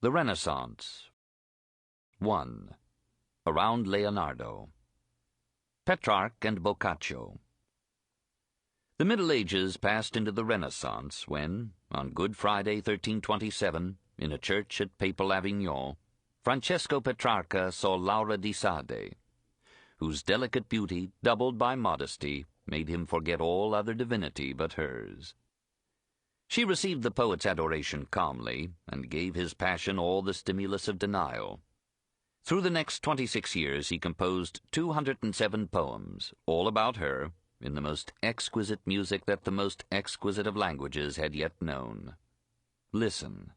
The Renaissance. 1. Around Leonardo. Petrarch and Boccaccio. The Middle Ages passed into the Renaissance when, on Good Friday 1327, in a church at Papal Avignon, Francesco Petrarca saw Laura di Sade, whose delicate beauty, doubled by modesty, made him forget all other divinity but hers. She received the poet's adoration calmly, and gave his passion all the stimulus of denial. Through the next 26 years he composed 207 poems, all about her, in the most exquisite music that the most exquisite of languages had yet known. Listen.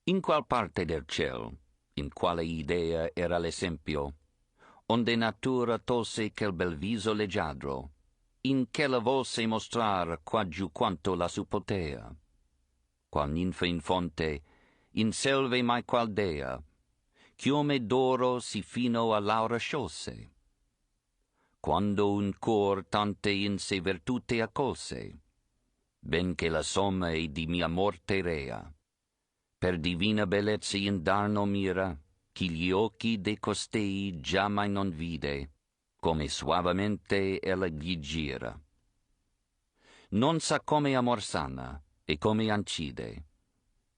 In qual parte del ciel, in quale idea era l'esempio, onde natura tolse quel bel viso leggiadro, in che la volse mostrar quaggiù quanto la suppotea. Qual ninfa in fonte, in selve mai qual dea, chiome d'oro si fino a Laura sciolse. Quando un cor tante in se virtute accolse, ben che la somma è di mia morte rea, per divina bellezza indarno mira, chi gli occhi de costei già mai non vide, come suavemente ella gli gira. Non sa come amor sana e come ancide,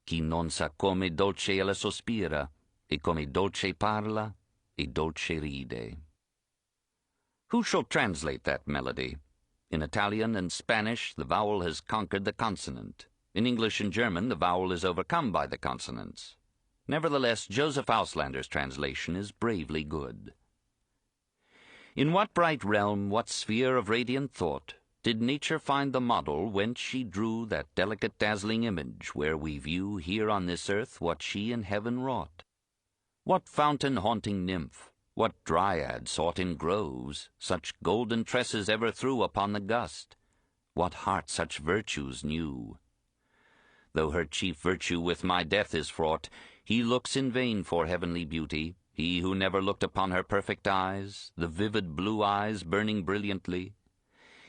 chi non sa come dolce ella sospira e come dolce parla e dolce ride. Who shall translate that melody? In Italian and Spanish the vowel has conquered the consonant. In English and German the vowel is overcome by the consonants. Nevertheless, Joseph Auslander's translation is bravely good. In what bright realm, what sphere of radiant thought, did nature find the model whence she drew that delicate dazzling image where we view here on this earth what she in heaven wrought? What fountain-haunting nymph, what dryad sought in groves, such golden tresses ever threw upon the gust? What heart such virtues knew? Though her chief virtue with my death is fraught, he looks in vain for heavenly beauty, he who never looked upon her perfect eyes, the vivid blue eyes burning brilliantly.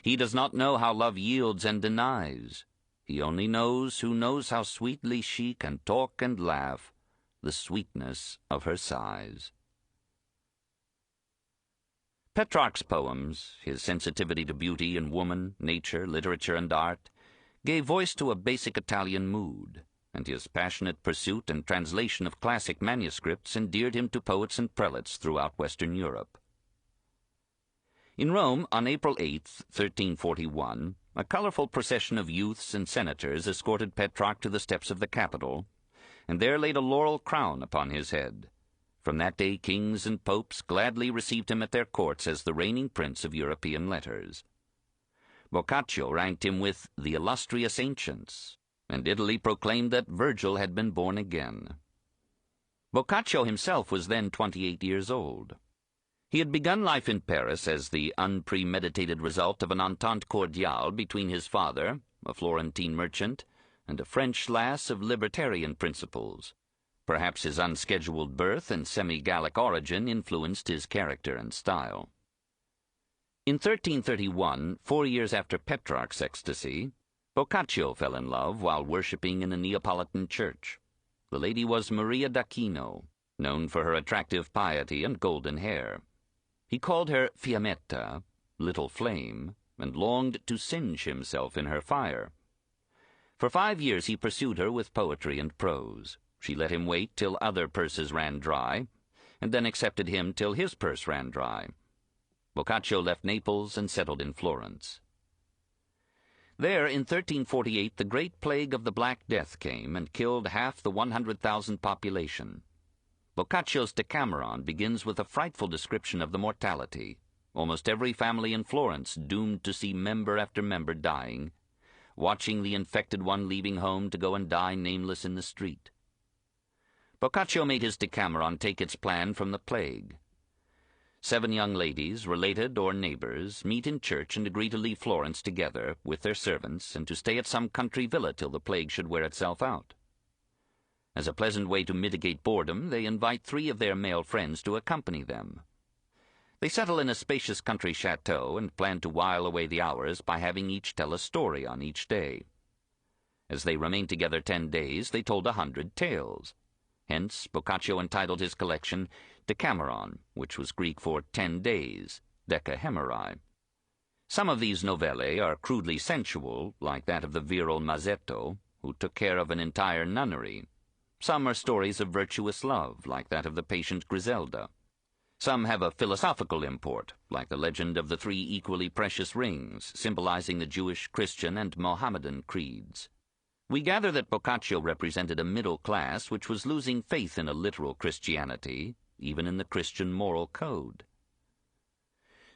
He does not know how love yields and denies. He only knows who knows how sweetly she can talk and laugh, the sweetness of her sighs. Petrarch's poems, his sensitivity to beauty in woman, nature, literature, and art, gave voice to a basic Italian mood, and his passionate pursuit and translation of classic manuscripts endeared him to poets and prelates throughout Western Europe. In Rome, on April 8, 1341, a colorful procession of youths and senators escorted Petrarch to the steps of the Capitol, and there laid a laurel crown upon his head. From that day kings and popes gladly received him at their courts as the reigning prince of European letters. Boccaccio ranked him with the illustrious ancients, and Italy proclaimed that Virgil had been born again. Boccaccio himself was then 28 years old. He had begun life in Paris as the unpremeditated result of an entente cordiale between his father, a Florentine merchant, and a French lass of libertarian principles. Perhaps his unscheduled birth and semi-Gallic origin influenced his character and style. In 1331, 4 years after Petrarch's ecstasy, Boccaccio fell in love while worshipping in a Neapolitan church. The lady was Maria d'Aquino, known for her attractive piety and golden hair. He called her Fiammetta, little flame, and longed to singe himself in her fire. For 5 years he pursued her with poetry and prose. She let him wait till other purses ran dry, and then accepted him till his purse ran dry. Boccaccio left Naples and settled in Florence. There, in 1348, the great plague of the Black Death came and killed half the 100,000 population. Boccaccio's Decameron begins with a frightful description of the mortality, almost every family in Florence doomed to see member after member dying, watching the infected one leaving home to go and die nameless in the street. Boccaccio made his Decameron take its plan from the plague. 7 young ladies, related or neighbors, meet in church and agree to leave Florence together with their servants and to stay at some country villa till the plague should wear itself out. As a pleasant way to mitigate boredom, they invite 3 of their male friends to accompany them. They settle in a spacious country chateau and plan to while away the hours by having each tell a story on each day. As they remained together 10 days, they told 100 tales. Hence, Boccaccio entitled his collection Decameron, which was Greek for 10 days, decahemerai. Some of these novellae are crudely sensual, like that of the virile Mazzetto, who took care of an entire nunnery. Some are stories of virtuous love, like that of the patient Griselda. Some have a philosophical import, like the legend of the 3 equally precious rings, symbolizing the Jewish, Christian, and Mohammedan creeds. We gather that Boccaccio represented a middle class which was losing faith in a literal Christianity, even in the Christian moral code.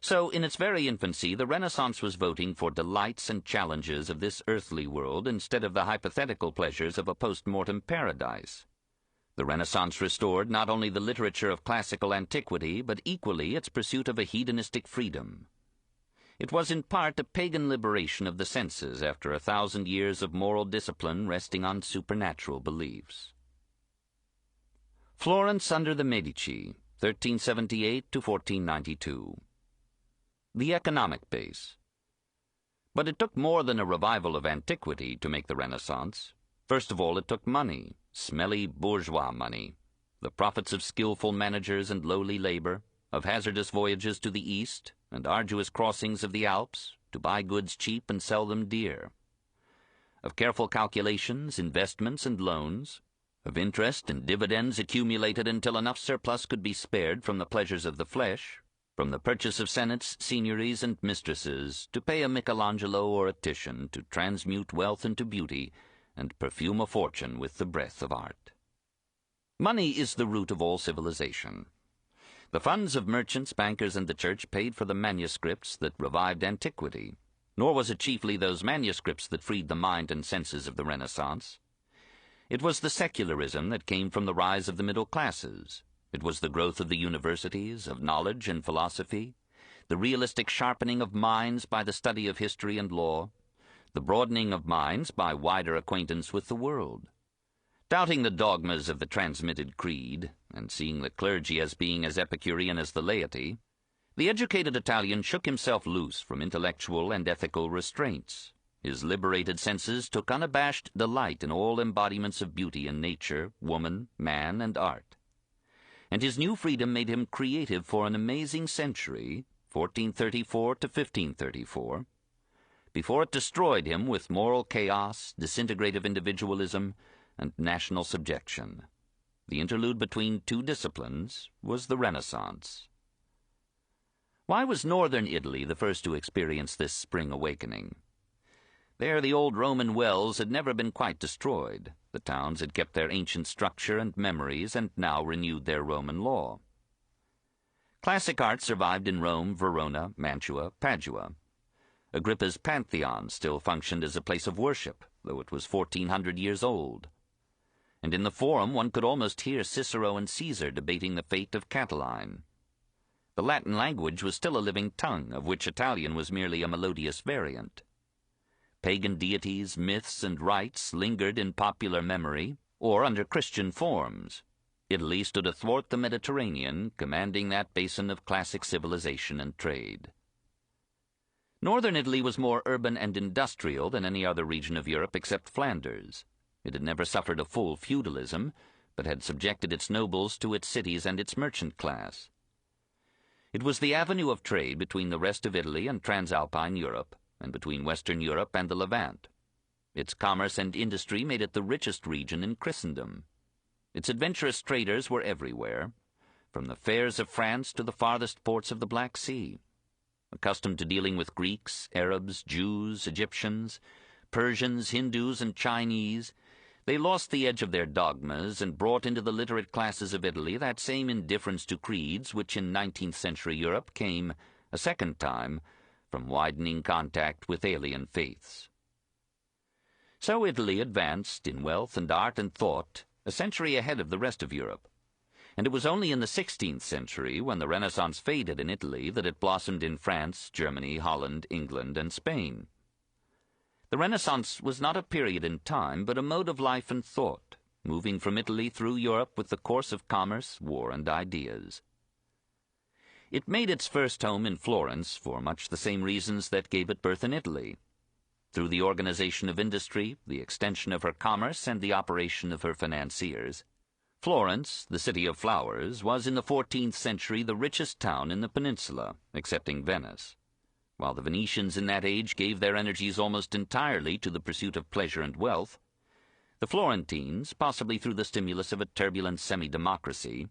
So, in its very infancy, the Renaissance was voting for delights and challenges of this earthly world instead of the hypothetical pleasures of a post-mortem paradise. The Renaissance restored not only the literature of classical antiquity, but equally its pursuit of a hedonistic freedom. It was in part a pagan liberation of the senses after 1,000 years of moral discipline resting on supernatural beliefs. Florence under the Medici, 1378 to 1492. The economic base. But it took more than a revival of antiquity to make the Renaissance. First of all, it took money, smelly bourgeois money, the profits of skillful managers and lowly labor, of hazardous voyages to the east and arduous crossings of the Alps to buy goods cheap and sell them dear, of careful calculations, investments, and loans, of interest and dividends accumulated until enough surplus could be spared from the pleasures of the flesh, from the purchase of senates, signories, and mistresses, to pay a Michelangelo or a Titian to transmute wealth into beauty and perfume a fortune with the breath of art. Money is the root of all civilization. The funds of merchants, bankers, and the church paid for the manuscripts that revived antiquity, nor was it chiefly those manuscripts that freed the mind and senses of the Renaissance. It was the secularism that came from the rise of the middle classes. It was the growth of the universities, of knowledge and philosophy, the realistic sharpening of minds by the study of history and law, the broadening of minds by wider acquaintance with the world. Doubting the dogmas of the transmitted creed, and seeing the clergy as being as Epicurean as the laity, the educated Italian shook himself loose from intellectual and ethical restraints. His liberated senses took unabashed delight in all embodiments of beauty in nature, woman, man, and art. And his new freedom made him creative for an amazing century, 1434 to 1534, before it destroyed him with moral chaos, disintegrative individualism, and national subjection. The interlude between 2 disciplines was the Renaissance. Why was northern Italy the first to experience this spring awakening? There the old Roman wells had never been quite destroyed. The towns had kept their ancient structure and memories and now renewed their Roman law. Classic art survived in Rome, Verona, Mantua, Padua. Agrippa's Pantheon still functioned as a place of worship, though it was 1,400 years old. And in the Forum one could almost hear Cicero and Caesar debating the fate of Catiline. The Latin language was still a living tongue, of which Italian was merely a melodious variant. Pagan deities, myths, and rites lingered in popular memory, or under Christian forms. Italy stood athwart the Mediterranean, commanding that basin of classic civilization and trade. Northern Italy was more urban and industrial than any other region of Europe except Flanders. It had never suffered a full feudalism, but had subjected its nobles to its cities and its merchant class. It was the avenue of trade between the rest of Italy and Transalpine Europe, and between Western Europe and the Levant. Its commerce and industry made it the richest region in Christendom. Its adventurous traders were everywhere, from the fairs of France to the farthest ports of the Black Sea. Accustomed to dealing with Greeks, Arabs, Jews, Egyptians, Persians, Hindus, and Chinese, they lost the edge of their dogmas and brought into the literate classes of Italy that same indifference to creeds which in 19th century Europe came, a second time, from widening contact with alien faiths. So Italy advanced in wealth and art and thought a century ahead of the rest of Europe, and it was only in the 16th century, when the Renaissance faded in Italy, that it blossomed in France, Germany, Holland, England, and Spain. The Renaissance was not a period in time, but a mode of life and thought, moving from Italy through Europe with the course of commerce, war, and ideas. It made its first home in Florence for much the same reasons that gave it birth in Italy. Through the organization of industry, the extension of her commerce, and the operation of her financiers, Florence, the city of flowers, was in the 14th century the richest town in the peninsula, excepting Venice. While the Venetians in that age gave their energies almost entirely to the pursuit of pleasure and wealth, the Florentines, possibly through the stimulus of a turbulent semi-democracy,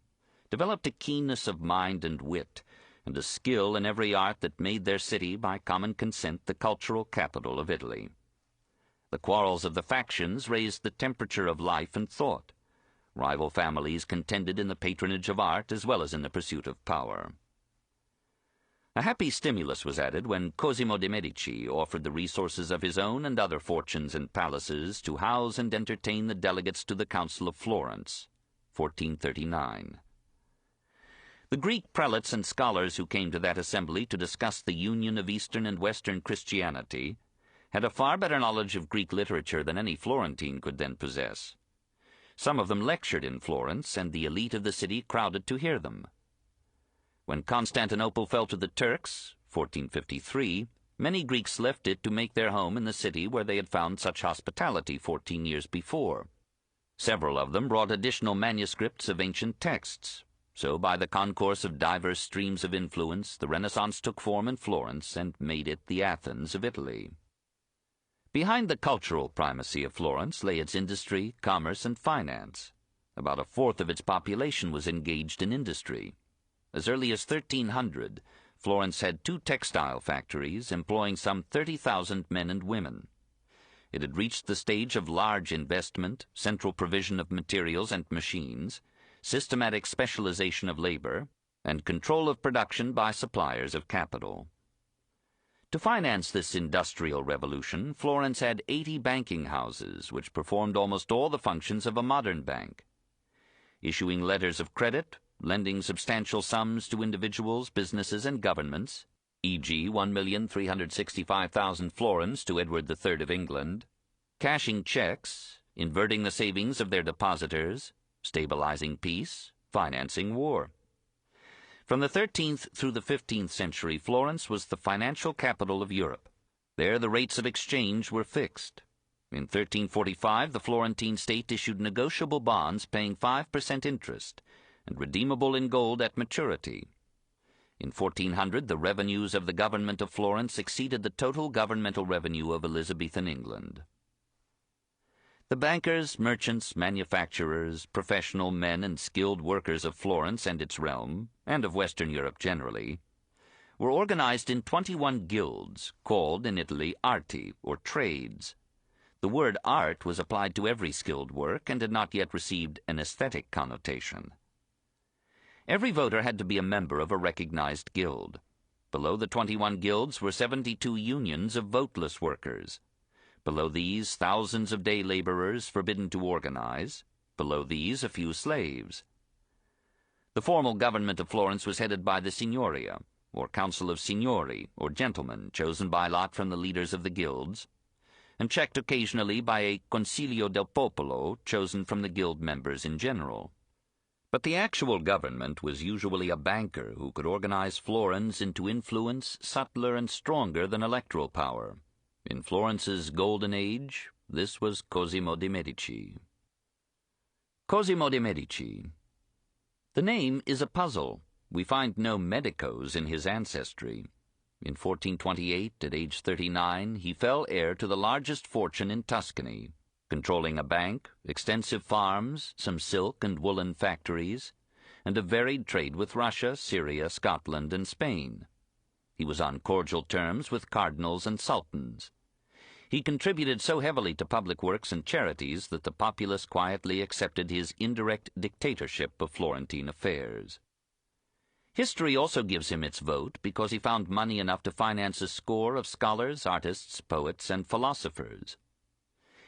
developed a keenness of mind and wit, and a skill in every art that made their city, by common consent, the cultural capital of Italy. The quarrels of the factions raised the temperature of life and thought. Rival families contended in the patronage of art as well as in the pursuit of power. A happy stimulus was added when Cosimo de' Medici offered the resources of his own and other fortunes and palaces to house and entertain the delegates to the Council of Florence, 1439. The Greek prelates and scholars who came to that assembly to discuss the union of Eastern and Western Christianity had a far better knowledge of Greek literature than any Florentine could then possess. Some of them lectured in Florence, and the elite of the city crowded to hear them. When Constantinople fell to the Turks, 1453, many Greeks left it to make their home in the city where they had found such hospitality 14 years before. Several of them brought additional manuscripts of ancient texts. So by the concourse of diverse streams of influence, the Renaissance took form in Florence and made it the Athens of Italy. Behind the cultural primacy of Florence lay its industry, commerce, and finance. About a fourth of its population was engaged in industry. As early as 1300, Florence had 2 textile factories employing some 30,000 men and women. It had reached the stage of large investment, central provision of materials and machines, systematic specialization of labor, and control of production by suppliers of capital. To finance this industrial revolution, Florence had 80 banking houses, which performed almost all the functions of a modern bank. Issuing letters of credit, lending substantial sums to individuals, businesses, and governments, e.g. 1,365,000 florins to Edward III of England, cashing checks, inverting the savings of their depositors, stabilizing peace, financing war. From the 13th through the 15th century, Florence was the financial capital of Europe. There the rates of exchange were fixed. In 1345, the Florentine state issued negotiable bonds paying 5% interest, and redeemable in gold at maturity. In 1400, the revenues of the government of Florence exceeded the total governmental revenue of Elizabethan England. The bankers, merchants, manufacturers, professional men and skilled workers of Florence and its realm, and of Western Europe generally, were organized in 21 guilds, called in Italy arti, or trades. The word art was applied to every skilled work and had not yet received an aesthetic connotation. Every voter had to be a member of a recognized guild. Below the 21 guilds were 72 unions of voteless workers. Below these, thousands of day laborers forbidden to organize. Below these, a few slaves. The formal government of Florence was headed by the signoria, or council of signori, or gentlemen, chosen by lot from the leaders of the guilds, and checked occasionally by a consiglio del popolo, chosen from the guild members in general. But the actual government was usually a banker who could organize florins into influence subtler and stronger than electoral power. In Florence's golden age, this was Cosimo de' Medici. Cosimo de' Medici. The name is a puzzle. We find no medicos in his ancestry. In 1428, at age 39, he fell heir to the largest fortune in Tuscany, controlling a bank, extensive farms, some silk and woolen factories, and a varied trade with Russia, Syria, Scotland, and Spain. He was on cordial terms with cardinals and sultans. He contributed so heavily to public works and charities that the populace quietly accepted his indirect dictatorship of Florentine affairs. History also gives him its vote because he found money enough to finance a score of scholars, artists, poets, and philosophers.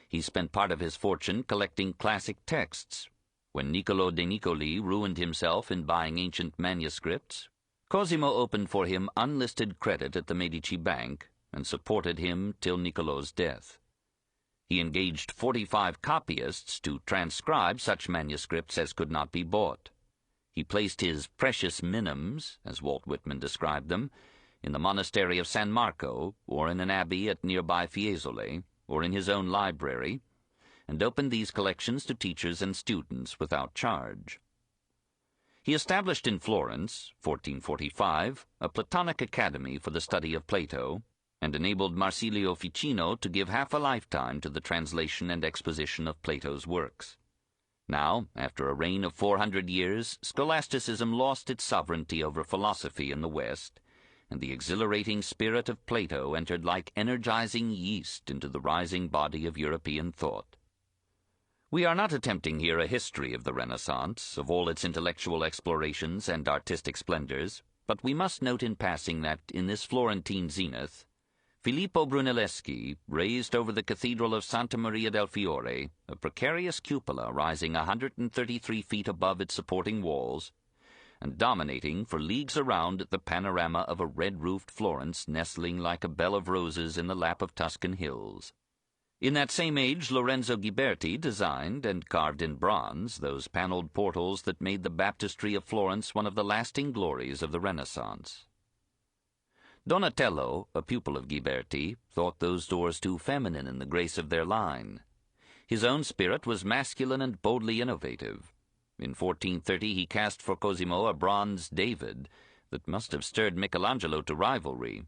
He spent part of his fortune collecting classic texts. When Niccolo de' Niccoli ruined himself in buying ancient manuscripts, Cosimo opened for him unlisted credit at the Medici Bank and supported him till Niccolo's death. He engaged 45 copyists to transcribe such manuscripts as could not be bought. He placed his precious minims, as Walt Whitman described them, in the monastery of San Marco, or in an abbey at nearby Fiesole, or in his own library, and opened these collections to teachers and students without charge. He established in Florence, 1445, a Platonic academy for the study of Plato, and enabled Marsilio Ficino to give half a lifetime to the translation and exposition of Plato's works. Now, after a reign of 400 years, scholasticism lost its sovereignty over philosophy in the West, and the exhilarating spirit of Plato entered like energizing yeast into the rising body of European thought. We are not attempting here a history of the Renaissance, of all its intellectual explorations and artistic splendors, but we must note in passing that, in this Florentine zenith, Filippo Brunelleschi raised over the Cathedral of Santa Maria del Fiore a precarious cupola rising 133 feet above its supporting walls, and dominating for leagues around the panorama of a red-roofed Florence nestling like a bell of roses in the lap of Tuscan hills. In that same age, Lorenzo Ghiberti designed and carved in bronze those paneled portals that made the baptistry of Florence one of the lasting glories of the Renaissance. Donatello, a pupil of Ghiberti, thought those doors too feminine in the grace of their line. His own spirit was masculine and boldly innovative. In 1430 he cast for Cosimo a bronze David that must have stirred Michelangelo to rivalry.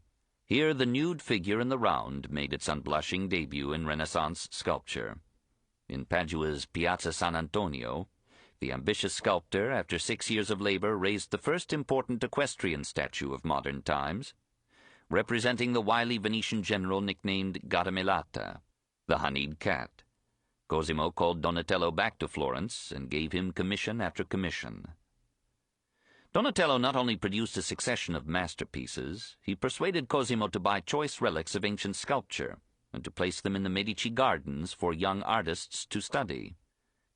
Here the nude figure in the round made its unblushing debut in Renaissance sculpture. In Padua's Piazza San Antonio, the ambitious sculptor, after 6 years of labor, raised the first important equestrian statue of modern times, representing the wily Venetian general nicknamed Gattamelata, the honeyed cat. Cosimo called Donatello back to Florence and gave him commission after commission. Donatello not only produced a succession of masterpieces, he persuaded Cosimo to buy choice relics of ancient sculpture and to place them in the Medici gardens for young artists to study.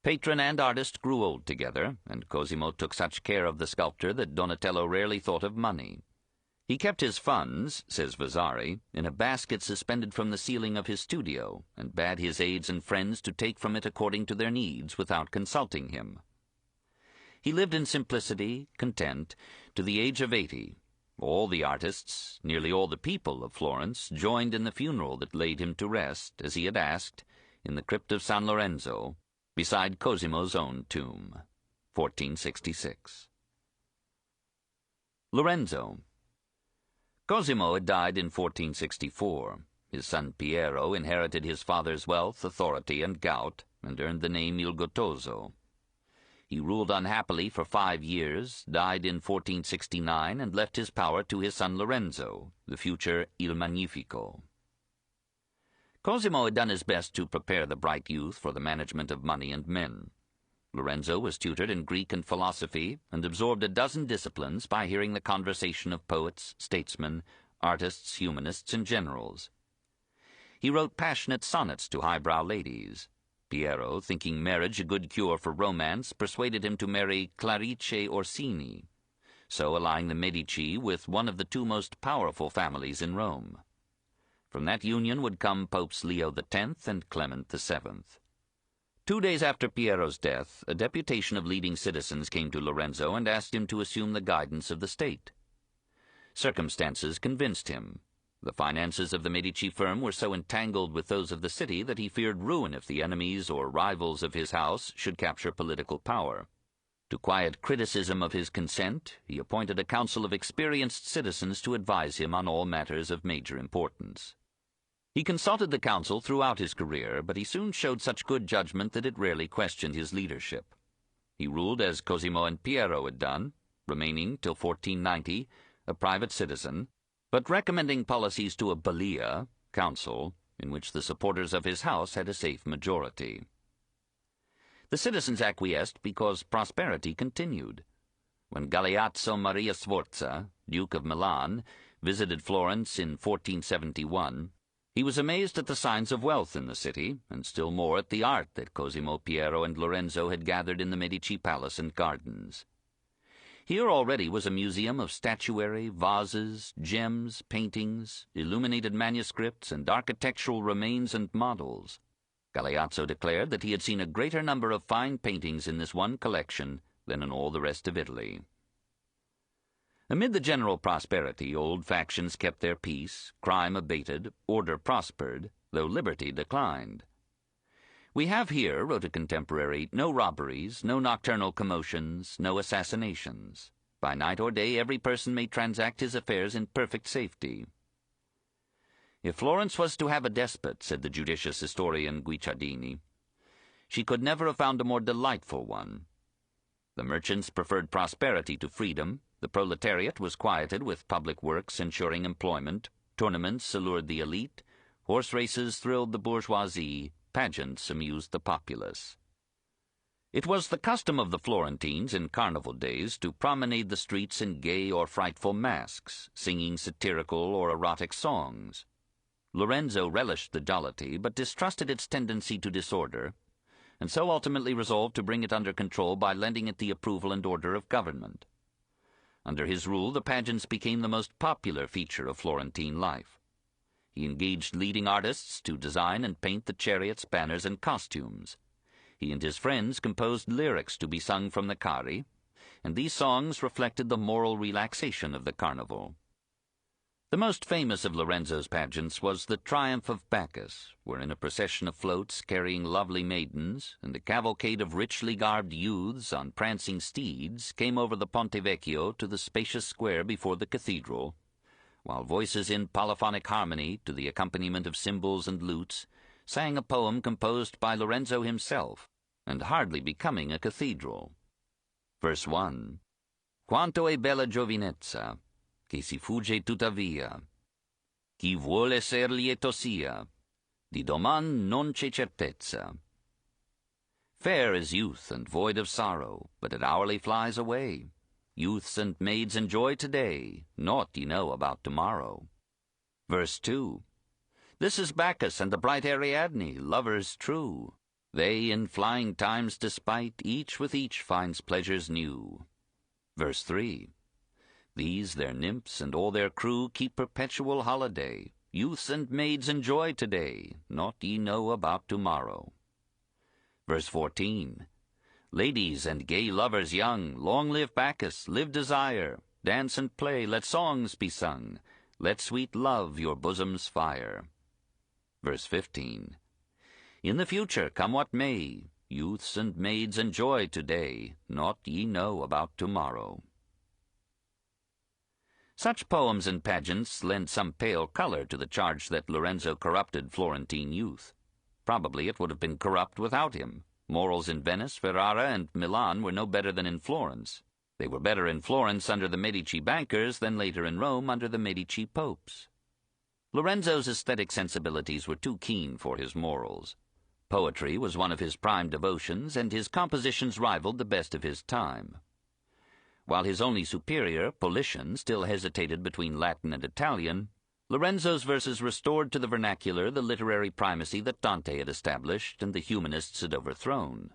Patron and artist grew old together, and Cosimo took such care of the sculptor that Donatello rarely thought of money. He kept his funds, says Vasari, in a basket suspended from the ceiling of his studio, and bade his aides and friends to take from it according to their needs without consulting him. He lived in simplicity, content, to the age of 80. All the artists, nearly all the people of Florence, joined in the funeral that laid him to rest, as he had asked, in the crypt of San Lorenzo, beside Cosimo's own tomb. 1466. Lorenzo. Cosimo had died in 1464. His son Piero inherited his father's wealth, authority, and gout, and earned the name Il Gottoso. He ruled unhappily for 5 years, died in 1469, and left his power to his son Lorenzo, the future Il Magnifico. Cosimo had done his best to prepare the bright youth for the management of money and men. Lorenzo was tutored in Greek and philosophy, and absorbed a dozen disciplines by hearing the conversation of poets, statesmen, artists, humanists, and generals. He wrote passionate sonnets to highbrow ladies. Piero, thinking marriage a good cure for romance, persuaded him to marry Clarice Orsini, so allying the Medici with one of the 2 most powerful families in Rome. From that union would come Popes Leo X and Clement VII. 2 days after Piero's death, a deputation of leading citizens came to Lorenzo and asked him to assume the guidance of the state. Circumstances convinced him. The finances of the Medici firm were so entangled with those of the city that he feared ruin if the enemies or rivals of his house should capture political power. To quiet criticism of his consent, he appointed a council of experienced citizens to advise him on all matters of major importance. He consulted the council throughout his career, but he soon showed such good judgment that it rarely questioned his leadership. He ruled as Cosimo and Piero had done, remaining till 1490 a private citizen, but recommending policies to a Balia, council, in which the supporters of his house had a safe majority. The citizens acquiesced because prosperity continued. When Galeazzo Maria Sforza, Duke of Milan, visited Florence in 1471, he was amazed at the signs of wealth in the city, and still more at the art that Cosimo, Piero, and Lorenzo had gathered in the Medici palace and gardens. Here already was a museum of statuary, vases, gems, paintings, illuminated manuscripts, and architectural remains and models. Galeazzo declared that he had seen a greater number of fine paintings in this one collection than in all the rest of Italy. Amid the general prosperity, old factions kept their peace, crime abated, order prospered, though liberty declined. "We have here," wrote a contemporary, "no robberies, no nocturnal commotions, no assassinations. By night or day every person may transact his affairs in perfect safety." If Florence was to have a despot, said the judicious historian Guicciardini, she could never have found a more delightful one. The merchants preferred prosperity to freedom, the proletariat was quieted with public works ensuring employment, tournaments allured the elite, horse races thrilled the bourgeoisie, pageants amused the populace. It was the custom of the Florentines in carnival days to promenade the streets in gay or frightful masks, singing satirical or erotic songs. Lorenzo relished the jollity, but distrusted its tendency to disorder, and so ultimately resolved to bring it under control by lending it the approval and order of government. Under his rule, the pageants became the most popular feature of Florentine life. He engaged leading artists to design and paint the chariots, banners, and costumes. He and his friends composed lyrics to be sung from the carri, and these songs reflected the moral relaxation of the carnival. The most famous of Lorenzo's pageants was the Triumph of Bacchus, wherein a procession of floats carrying lovely maidens and a cavalcade of richly garbed youths on prancing steeds came over the Ponte Vecchio to the spacious square before the cathedral, while voices in polyphonic harmony, to the accompaniment of cymbals and lutes, sang a poem composed by Lorenzo himself, and hardly becoming a cathedral. Verse 1. Quanto è bella giovinezza, che si fugge tuttavia. Chi vuole ser lieto sia, di doman non c'è certezza. Fair is youth and void of sorrow, but it hourly flies away. Youths and maids enjoy today, naught ye know about tomorrow. Verse 2. This is Bacchus and the bright Ariadne, lovers true. They, in flying time's despite, each with each finds pleasures new. Verse 3. These, their nymphs, and all their crew keep perpetual holiday. Youths and maids enjoy today, naught ye know about tomorrow. Verse 14. Ladies and gay lovers young, long live Bacchus, live desire. Dance and play, let songs be sung. Let sweet love your bosoms fire. Verse 15. In the future, come what may, youths and maids enjoy today, naught ye know about tomorrow. Such poems and pageants lend some pale color to the charge that Lorenzo corrupted Florentine youth. Probably it would have been corrupt without him. Morals in Venice, Ferrara, and Milan were no better than in Florence. They were better in Florence under the Medici bankers than later in Rome under the Medici popes. Lorenzo's aesthetic sensibilities were too keen for his morals. Poetry was one of his prime devotions, and his compositions rivaled the best of his time. While his only superior, Politian, still hesitated between Latin and Italian, Lorenzo's verses restored to the vernacular the literary primacy that Dante had established and the humanists had overthrown.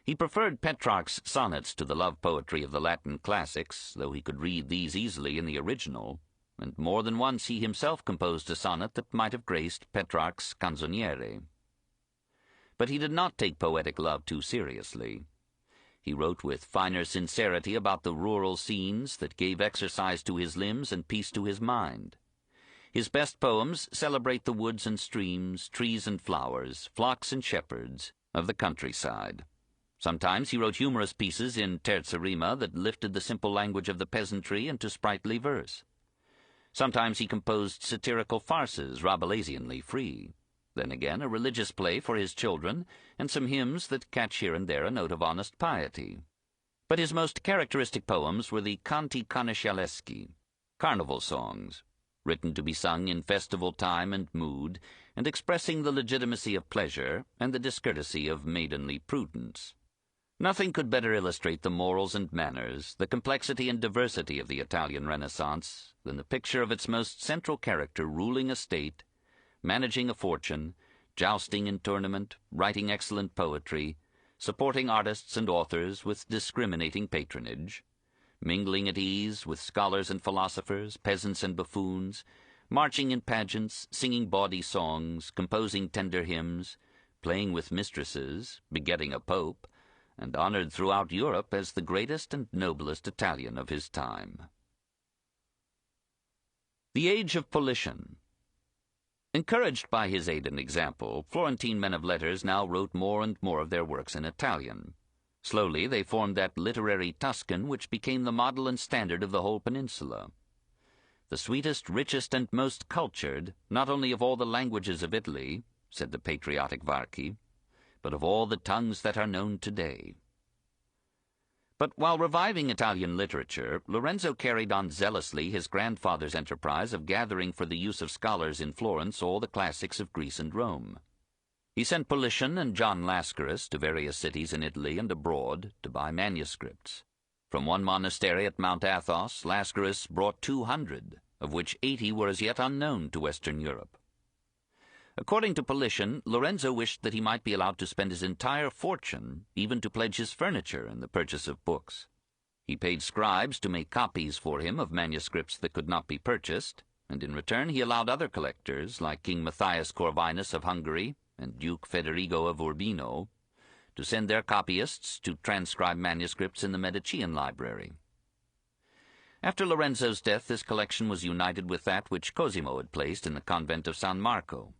He preferred Petrarch's sonnets to the love poetry of the Latin classics, though he could read these easily in the original, and more than once he himself composed a sonnet that might have graced Petrarch's Canzoniere. But he did not take poetic love too seriously. He wrote with finer sincerity about the rural scenes that gave exercise to his limbs and peace to his mind. His best poems celebrate the woods and streams, trees and flowers, flocks and shepherds of the countryside. Sometimes he wrote humorous pieces in terza rima that lifted the simple language of the peasantry into sprightly verse. Sometimes he composed satirical farces Rabelaisianly free. Then again a religious play for his children, and some hymns that catch here and there a note of honest piety. But his most characteristic poems were the canti carnescialeschi, carnival songs, written to be sung in festival time and mood, and expressing the legitimacy of pleasure and the discourtesy of maidenly prudence. Nothing could better illustrate the morals and manners, the complexity and diversity of the Italian Renaissance, than the picture of its most central character ruling a state, managing a fortune, jousting in tournament, writing excellent poetry, supporting artists and authors with discriminating patronage, mingling at ease with scholars and philosophers, peasants and buffoons, marching in pageants, singing bawdy songs, composing tender hymns, playing with mistresses, begetting a pope, and honored throughout Europe as the greatest and noblest Italian of his time. The Age of Politian. Encouraged by his aid and example, Florentine men of letters now wrote more and more of their works in Italian. Slowly they formed that literary Tuscan which became the model and standard of the whole peninsula. The sweetest, richest, and most cultured, not only of all the languages of Italy, said the patriotic Varchi, but of all the tongues that are known today. But while reviving Italian literature, Lorenzo carried on zealously his grandfather's enterprise of gathering for the use of scholars in Florence all the classics of Greece and Rome. He sent Politian and John Lascaris to various cities in Italy and abroad to buy manuscripts. From one monastery at Mount Athos, Lascaris brought 200, of which 80 were as yet unknown to Western Europe. According to Politian, Lorenzo wished that he might be allowed to spend his entire fortune, even to pledge his furniture in the purchase of books. He paid scribes to make copies for him of manuscripts that could not be purchased, and in return he allowed other collectors, like King Matthias Corvinus of Hungary and Duke Federigo of Urbino, to send their copyists to transcribe manuscripts in the Medicean library. After Lorenzo's death, this collection was united with that which Cosimo had placed in the convent of San Marco.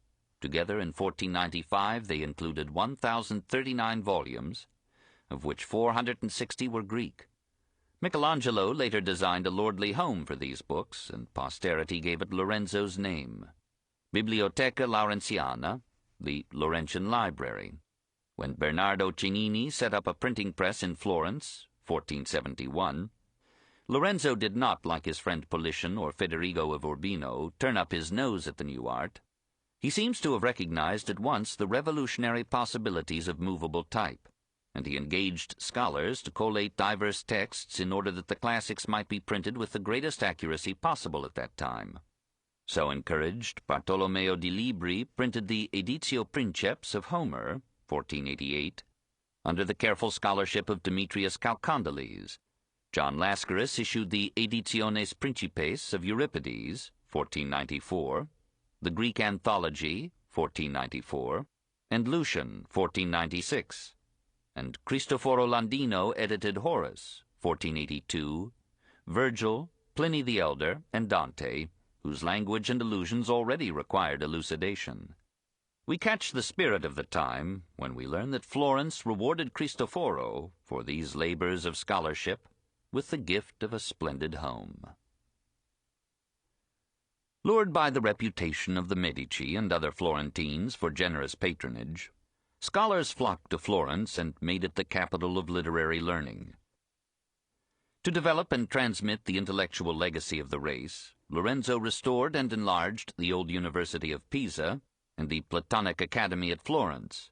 Together in 1495 they included 1,039 volumes, of which 460 were Greek. Michelangelo later designed a lordly home for these books, and posterity gave it Lorenzo's name, Bibliotheca Laurentiana, the Laurentian Library. When Bernardo Cennini set up a printing press in Florence, 1471, Lorenzo did not, like his friend Politian or Federigo of Urbino, turn up his nose at the new art. He seems to have recognized at once the revolutionary possibilities of movable type, and he engaged scholars to collate diverse texts in order that the classics might be printed with the greatest accuracy possible at that time. So encouraged, Bartolomeo di Libri printed the Editio Princeps of Homer, 1488, under the careful scholarship of Demetrius Chalcondyles. John Lascaris issued the Editiones Principes of Euripides, 1494, the Greek Anthology, 1494, and Lucian, 1496, and Cristoforo Landino edited Horace, 1482, Virgil, Pliny the Elder, and Dante, whose language and allusions already required elucidation. We catch the spirit of the time when we learn that Florence rewarded Cristoforo for these labors of scholarship with the gift of a splendid home. Lured by the reputation of the Medici and other Florentines for generous patronage, scholars flocked to Florence and made it the capital of literary learning. To develop and transmit the intellectual legacy of the race, Lorenzo restored and enlarged the old University of Pisa and the Platonic Academy at Florence.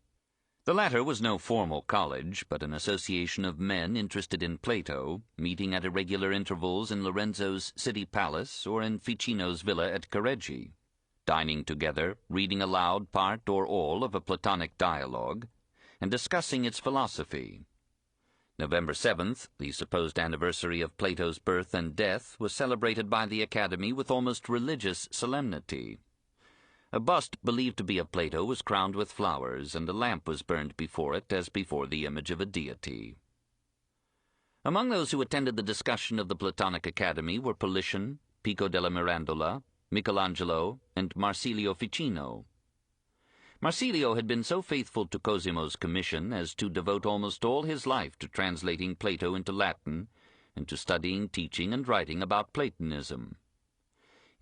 The latter was no formal college, but an association of men interested in Plato, meeting at irregular intervals in Lorenzo's city palace or in Ficino's villa at Careggi, dining together, reading aloud part or all of a Platonic dialogue, and discussing its philosophy. November 7th, the supposed anniversary of Plato's birth and death, was celebrated by the Academy with almost religious solemnity. A bust believed to be of Plato was crowned with flowers, and a lamp was burned before it as before the image of a deity. Among those who attended the discussion of the Platonic Academy were Politian, Pico della Mirandola, Michelangelo, and Marsilio Ficino. Marsilio had been so faithful to Cosimo's commission as to devote almost all his life to translating Plato into Latin and to studying, teaching, and writing about Platonism.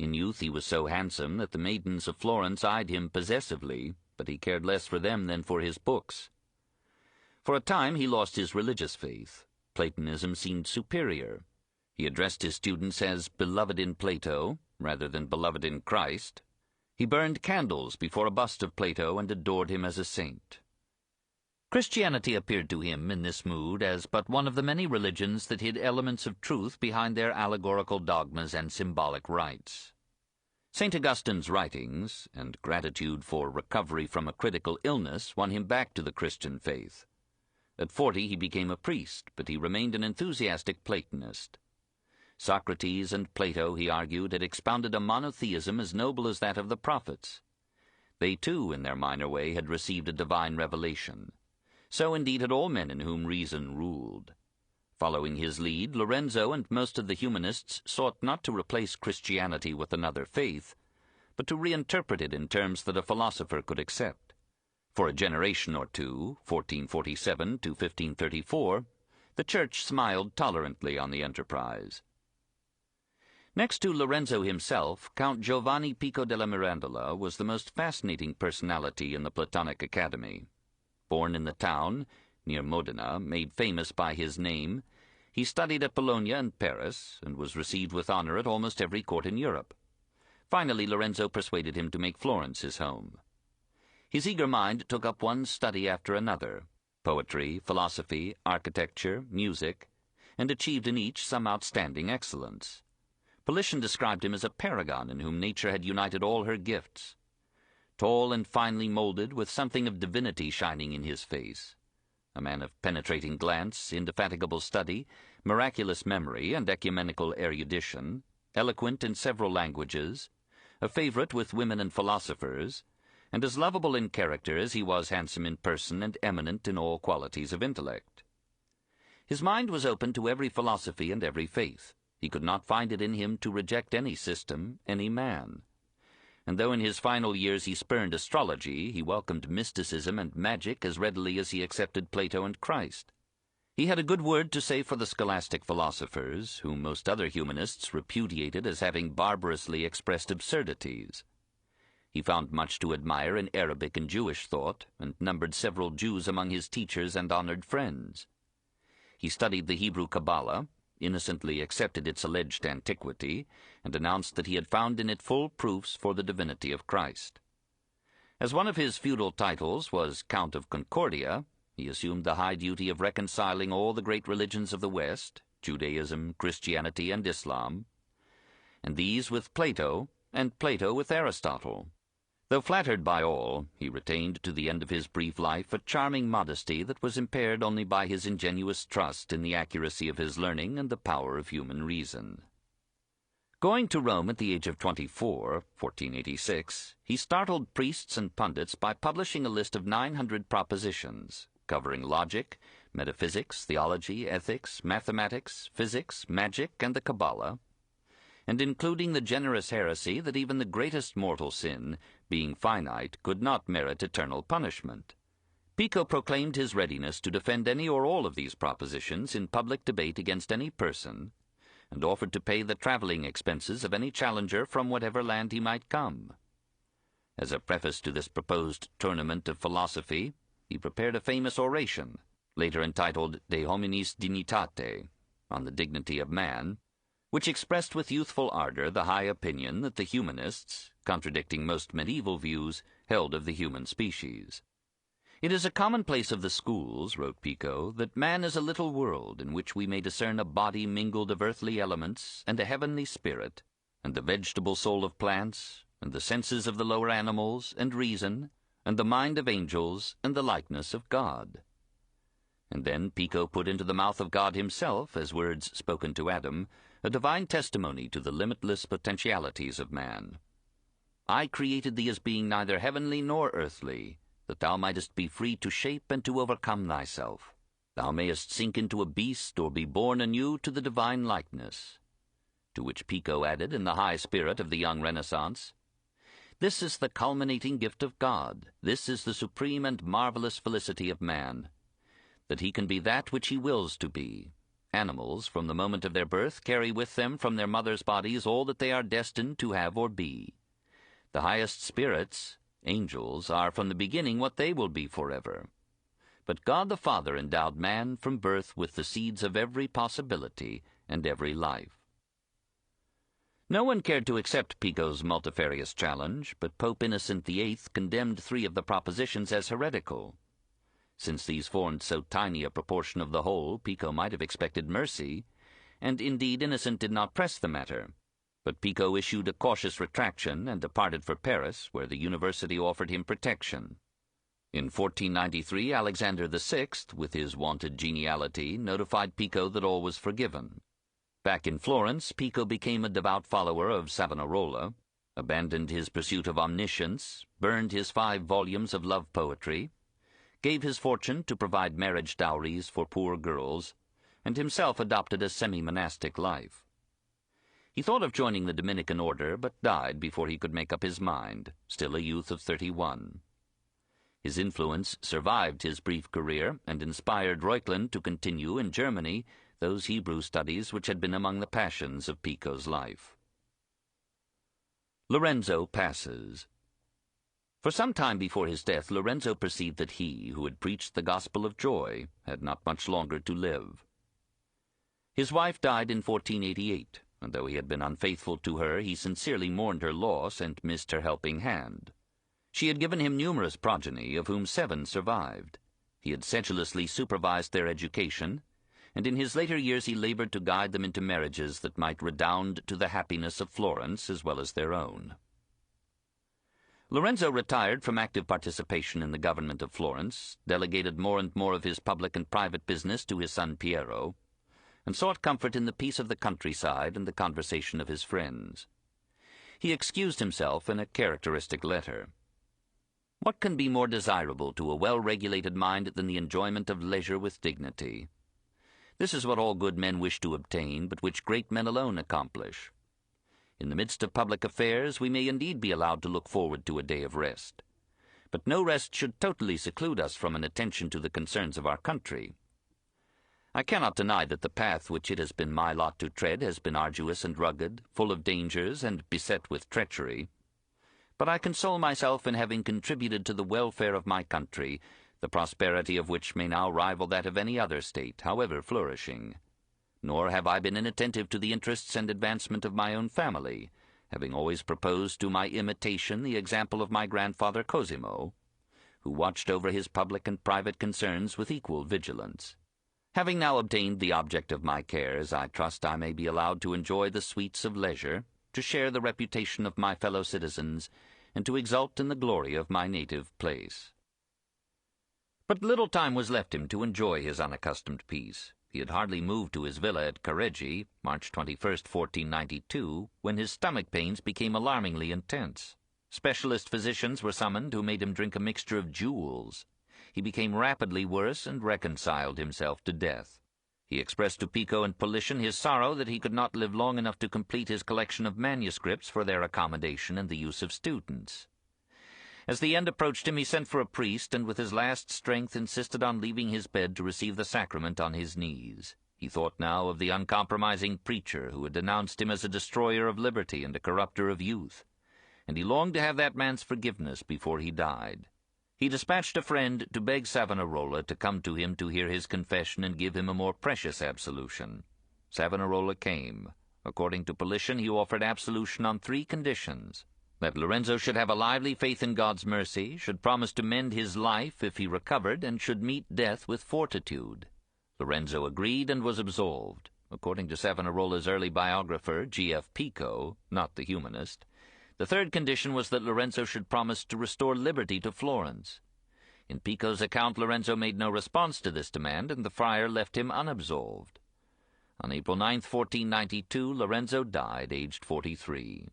In youth he was so handsome that the maidens of Florence eyed him possessively, but he cared less for them than for his books. For a time he lost his religious faith. Platonism seemed superior. He addressed his students as beloved in Plato, rather than beloved in Christ. He burned candles before a bust of Plato and adored him as a saint. Christianity appeared to him in this mood as but one of the many religions that hid elements of truth behind their allegorical dogmas and symbolic rites. St. Augustine's writings and gratitude for recovery from a critical illness won him back to the Christian faith. At 40 he became a priest, but he remained an enthusiastic Platonist. Socrates and Plato, he argued, had expounded a monotheism as noble as that of the prophets. They too, in their minor way, had received a divine revelation. So indeed had all men in whom reason ruled. Following his lead, Lorenzo and most of the humanists sought not to replace Christianity with another faith, but to reinterpret it in terms that a philosopher could accept. For a generation or two, 1447 to 1534, the Church smiled tolerantly on the enterprise. Next to Lorenzo himself, Count Giovanni Pico della Mirandola was the most fascinating personality in the Platonic Academy. Born in the town, near Modena, made famous by his name, he studied at Bologna and Paris, and was received with honor at almost every court in Europe. Finally, Lorenzo persuaded him to make Florence his home. His eager mind took up one study after another, poetry, philosophy, architecture, music, and achieved in each some outstanding excellence. Politian described him as a paragon in whom nature had united all her gifts. Tall and finely molded, with something of divinity shining in his face, a man of penetrating glance, indefatigable study, miraculous memory, and ecumenical erudition, eloquent in several languages, a favorite with women and philosophers, and as lovable in character as he was handsome in person and eminent in all qualities of intellect. His mind was open to every philosophy and every faith. He could not find it in him to reject any system, any man. And though in his final years he spurned astrology, he welcomed mysticism and magic as readily as he accepted Plato and Christ. He had a good word to say for the scholastic philosophers, whom most other humanists repudiated as having barbarously expressed absurdities. He found much to admire in Arabic and Jewish thought, and numbered several Jews among his teachers and honored friends. He studied the Hebrew Kabbalah, innocently accepted its alleged antiquity, and announced that he had found in it full proofs for the divinity of Christ. As one of his feudal titles was Count of Concordia, he assumed the high duty of reconciling all the great religions of the West, Judaism, Christianity, and Islam, and these with Plato, and Plato with Aristotle. Though flattered by all, he retained to the end of his brief life a charming modesty that was impaired only by his ingenuous trust in the accuracy of his learning and the power of human reason. Going to Rome at the age of 24, 1486, he startled priests and pundits by publishing a list of 900 propositions, covering logic, metaphysics, theology, ethics, mathematics, physics, magic, and the Kabbalah, and including the generous heresy that even the greatest mortal sin, being finite, could not merit eternal punishment. Pico proclaimed his readiness to defend any or all of these propositions in public debate against any person, and offered to pay the traveling expenses of any challenger from whatever land he might come. As a preface to this proposed tournament of philosophy, he prepared a famous oration, later entitled De Hominis Dignitate, on the dignity of man, which expressed with youthful ardor the high opinion that the humanists, contradicting most medieval views, held of the human species. It is a commonplace of the schools, wrote Pico, that man is a little world in which we may discern a body mingled of earthly elements and a heavenly spirit, and the vegetable soul of plants, and the senses of the lower animals, and reason, and the mind of angels, and the likeness of God. And then Pico put into the mouth of God himself, as words spoken to Adam, a divine testimony to the limitless potentialities of man. I created thee as being neither heavenly nor earthly, that thou mightest be free to shape and to overcome thyself. Thou mayest sink into a beast or be born anew to the divine likeness. To which Pico added, in the high spirit of the young Renaissance, this is the culminating gift of God, this is the supreme and marvelous felicity of man, that he can be that which he wills to be. Animals, from the moment of their birth, carry with them from their mothers' bodies all that they are destined to have or be. The highest spirits, angels, are from the beginning what they will be forever. But God the Father endowed man from birth with the seeds of every possibility and every life. No one cared to accept Pico's multifarious challenge, but Pope Innocent VIII condemned 3 of the propositions as heretical. Since these formed so tiny a proportion of the whole, Pico might have expected mercy, and indeed Innocent did not press the matter. But Pico issued a cautious retraction and departed for Paris, where the university offered him protection. In 1493, Alexander the Sixth, with his wonted geniality, notified Pico that all was forgiven. Back in Florence, Pico became a devout follower of Savonarola, abandoned his pursuit of omniscience, burned his 5 volumes of love poetry, gave his fortune to provide marriage dowries for poor girls, and himself adopted a semi-monastic life. He thought of joining the Dominican order, but died before he could make up his mind, still a youth of 31. His influence survived his brief career and inspired Reuchlin to continue in Germany those Hebrew studies which had been among the passions of Pico's life. Lorenzo passes. For some time before his death, Lorenzo perceived that he, who had preached the gospel of joy, had not much longer to live. His wife died in 1488, and though he had been unfaithful to her, he sincerely mourned her loss and missed her helping hand. She had given him numerous progeny, of whom 7 survived. He had sedulously supervised their education, and in his later years he labored to guide them into marriages that might redound to the happiness of Florence as well as their own. Lorenzo retired from active participation in the government of Florence, delegated more and more of his public and private business to his son Piero, and sought comfort in the peace of the countryside and the conversation of his friends. He excused himself in a characteristic letter. What can be more desirable to a well-regulated mind than the enjoyment of leisure with dignity? This is what all good men wish to obtain, but which great men alone accomplish. In the midst of public affairs, we may indeed be allowed to look forward to a day of rest. But no rest should totally seclude us from an attention to the concerns of our country. I cannot deny that the path which it has been my lot to tread has been arduous and rugged, full of dangers and beset with treachery. But I console myself in having contributed to the welfare of my country, the prosperity of which may now rival that of any other state, however flourishing. Nor have I been inattentive to the interests and advancement of my own family, having always proposed to my imitation the example of my grandfather Cosimo, who watched over his public and private concerns with equal vigilance. Having now obtained the object of my cares, I trust I may be allowed to enjoy the sweets of leisure, to share the reputation of my fellow citizens, and to exult in the glory of my native place. But little time was left him to enjoy his unaccustomed peace. He had hardly moved to his villa at Careggi, March 21, 1492, when his stomach pains became alarmingly intense. Specialist physicians were summoned who made him drink a mixture of jewels. He became rapidly worse and reconciled himself to death. He expressed to Pico and Politian his sorrow that he could not live long enough to complete his collection of manuscripts for their accommodation and the use of students. As the end approached him, he sent for a priest, and with his last strength insisted on leaving his bed to receive the sacrament on his knees. He thought now of the uncompromising preacher who had denounced him as a destroyer of liberty and a corrupter of youth, and he longed to have that man's forgiveness before he died. He dispatched a friend to beg Savonarola to come to him to hear his confession and give him a more precious absolution. Savonarola came. According to Politian, he offered absolution on 3 conditions: that Lorenzo should have a lively faith in God's mercy, should promise to mend his life if he recovered, and should meet death with fortitude. Lorenzo agreed and was absolved. According to Savonarola's early biographer, G.F. Pico, not the humanist, the 3rd condition was that Lorenzo should promise to restore liberty to Florence. In Pico's account, Lorenzo made no response to this demand, and the friar left him unabsolved. On April 9, 1492, Lorenzo died, aged 43.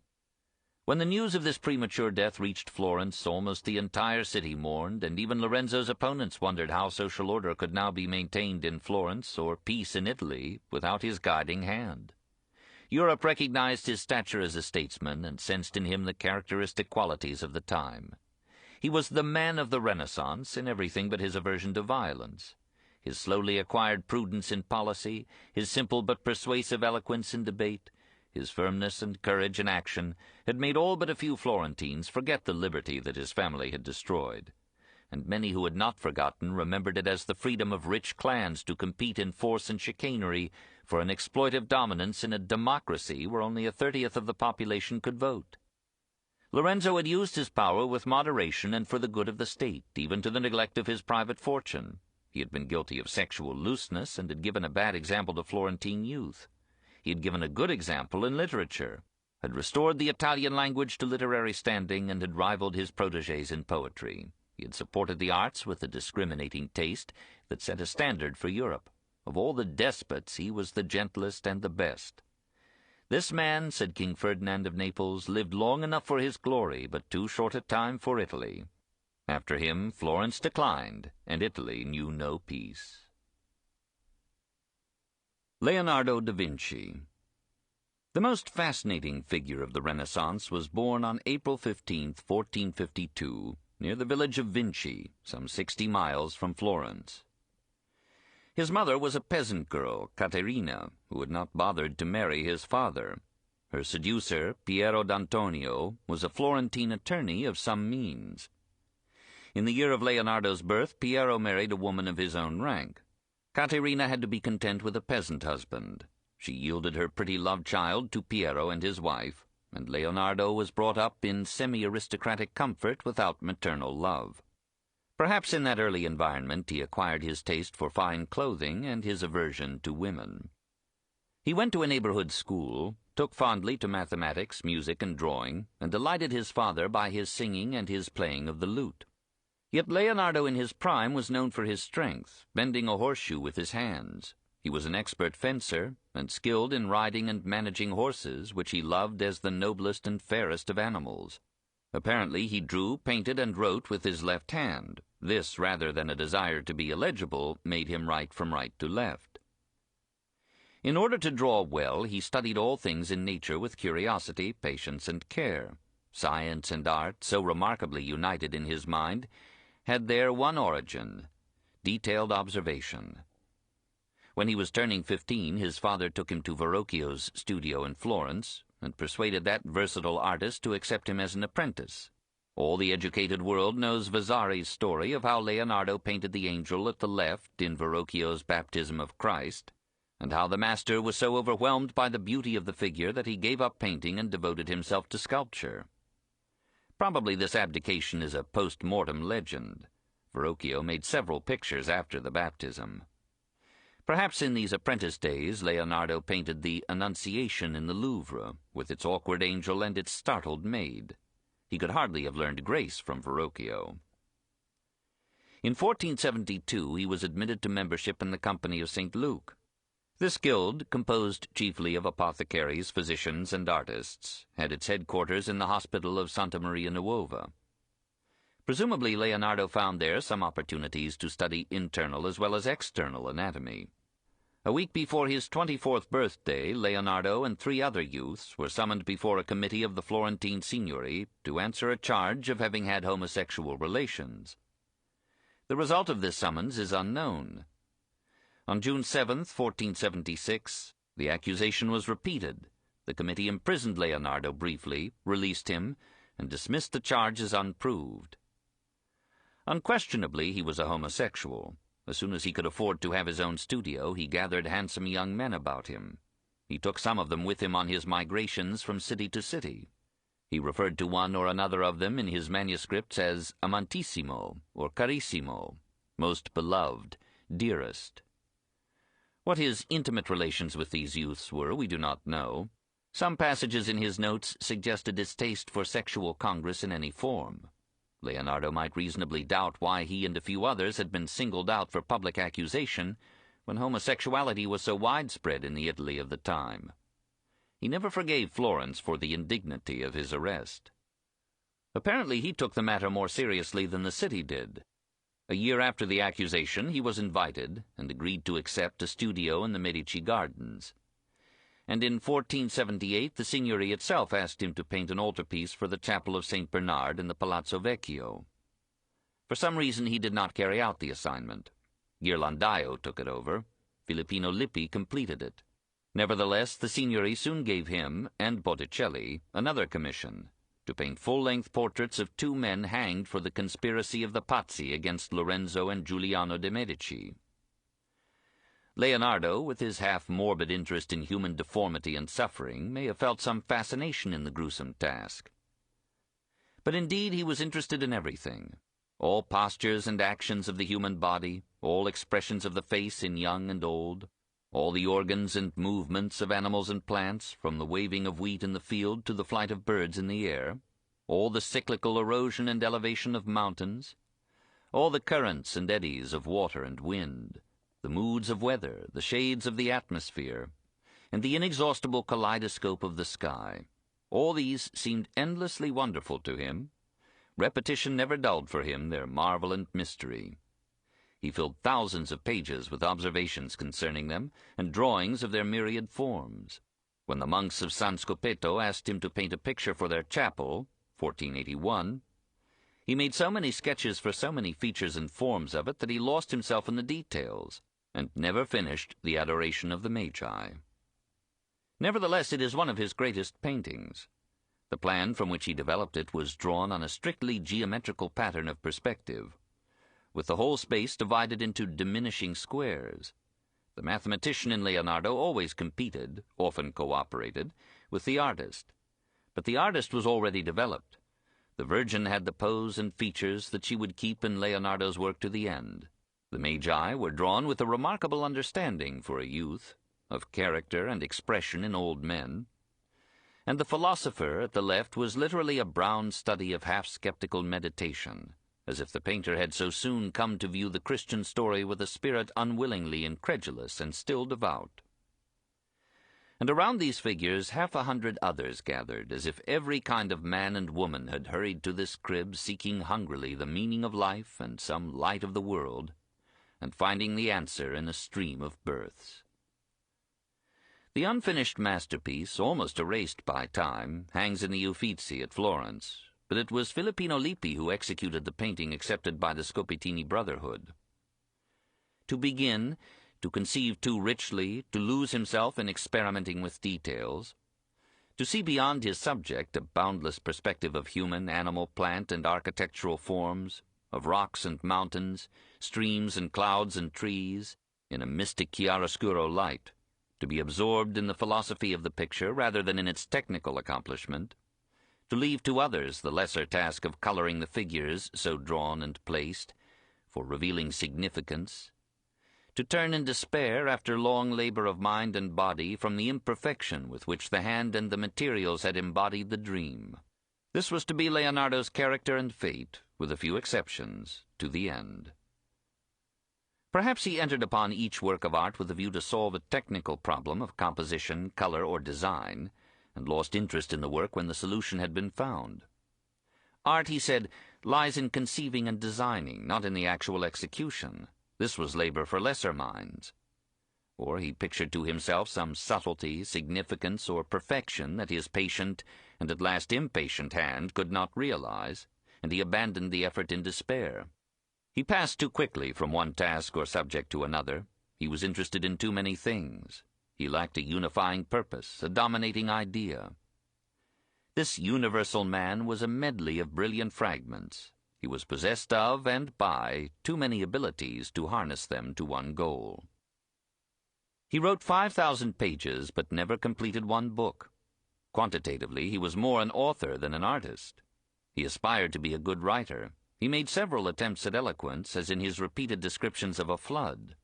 When the news of this premature death reached Florence, almost the entire city mourned, and even Lorenzo's opponents wondered how social order could now be maintained in Florence, or peace in Italy, without his guiding hand. Europe recognized his stature as a statesman and sensed in him the characteristic qualities of the time. He was the man of the Renaissance in everything but his aversion to violence. His slowly acquired prudence in policy, his simple but persuasive eloquence in debate, his firmness and courage in action, had made all but a few Florentines forget the liberty that his family had destroyed. And many who had not forgotten remembered it as the freedom of rich clans to compete in force and chicanery for an exploitive dominance in a democracy where only 1/30th of the population could vote. Lorenzo had used his power with moderation and for the good of the state, even to the neglect of his private fortune. He had been guilty of sexual looseness and had given a bad example to Florentine youth. He had given a good example in literature, had restored the Italian language to literary standing, and had rivaled his protégés in poetry. He had supported the arts with a discriminating taste that set a standard for Europe. Of all the despots, he was the gentlest and the best. This man, said King Ferdinand of Naples, lived long enough for his glory, but too short a time for Italy. After him, Florence declined, and Italy knew no peace. Leonardo da Vinci. The most fascinating figure of the Renaissance was born on April 15, 1452, near the village of Vinci, some 60 miles from Florence. His mother was a peasant girl, Caterina, who had not bothered to marry his father. Her seducer, Piero d'Antonio, was a Florentine attorney of some means. In the year of Leonardo's birth, Piero married a woman of his own rank. Caterina had to be content with a peasant husband. She yielded her pretty love-child to Piero and his wife, and Leonardo was brought up in semi-aristocratic comfort without maternal love. Perhaps in that early environment he acquired his taste for fine clothing and his aversion to women. He went to a neighborhood school, took fondly to mathematics, music, and drawing, and delighted his father by his singing and his playing of the lute. Yet Leonardo in his prime was known for his strength, bending a horseshoe with his hands. He was an expert fencer, and skilled in riding and managing horses, which he loved as the noblest and fairest of animals. Apparently he drew, painted, and wrote with his left hand. This, rather than a desire to be illegible, made him write from right to left. In order to draw well, he studied all things in nature with curiosity, patience, and care. Science and art, so remarkably united in his mind, had there one origin: detailed observation. When he was turning 15, his father took him to Verrocchio's studio in Florence, and persuaded that versatile artist to accept him as an apprentice. All the educated world knows Vasari's story of how Leonardo painted the angel at the left in Verrocchio's Baptism of Christ, and how the master was so overwhelmed by the beauty of the figure that he gave up painting and devoted himself to sculpture. Probably this abdication is a post-mortem legend. Verrocchio made several pictures after the baptism. Perhaps in these apprentice days Leonardo painted the Annunciation in the Louvre, with its awkward angel and its startled maid. He could hardly have learned grace from Verrocchio. In 1472 he was admitted to membership in the Company of St. Luke. This guild, composed chiefly of apothecaries, physicians, and artists, had its headquarters in the hospital of Santa Maria Nuova. Presumably Leonardo found there some opportunities to study internal as well as external anatomy. A week before his 24th birthday, Leonardo and 3 other youths were summoned before a committee of the Florentine Signory to answer a charge of having had homosexual relations. The result of this summons is unknown. On June 7, 1476, the accusation was repeated. The committee imprisoned Leonardo briefly, released him, and dismissed the charge as unproved. Unquestionably, he was a homosexual. As soon as he could afford to have his own studio, he gathered handsome young men about him. He took some of them with him on his migrations from city to city. He referred to one or another of them in his manuscripts as amantissimo or carissimo, most beloved, dearest. What his intimate relations with these youths were, we do not know. Some passages in his notes suggest a distaste for sexual congress in any form. Leonardo might reasonably doubt why he and a few others had been singled out for public accusation when homosexuality was so widespread in the Italy of the time. He never forgave Florence for the indignity of his arrest. Apparently he took the matter more seriously than the city did. A year after the accusation, he was invited and agreed to accept a studio in the Medici Gardens. And in 1478 the Signory itself asked him to paint an altarpiece for the chapel of St. Bernard in the Palazzo Vecchio. For some reason he did not carry out the assignment. Ghirlandaio took it over. Filippino Lippi completed it. Nevertheless, the Signory soon gave him, and Botticelli, another commission, to paint full-length portraits of 2 men hanged for the conspiracy of the Pazzi against Lorenzo and Giuliano de' Medici. Leonardo, with his half-morbid interest in human deformity and suffering, may have felt some fascination in the gruesome task. But indeed he was interested in everything. All postures and actions of the human body, all expressions of the face in young and old, all the organs and movements of animals and plants, from the waving of wheat in the field to the flight of birds in the air, all the cyclical erosion and elevation of mountains, all the currents and eddies of water and wind, the moods of weather, the shades of the atmosphere, and the inexhaustible kaleidoscope of the sky. All these seemed endlessly wonderful to him. Repetition never dulled for him their marvel and mystery. He filled thousands of pages with observations concerning them, and drawings of their myriad forms. When the monks of San Scopeto asked him to paint a picture for their chapel, 1481, he made so many sketches for so many features and forms of it that he lost himself in the details, and never finished the Adoration of the Magi. Nevertheless, it is one of his greatest paintings. The plan from which he developed it was drawn on a strictly geometrical pattern of perspective, with the whole space divided into diminishing squares. The mathematician in Leonardo always competed, often cooperated, with the artist. But the artist was already developed. The Virgin had the pose and features that she would keep in Leonardo's work to the end. The Magi were drawn with a remarkable understanding for a youth, of character and expression in old men. And the philosopher at the left was literally a brown study of half-skeptical meditation, as if the painter had so soon come to view the Christian story with a spirit unwillingly incredulous and still devout. And around these figures 100 others gathered, as if every kind of man and woman had hurried to this crib seeking hungrily the meaning of life and some light of the world, and finding the answer in a stream of births. The unfinished masterpiece, almost erased by time, hangs in the Uffizi at Florence, but it was Filippino Lippi who executed the painting accepted by the Scopetini Brotherhood. To begin, to conceive too richly, to lose himself in experimenting with details, to see beyond his subject a boundless perspective of human, animal, plant, and architectural forms, of rocks and mountains, streams and clouds and trees, in a mystic chiaroscuro light, to be absorbed in the philosophy of the picture rather than in its technical accomplishment, to leave to others the lesser task of coloring the figures so drawn and placed, for revealing significance, to turn in despair after long labor of mind and body from the imperfection with which the hand and the materials had embodied the dream. This was to be Leonardo's character and fate, with a few exceptions, to the end. Perhaps he entered upon each work of art with a view to solve a technical problem of composition, color, or design, and lost interest in the work when the solution had been found. Art, he said, lies in conceiving and designing, not in the actual execution. This was labor for lesser minds. Or he pictured to himself some subtlety, significance, or perfection that his patient and at last impatient hand could not realize, and he abandoned the effort in despair. He passed too quickly from one task or subject to another. He was interested in too many things. He lacked a unifying purpose, a dominating idea. This universal man was a medley of brilliant fragments. He was possessed of and by too many abilities to harness them to one goal. He wrote 5,000 pages, but never completed one book. Quantitatively, he was more an author than an artist. He aspired to be a good writer. He made several attempts at eloquence, as in his repeated descriptions of a flood,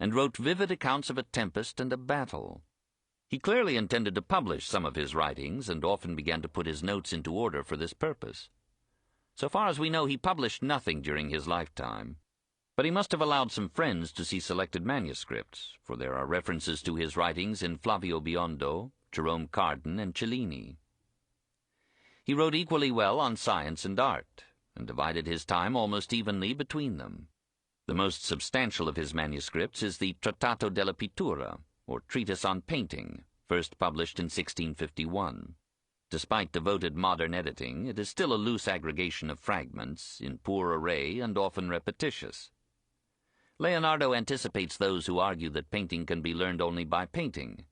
and wrote vivid accounts of a tempest and a battle. He clearly intended to publish some of his writings, and often began to put his notes into order for this purpose. So far as we know, he published nothing during his lifetime, but he must have allowed some friends to see selected manuscripts, for there are references to his writings in Flavio Biondo, Jerome Cardan, and Cellini. He wrote equally well on science and art, and divided his time almost evenly between them. The most substantial of his manuscripts is the Trattato della Pittura, or Treatise on Painting, first published in 1651. Despite devoted modern editing, it is still a loose aggregation of fragments, in poor array and often repetitious. Leonardo anticipates those who argue that painting can be learned only by painting.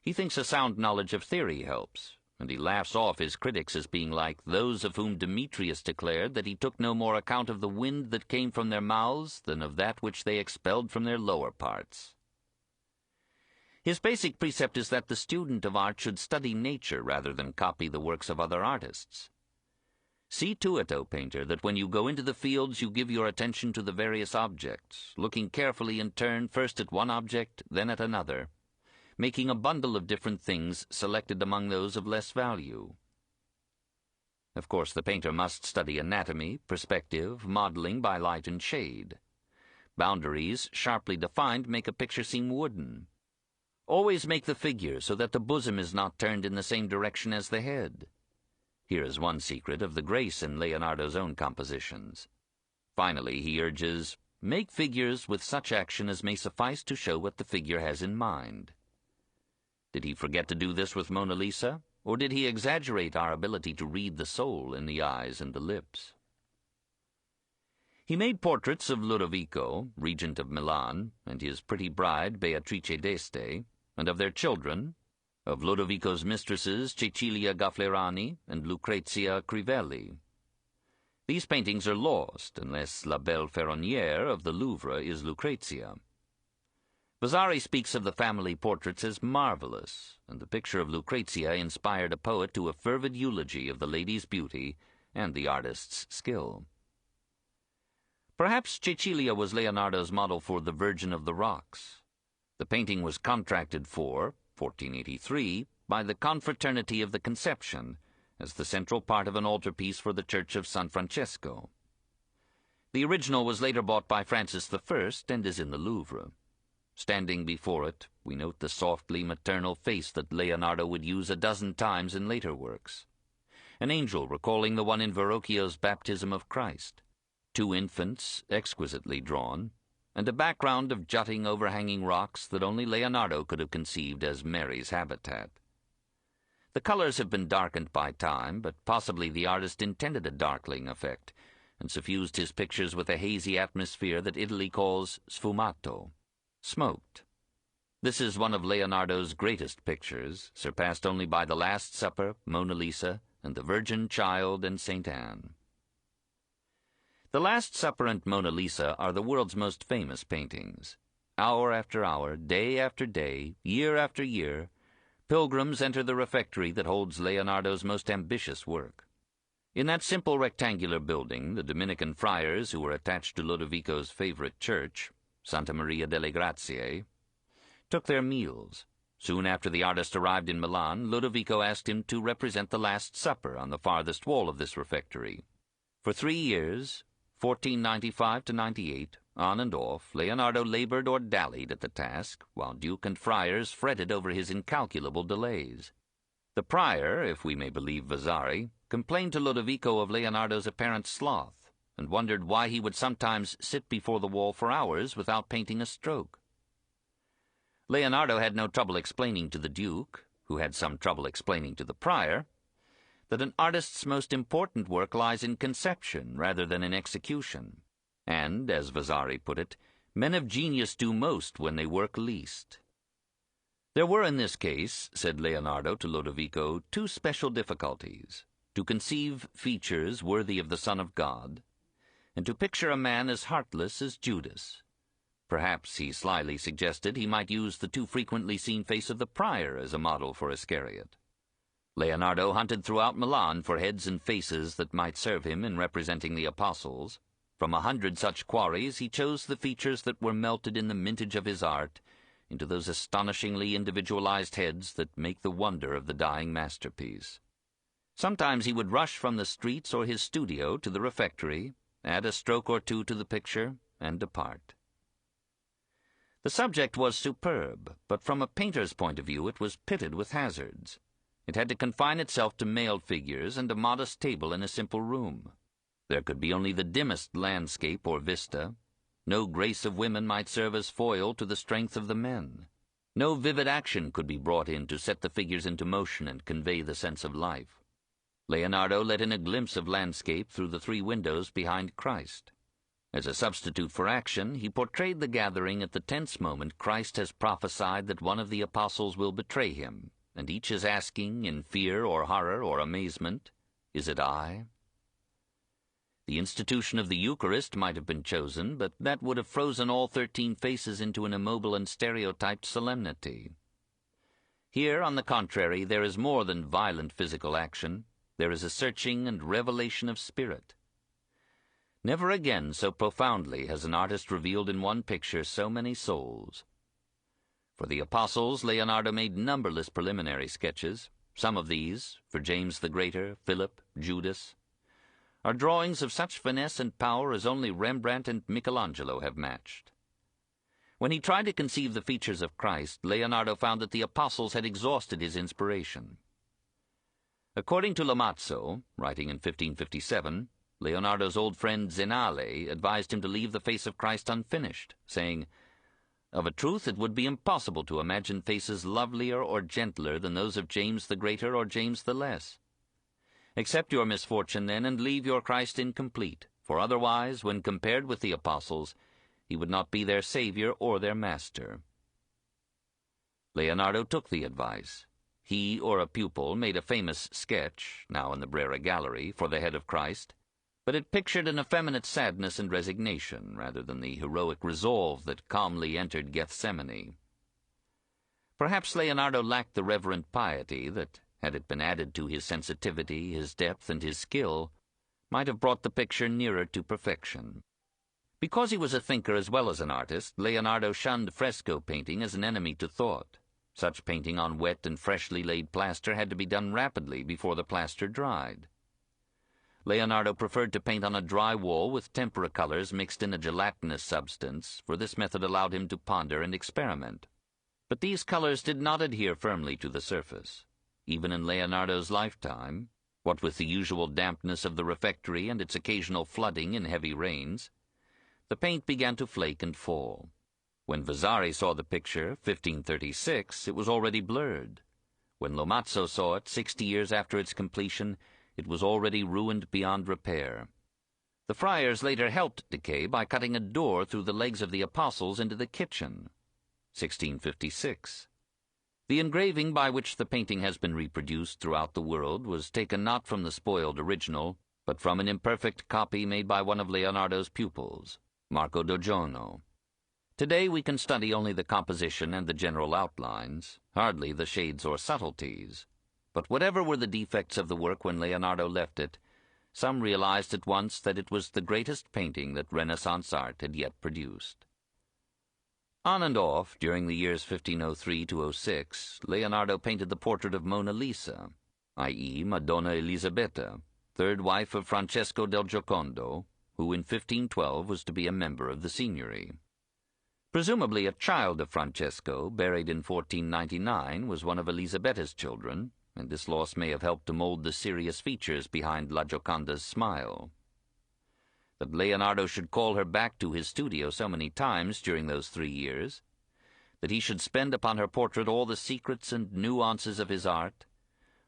He thinks a sound knowledge of theory helps, and he laughs off his critics as being like those of whom Demetrius declared that he took no more account of the wind that came from their mouths than of that which they expelled from their lower parts. His basic precept is that the student of art should study nature rather than copy the works of other artists. See to it, O painter, that when you go into the fields you give your attention to the various objects, looking carefully in turn first at one object, then at another, making a bundle of different things selected among those of less value. Of course, the painter must study anatomy, perspective, modeling by light and shade. Boundaries, sharply defined, make a picture seem wooden. Always make the figure so that the bosom is not turned in the same direction as the head. Here is one secret of the grace in Leonardo's own compositions. Finally, he urges, make figures with such action as may suffice to show what the figure has in mind. Did he forget to do this with Mona Lisa, or did he exaggerate our ability to read the soul in the eyes and the lips? He made portraits of Ludovico, regent of Milan, and his pretty bride Beatrice d'Este, and of their children, of Ludovico's mistresses Cecilia Gafflerani and Lucrezia Crivelli. These paintings are lost unless La Belle Ferronnière of the Louvre is Lucrezia. Vasari speaks of the family portraits as marvelous, and the picture of Lucrezia inspired a poet to a fervid eulogy of the lady's beauty and the artist's skill. Perhaps Cecilia was Leonardo's model for the Virgin of the Rocks. The painting was contracted for, 1483, by the Confraternity of the Conception, as the central part of an altarpiece for the Church of San Francesco. The original was later bought by Francis I and is in the Louvre. Standing before it, we note the softly maternal face that Leonardo would use a dozen times in later works. An angel recalling the one in Verrocchio's Baptism of Christ, 2 infants exquisitely drawn, and a background of jutting, overhanging rocks that only Leonardo could have conceived as Mary's habitat. The colors have been darkened by time, but possibly the artist intended a darkling effect, and suffused his pictures with a hazy atmosphere that Italy calls sfumato, smoked. This is one of Leonardo's greatest pictures, surpassed only by The Last Supper, Mona Lisa, and the Virgin Child and St. Anne. The Last Supper and Mona Lisa are the world's most famous paintings. Hour after hour, day after day, year after year, pilgrims enter the refectory that holds Leonardo's most ambitious work. In that simple rectangular building, the Dominican friars who were attached to Ludovico's favorite church, Santa Maria delle Grazie, took their meals. Soon after the artist arrived in Milan, Ludovico asked him to represent the Last Supper on the farthest wall of this refectory. For 3 years, 1495 to 98, on and off, Leonardo labored or dallied at the task, while duke and friars fretted over his incalculable delays. The prior, if we may believe Vasari, complained to Ludovico of Leonardo's apparent sloth, and wondered why he would sometimes sit before the wall for hours without painting a stroke. Leonardo had no trouble explaining to the duke, who had some trouble explaining to the prior, that an artist's most important work lies in conception rather than in execution, and, as Vasari put it, men of genius do most when they work least. There were in this case, said Leonardo to Ludovico, 2 special difficulties: to conceive features worthy of the Son of God, and to picture a man as heartless as Judas. Perhaps, he slyly suggested, he might use the too frequently seen face of the prior as a model for Iscariot. Leonardo hunted throughout Milan for heads and faces that might serve him in representing the apostles. From 100 such quarries he chose the features that were melted in the mintage of his art into those astonishingly individualized heads that make the wonder of the dying masterpiece. Sometimes he would rush from the streets or his studio to the refectory, add a stroke or 2 to the picture, and depart. The subject was superb, but from a painter's point of view it was pitted with hazards. It had to confine itself to male figures and a modest table in a simple room. There could be only the dimmest landscape or vista. No grace of women might serve as foil to the strength of the men. No vivid action could be brought in to set the figures into motion and convey the sense of life. Leonardo let in a glimpse of landscape through the 3 windows behind Christ. As a substitute for action, he portrayed the gathering at the tense moment Christ has prophesied that one of the apostles will betray him, and each is asking, in fear or horror or amazement, "Is it I?" The institution of the Eucharist might have been chosen, but that would have frozen all 13 faces into an immobile and stereotyped solemnity. Here, on the contrary, there is more than violent physical action. There is a searching and revelation of spirit. Never again so profoundly has an artist revealed in one picture so many souls. For the apostles, Leonardo made numberless preliminary sketches. Some of these, for James the Greater, Philip, Judas, are drawings of such finesse and power as only Rembrandt and Michelangelo have matched. When he tried to conceive the features of Christ, Leonardo found that the apostles had exhausted his inspiration. According to Lamazzo, writing in 1557, Leonardo's old friend Zenale advised him to leave the face of Christ unfinished, saying, Of a truth, it would be impossible to imagine faces lovelier or gentler than those of James the Greater or James the Less. Accept your misfortune, then, and leave your Christ incomplete, for otherwise, when compared with the apostles, he would not be their Savior or their Master. Leonardo took the advice. He or a pupil made a famous sketch, now in the Brera Gallery, for the head of Christ, but it pictured an effeminate sadness and resignation rather than the heroic resolve that calmly entered Gethsemane. Perhaps Leonardo lacked the reverent piety that, had it been added to his sensitivity, his depth, and his skill, might have brought the picture nearer to perfection. Because he was a thinker as well as an artist, Leonardo shunned fresco painting as an enemy to thought. Such painting on wet and freshly laid plaster had to be done rapidly before the plaster dried. Leonardo preferred to paint on a dry wall with tempera colors mixed in a gelatinous substance, for this method allowed him to ponder and experiment. But these colors did not adhere firmly to the surface. Even in Leonardo's lifetime, what with the usual dampness of the refectory and its occasional flooding in heavy rains, the paint began to flake and fall. When Vasari saw the picture, 1536, it was already blurred. When Lomazzo saw it, 60 years after its completion, it was already ruined beyond repair. The friars later helped decay by cutting a door through the legs of the apostles into the kitchen, 1656. The engraving by which the painting has been reproduced throughout the world was taken not from the spoiled original, but from an imperfect copy made by one of Leonardo's pupils, Marco Dogiono. Today we can study only the composition and the general outlines, hardly the shades or subtleties. But whatever were the defects of the work when Leonardo left it, some realized at once that it was the greatest painting that Renaissance art had yet produced. On and off, during the years 1503 to 06, Leonardo painted the portrait of Mona Lisa, i.e. Madonna Elisabetta, third wife of Francesco del Giocondo, who in 1512 was to be a member of the Signory. Presumably a child of Francesco, buried in 1499, was one of Elisabetta's children, and this loss may have helped to mold the serious features behind La Gioconda's smile. That Leonardo should call her back to his studio so many times during those 3 years, that he should spend upon her portrait all the secrets and nuances of his art,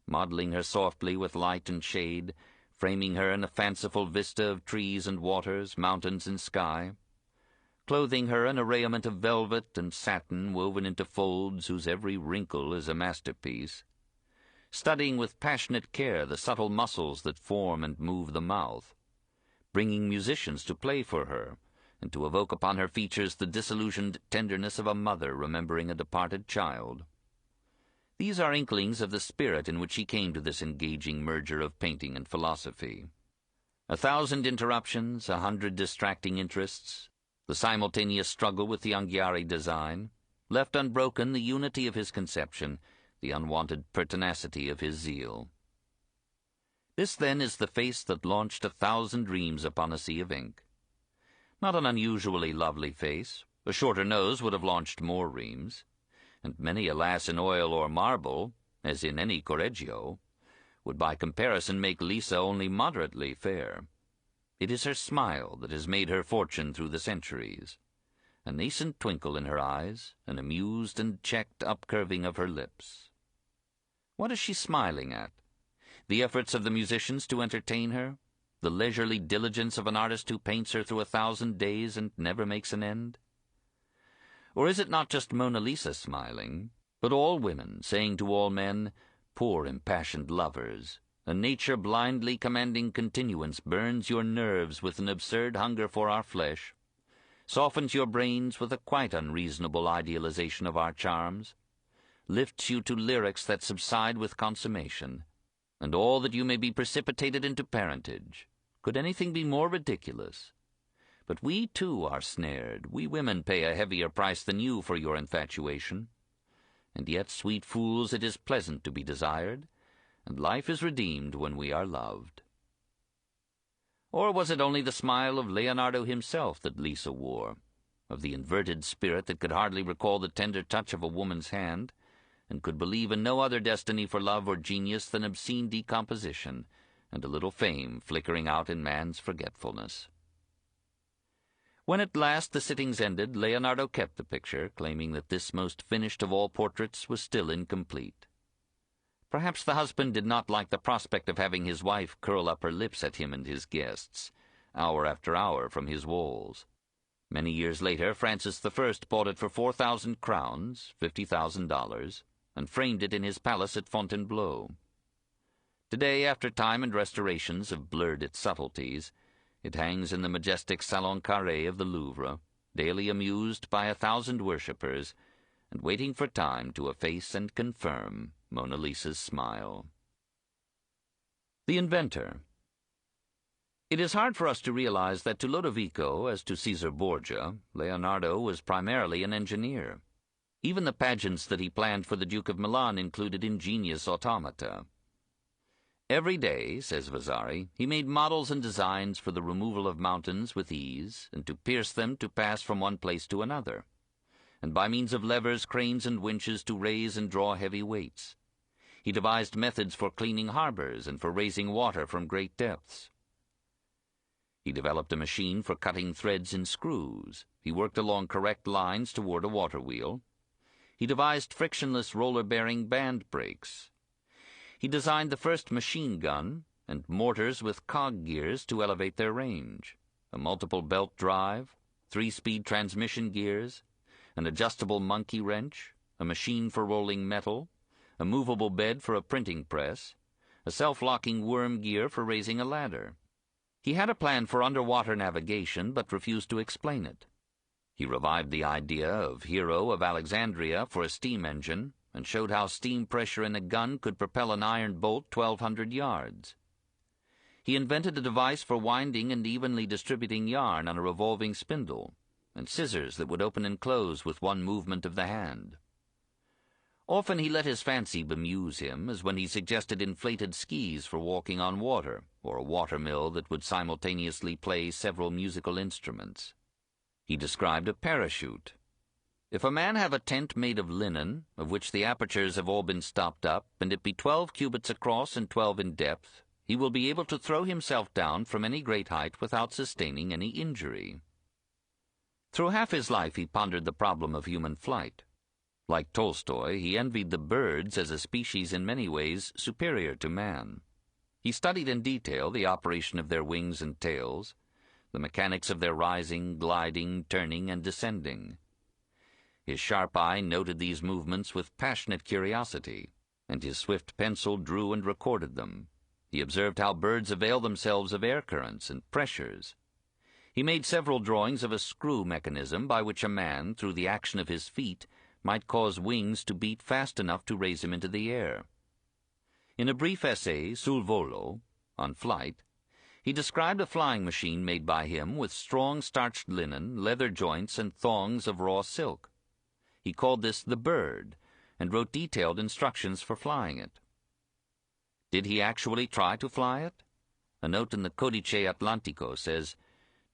modeling her softly with light and shade, framing her in a fanciful vista of trees and waters, mountains and sky, clothing her in a raiment of velvet and satin woven into folds whose every wrinkle is a masterpiece, studying with passionate care the subtle muscles that form and move the mouth, bringing musicians to play for her, and to evoke upon her features the disillusioned tenderness of a mother remembering a departed child. These are inklings of the spirit in which he came to this engaging merger of painting and philosophy. 1,000 interruptions, 100 distracting interests, the simultaneous struggle with the Anghiari design, left unbroken the unity of his conception, the unwanted pertinacity of his zeal. This, then, is the face that launched 1,000 dreams upon a sea of ink. Not an unusually lovely face. A shorter nose would have launched more reams, and many a lass in oil or marble, as in any Correggio, would by comparison make Lisa only moderately fair. It is her smile that has made her fortune through the centuries, a nascent twinkle in her eyes, an amused and checked upcurving of her lips. What is she smiling at? The efforts of the musicians to entertain her? The leisurely diligence of an artist who paints her through 1,000 days and never makes an end? Or is it not just Mona Lisa smiling, but all women saying to all men, "Poor impassioned lovers, a nature blindly commanding continuance burns your nerves with an absurd hunger for our flesh, softens your brains with a quite unreasonable idealization of our charms, lifts you to lyrics that subside with consummation, and all that you may be precipitated into parentage. Could anything be more ridiculous? But we, too, are snared. We women pay a heavier price than you for your infatuation. And yet, sweet fools, it is pleasant to be desired, and life is redeemed when we are loved." Or was it only the smile of Leonardo himself that Lisa wore, of the inverted spirit that could hardly recall the tender touch of a woman's hand, and could believe in no other destiny for love or genius than obscene decomposition, and a little fame flickering out in man's forgetfulness? When at last the sittings ended, Leonardo kept the picture, claiming that this most finished of all portraits was still incomplete. Perhaps the husband did not like the prospect of having his wife curl up her lips at him and his guests, hour after hour from his walls. Many years later, Francis I bought it for 4,000 crowns, $50,000, and framed it in his palace at Fontainebleau. Today, after time and restorations have blurred its subtleties, it hangs in the majestic Salon Carré of the Louvre, daily amused by 1,000 worshippers, and waiting for time to efface and confirm Mona Lisa's smile. The Inventor. It is hard for us to realize that to Lodovico, as to Caesar Borgia, Leonardo was primarily an engineer. Even the pageants that he planned for the Duke of Milan included ingenious automata. Every day, says Vasari, he made models and designs for the removal of mountains with ease, and to pierce them to pass from one place to another, and by means of levers, cranes, and winches to raise and draw heavy weights. He devised methods for cleaning harbors and for raising water from great depths. He developed a machine for cutting threads in screws. He worked along correct lines toward a water wheel. He devised frictionless roller-bearing band brakes. He designed the first machine gun and mortars with cog gears to elevate their range, a multiple belt drive, 3-speed transmission gears, an adjustable monkey wrench, a machine for rolling metal, a movable bed for a printing press, a self-locking worm gear for raising a ladder. He had a plan for underwater navigation, but refused to explain it. He revived the idea of Hero of Alexandria for a steam engine, and showed how steam pressure in a gun could propel an iron bolt 1,200 yards. He invented a device for winding and evenly distributing yarn on a revolving spindle, and scissors that would open and close with one movement of the hand. Often he let his fancy bemuse him, as when he suggested inflated skis for walking on water, or a watermill that would simultaneously play several musical instruments. He described a parachute. If a man have a tent made of linen, of which the apertures have all been stopped up, and it be 12 cubits across and 12 in depth, he will be able to throw himself down from any great height without sustaining any injury. Through half his life he pondered the problem of human flight. Like Tolstoy, he envied the birds as a species in many ways superior to man. He studied in detail the operation of their wings and tails, the mechanics of their rising, gliding, turning, and descending. His sharp eye noted these movements with passionate curiosity, and his swift pencil drew and recorded them. He observed how birds avail themselves of air currents and pressures. He made several drawings of a screw mechanism by which a man, through the action of his feet, might cause wings to beat fast enough to raise him into the air. In a brief essay, Sul Volo, on flight, he described a flying machine made by him with strong starched linen, leather joints, and thongs of raw silk. He called this the bird, and wrote detailed instructions for flying it. Did he actually try to fly it? A note in the Codice Atlantico says,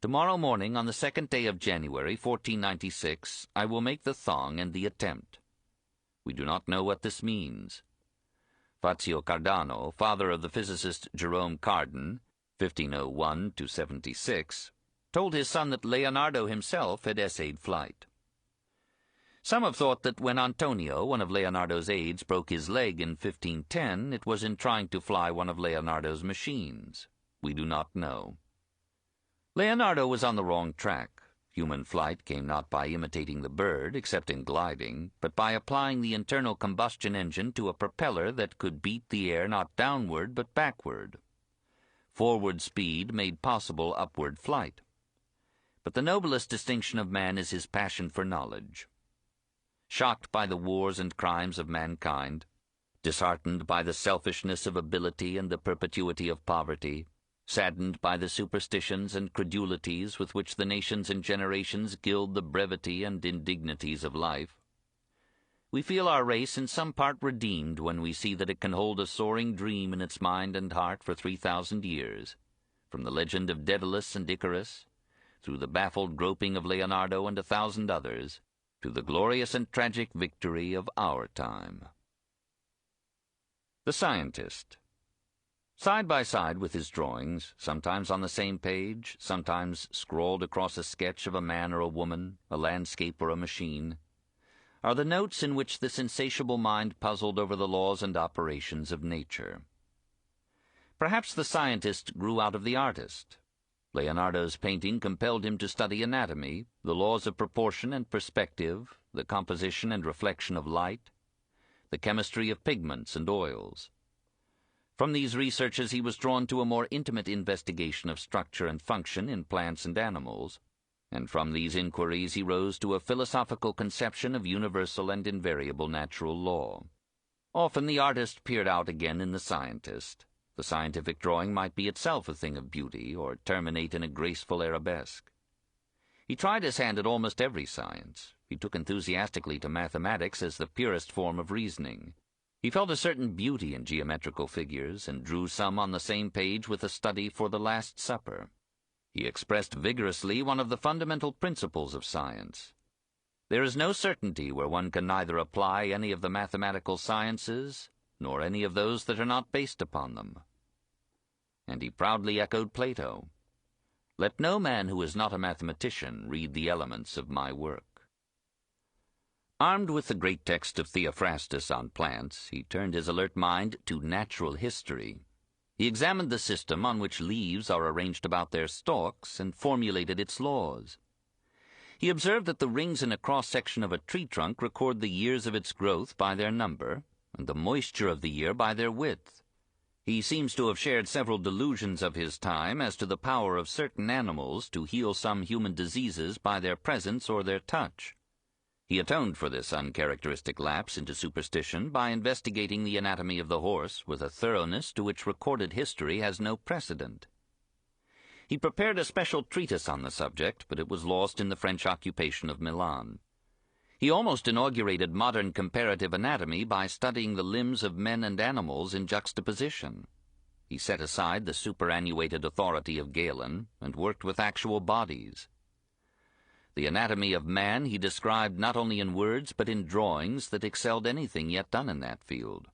"Tomorrow morning, on the 2nd day of January, 1496, I will make the thong and the attempt." We do not know what this means. Fazio Cardano, father of the physicist Jerome Cardan, 1501–76, told his son that Leonardo himself had essayed flight. Some have thought that when Antonio, one of Leonardo's aides, broke his leg in 1510, it was in trying to fly one of Leonardo's machines. We do not know. Leonardo was on the wrong track. Human flight came not by imitating the bird, except in gliding, but by applying the internal combustion engine to a propeller that could beat the air not downward but backward. Forward speed made possible upward flight. But the noblest distinction of man is his passion for knowledge. Shocked by the wars and crimes of mankind, disheartened by the selfishness of ability and the perpetuity of poverty, saddened by the superstitions and credulities with which the nations and generations gild the brevity and indignities of life, we feel our race in some part redeemed when we see that it can hold a soaring dream in its mind and heart for 3,000 years, from the legend of Daedalus and Icarus, through the baffled groping of Leonardo and 1,000 others, to the glorious and tragic victory of our time. The Scientist. Side by side with his drawings, sometimes on the same page, sometimes scrawled across a sketch of a man or a woman, a landscape or a machine, are the notes in which this insatiable mind puzzled over the laws and operations of nature. Perhaps the scientist grew out of the artist. Leonardo's painting compelled him to study anatomy, the laws of proportion and perspective, the composition and reflection of light, the chemistry of pigments and oils. From these researches he was drawn to a more intimate investigation of structure and function in plants and animals, and from these inquiries he rose to a philosophical conception of universal and invariable natural law. Often the artist peered out again in the scientist. The scientific drawing might be itself a thing of beauty, or terminate in a graceful arabesque. He tried his hand at almost every science. He took enthusiastically to mathematics as the purest form of reasoning. He felt a certain beauty in geometrical figures, and drew some on the same page with a study for the Last Supper. He expressed vigorously one of the fundamental principles of science. There is no certainty where one can neither apply any of the mathematical sciences, nor any of those that are not based upon them. And he proudly echoed Plato, "Let no man who is not a mathematician read the elements of my work." Armed with the great text of Theophrastus on plants, he turned his alert mind to natural history. He examined the system on which leaves are arranged about their stalks, and formulated its laws. He observed that the rings in a cross-section of a tree trunk record the years of its growth by their number, and the moisture of the year by their width. He seems to have shared several delusions of his time as to the power of certain animals to heal some human diseases by their presence or their touch. He atoned for this uncharacteristic lapse into superstition by investigating the anatomy of the horse with a thoroughness to which recorded history has no precedent. He prepared a special treatise on the subject, but it was lost in the French occupation of Milan. He almost inaugurated modern comparative anatomy by studying the limbs of men and animals in juxtaposition. He set aside the superannuated authority of Galen and worked with actual bodies. The anatomy of man he described not only in words but in drawings that excelled anything yet done in that field.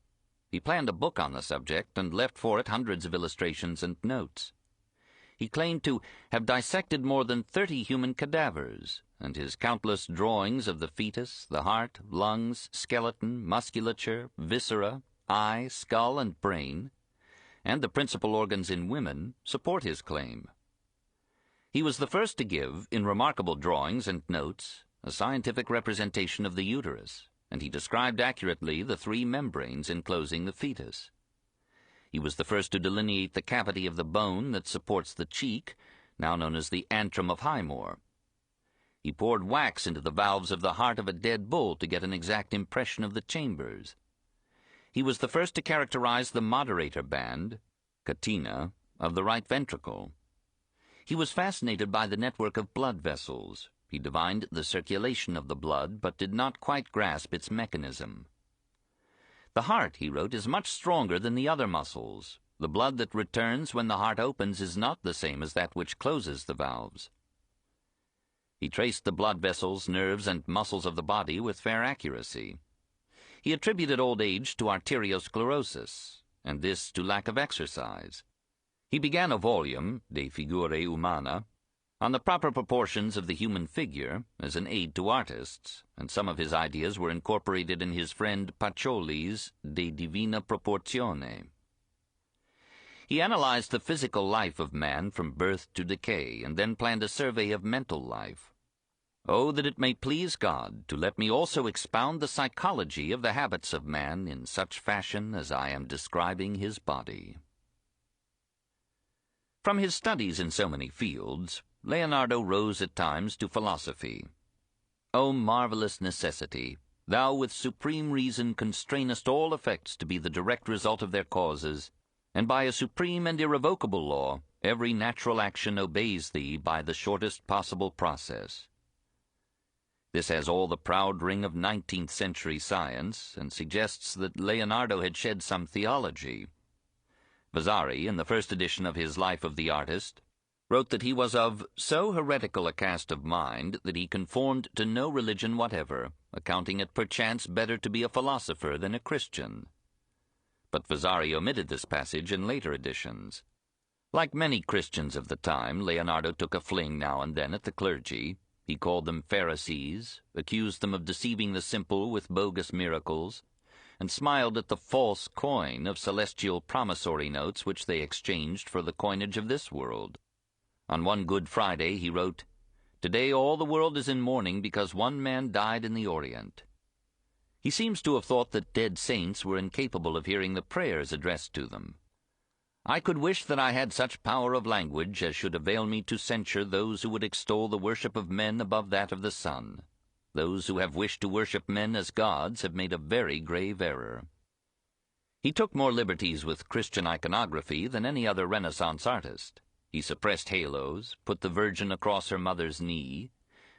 He planned a book on the subject and left for it hundreds of illustrations and notes. He claimed to have dissected more than 30 human cadavers, and his countless drawings of the fetus, the heart, lungs, skeleton, musculature, viscera, eye, skull, and brain, and the principal organs in women, support his claim. He was the first to give, in remarkable drawings and notes, a scientific representation of the uterus, and he described accurately the 3 membranes enclosing the fetus. He was the first to delineate the cavity of the bone that supports the cheek, now known as the antrum of Highmore. He poured wax into the valves of the heart of a dead bull to get an exact impression of the chambers. He was the first to characterize the moderator band, catena, of the right ventricle. He was fascinated by the network of blood vessels. He divined the circulation of the blood, but did not quite grasp its mechanism. The heart, he wrote, is much stronger than the other muscles. The blood that returns when the heart opens is not the same as that which closes the valves. He traced the blood vessels, nerves, and muscles of the body with fair accuracy. He attributed old age to arteriosclerosis, and this to lack of exercise. He began a volume, De Figure Humana, on the proper proportions of the human figure as an aid to artists, and some of his ideas were incorporated in his friend Pacioli's De Divina Proportione. He analyzed the physical life of man from birth to decay, and then planned a survey of mental life. Oh, that it may please God to let me also expound the psychology of the habits of man in such fashion as I am describing his body. From his studies in so many fields, Leonardo rose at times to philosophy. O marvelous necessity, thou with supreme reason constrainest all effects to be the direct result of their causes, and by a supreme and irrevocable law, every natural action obeys thee by the shortest possible process. This has all the proud ring of 19th-century science, and suggests that Leonardo had shed some theology. Vasari, in the first edition of his Life of the Artist, wrote that he was of so heretical a cast of mind that he conformed to no religion whatever, accounting it perchance better to be a philosopher than a Christian. but Vasari omitted this passage in later editions. Like many Christians of the time, Leonardo took a fling now and then at the clergy. He called them Pharisees, accused them of deceiving the simple with bogus miracles, and smiled at the false coin of celestial promissory notes which they exchanged for the coinage of this world. On one Good Friday he wrote, "Today all the world is in mourning because one man died in the Orient." He seems to have thought that dead saints were incapable of hearing the prayers addressed to them. "I could wish that I had such power of language as should avail me to censure those who would extol the worship of men above that of the sun. Those who have wished to worship men as gods have made a very grave error." He took more liberties with Christian iconography than any other Renaissance artist. He suppressed halos, put the Virgin across her mother's knee,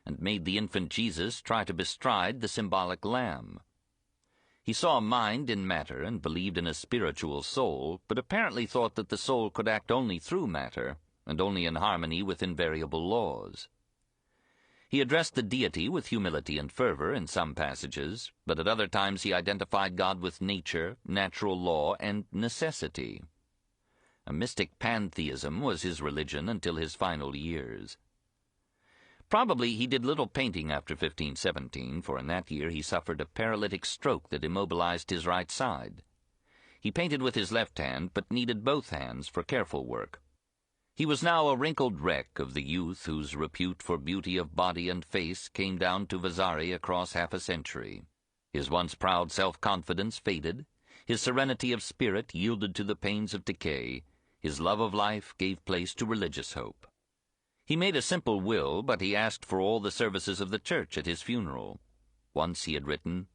and made the infant Jesus try to bestride the symbolic lamb. He saw mind in matter and believed in a spiritual soul, but apparently thought that the soul could act only through matter, and only in harmony with invariable laws. He addressed the deity with humility and fervor in some passages, but at other times he identified God with nature, natural law, and necessity. A mystic pantheism was his religion until his final years. Probably he did little painting after 1517, for in that year he suffered a paralytic stroke that immobilized his right side. He painted with his left hand, but needed both hands for careful work. He was now a wrinkled wreck of the youth whose repute for beauty of body and face came down to Vasari across half a century. His once proud self-confidence faded, his serenity of spirit yielded to the pains of decay, his love of life gave place to religious hope. He made a simple will, but he asked for all the services of the Church at his funeral. Once he had written,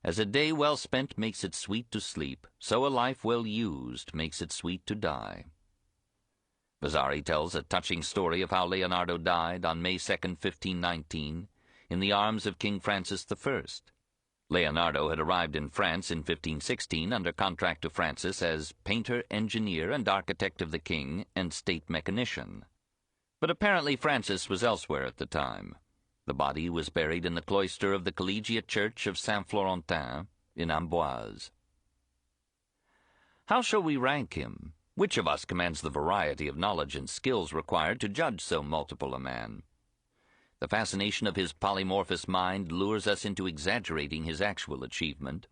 "As a day well spent makes it sweet to sleep, so a life well used makes it sweet to die." Vasari tells a touching story of how Leonardo died on May 2, 1519, in the arms of King Francis I. Leonardo had arrived in France in 1516 under contract to Francis as painter, engineer, and architect of the king and state mechanician. But apparently Francis was elsewhere at the time. The body was buried in the cloister of the Collegiate Church of Saint-Florentin in Amboise. How shall we rank him? Which of us commands the variety of knowledge and skills required to judge so multiple a man? The fascination of his polymorphous mind lures us into exaggerating his actual achievement,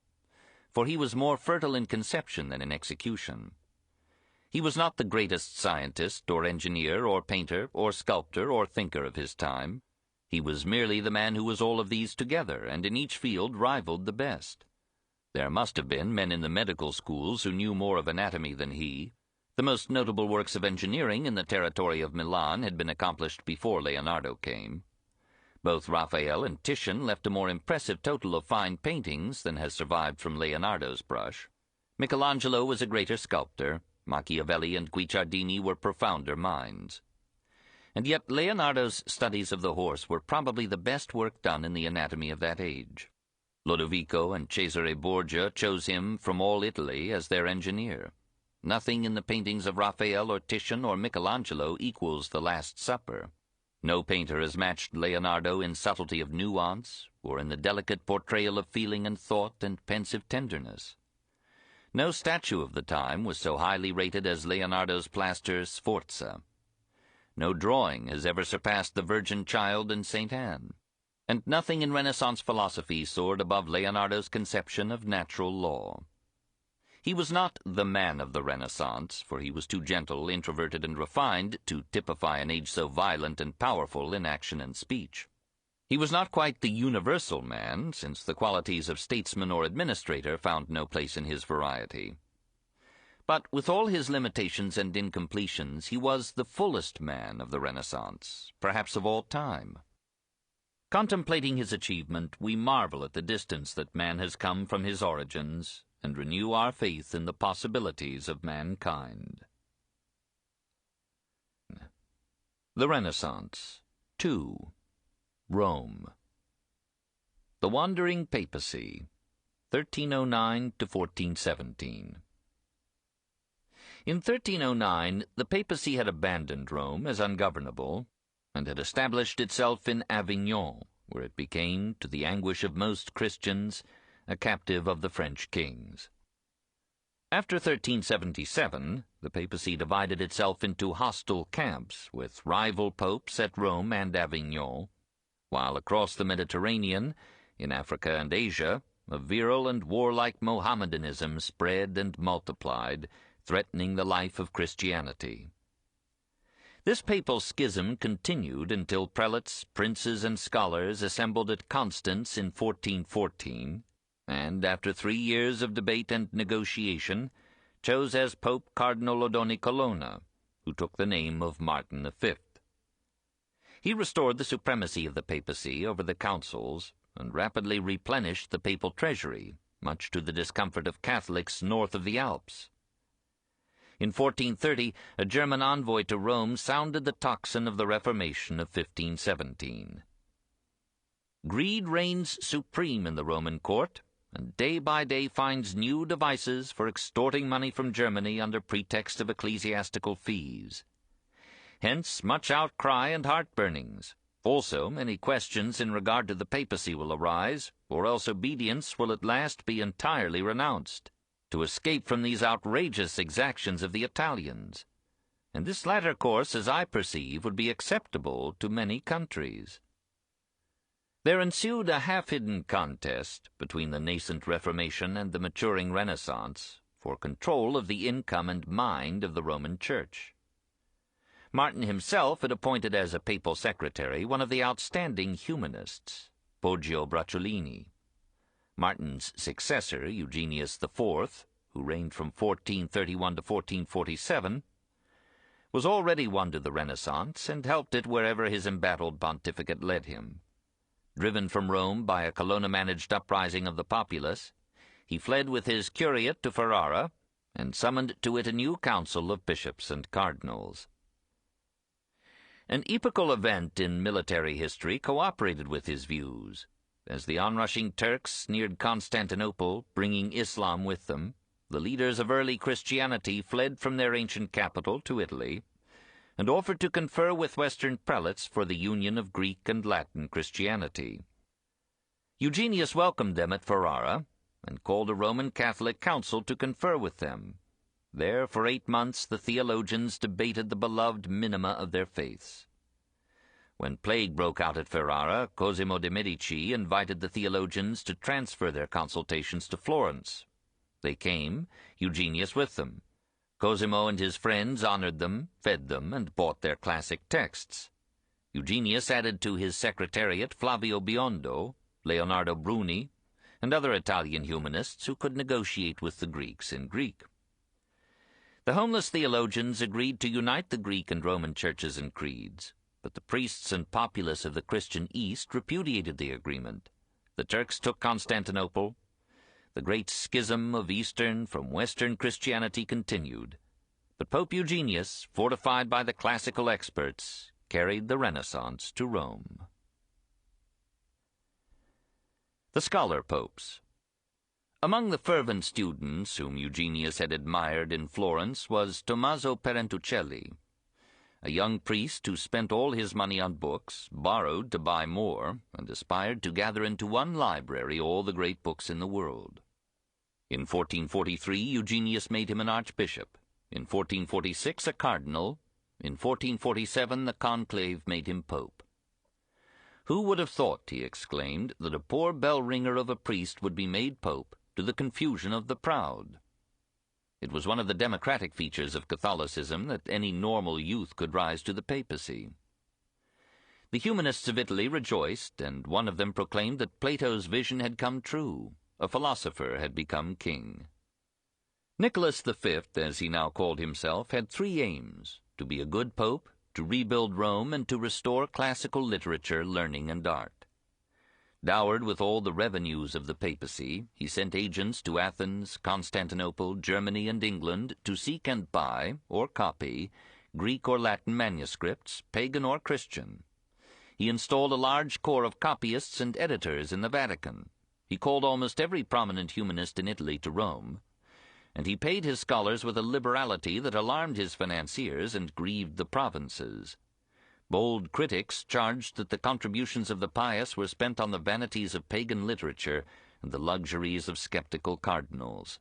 for he was more fertile in conception than in execution. He was not the greatest scientist, or engineer, or painter, or sculptor, or thinker of his time. He was merely the man who was all of these together, and in each field rivaled the best. There must have been men in the medical schools who knew more of anatomy than he. The most notable works of engineering in the territory of Milan had been accomplished before Leonardo came. Both Raphael and Titian left a more impressive total of fine paintings than has survived from Leonardo's brush. Michelangelo was a greater sculptor. Machiavelli and Guicciardini were profounder minds. And yet Leonardo's studies of the horse were probably the best work done in the anatomy of that age. Lodovico and Cesare Borgia chose him from all Italy as their engineer. Nothing in the paintings of Raphael or Titian or Michelangelo equals The Last Supper. No painter has matched Leonardo in subtlety of nuance, or in the delicate portrayal of feeling and thought and pensive tenderness. No statue of the time was so highly rated as Leonardo's plaster Sforza. No drawing has ever surpassed the Virgin Child and St. Anne. And nothing in Renaissance philosophy soared above Leonardo's conception of natural law. He was not the man of the Renaissance, for he was too gentle, introverted, and refined to typify an age so violent and powerful in action and speech. He was not quite the universal man, since the qualities of statesman or administrator found no place in his variety. But with all his limitations and incompletions, he was the fullest man of the Renaissance, perhaps of all time. Contemplating his achievement, we marvel at the distance that man has come from his origins, and renew our faith in the possibilities of mankind. The Renaissance. 2. Rome. The Wandering Papacy, 1309 to 1417. In 1309, the papacy had abandoned Rome as ungovernable, and had established itself in Avignon, where it became, to the anguish of most Christians, a captive of the French kings. After 1377, the papacy divided itself into hostile camps, with rival popes at Rome and Avignon, while across the Mediterranean, in Africa and Asia, a virile and warlike Mohammedanism spread and multiplied, threatening the life of Christianity. This papal schism continued until prelates, princes, and scholars assembled at Constance in 1414, and, after 3 years of debate and negotiation, chose as Pope Cardinal Odone Colonna, who took the name of Martin V. He restored the supremacy of the papacy over the councils and rapidly replenished the papal treasury, much to the discomfort of Catholics north of the Alps. In 1430, a German envoy to Rome sounded the tocsin of the Reformation of 1517. Greed reigns supreme in the Roman court, and day by day finds new devices for extorting money from Germany under pretext of ecclesiastical fees. Hence much outcry and heart-burnings. Also many questions in regard to the papacy will arise, or else obedience will at last be entirely renounced, to escape from these outrageous exactions of the Italians. And this latter course, as I perceive, would be acceptable to many countries. There ensued a half-hidden contest between the nascent Reformation and the maturing Renaissance for control of the income and mind of the Roman Church. Martin himself had appointed as a papal secretary one of the outstanding humanists, Poggio Bracciolini. Martin's successor, Eugenius IV, who reigned from 1431 to 1447, was already one to the Renaissance and helped it wherever his embattled pontificate led him. Driven from Rome by a Colonna-managed uprising of the populace, he fled with his curiate to Ferrara and summoned to it a new council of bishops and cardinals. An epochal event in military history cooperated with his views. As the onrushing Turks neared Constantinople, bringing Islam with them, the leaders of early Christianity fled from their ancient capital to Italy and offered to confer with Western prelates for the union of Greek and Latin Christianity. Eugenius welcomed them at Ferrara and called a Roman Catholic council to confer with them. There, for 8 months, the theologians debated the beloved minima of their faiths. When plague broke out at Ferrara, Cosimo de' Medici invited the theologians to transfer their consultations to Florence. They came, Eugenius with them. Cosimo and his friends honored them, fed them, and bought their classic texts. Eugenius added to his secretariat Flavio Biondo, Leonardo Bruni, and other Italian humanists who could negotiate with the Greeks in Greek. The homeless theologians agreed to unite the Greek and Roman churches and creeds, but the priests and populace of the Christian East repudiated the agreement. The Turks took Constantinople. The great schism of Eastern from Western Christianity continued, but Pope Eugenius, fortified by the classical experts, carried the Renaissance to Rome. The Scholar Popes. Among the fervent students whom Eugenius had admired in Florence was Tommaso Perentucelli, a young priest who spent all his money on books, borrowed to buy more, and aspired to gather into one library all the great books in the world. In 1443, Eugenius made him an archbishop. In 1446, a cardinal. In 1447, the conclave made him pope. "Who would have thought," he exclaimed, "that a poor bell-ringer of a priest would be made pope, to the confusion of the proud?" It was one of the democratic features of Catholicism that any normal youth could rise to the papacy. The humanists of Italy rejoiced, and one of them proclaimed that Plato's vision had come true. A philosopher had become king. Nicholas V, as he now called himself, had 3 aims: to be a good pope, to rebuild Rome, and to restore classical literature, learning, and art. Dowered with all the revenues of the papacy, he sent agents to Athens, Constantinople, Germany, and England to seek and buy, or copy, Greek or Latin manuscripts, pagan or Christian. He installed a large corps of copyists and editors in the Vatican. He called almost every prominent humanist in Italy to Rome, and he paid his scholars with a liberality that alarmed his financiers and grieved the provinces. Bold critics charged that the contributions of the pious were spent on the vanities of pagan literature and the luxuries of skeptical cardinals.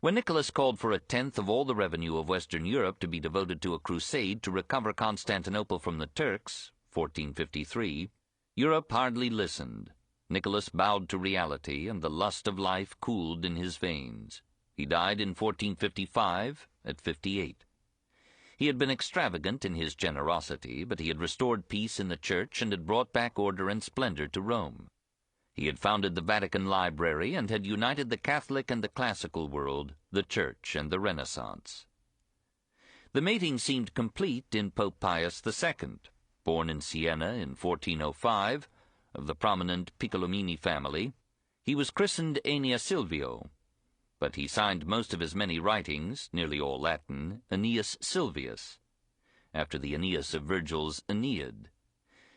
When Nicholas called for 1/10 of all the revenue of Western Europe to be devoted to a crusade to recover Constantinople from the Turks, 1453, Europe hardly listened. Nicholas bowed to reality, and the lust of life cooled in his veins. He died in 1455, at 58. He had been extravagant in his generosity, but he had restored peace in the Church and had brought back order and splendor to Rome. He had founded the Vatican Library and had united the Catholic and the classical world, the Church and the Renaissance. The mating seemed complete in Pope Pius II, born in Siena in 1405, of the prominent Piccolomini family. He was christened Aenea Silvio, but he signed most of his many writings, nearly all Latin, Aeneas Silvius, after the Aeneas of Virgil's Aeneid.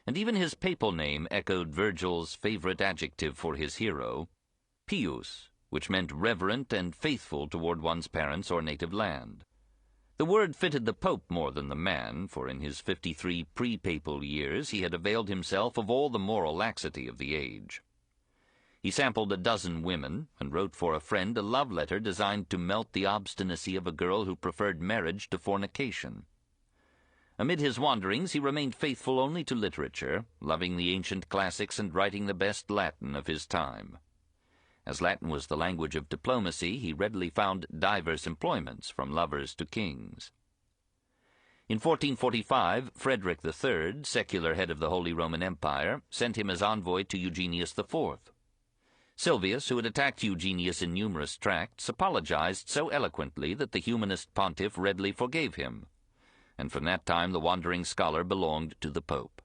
And even his papal name echoed Virgil's favorite adjective for his hero, pius, which meant reverent and faithful toward one's parents or native land. The word fitted the pope more than the man, for in his 53 pre-papal years he had availed himself of all the moral laxity of the age. He sampled a dozen women and wrote for a friend a love letter designed to melt the obstinacy of a girl who preferred marriage to fornication. Amid his wanderings he remained faithful only to literature, loving the ancient classics and writing the best Latin of his time. As Latin was the language of diplomacy, he readily found diverse employments, from lovers to kings. In 1445, Frederick III, secular head of the Holy Roman Empire, sent him as envoy to Eugenius IV. Silvius, who had attacked Eugenius in numerous tracts, apologized so eloquently that the humanist pontiff readily forgave him, and from that time the wandering scholar belonged to the Pope.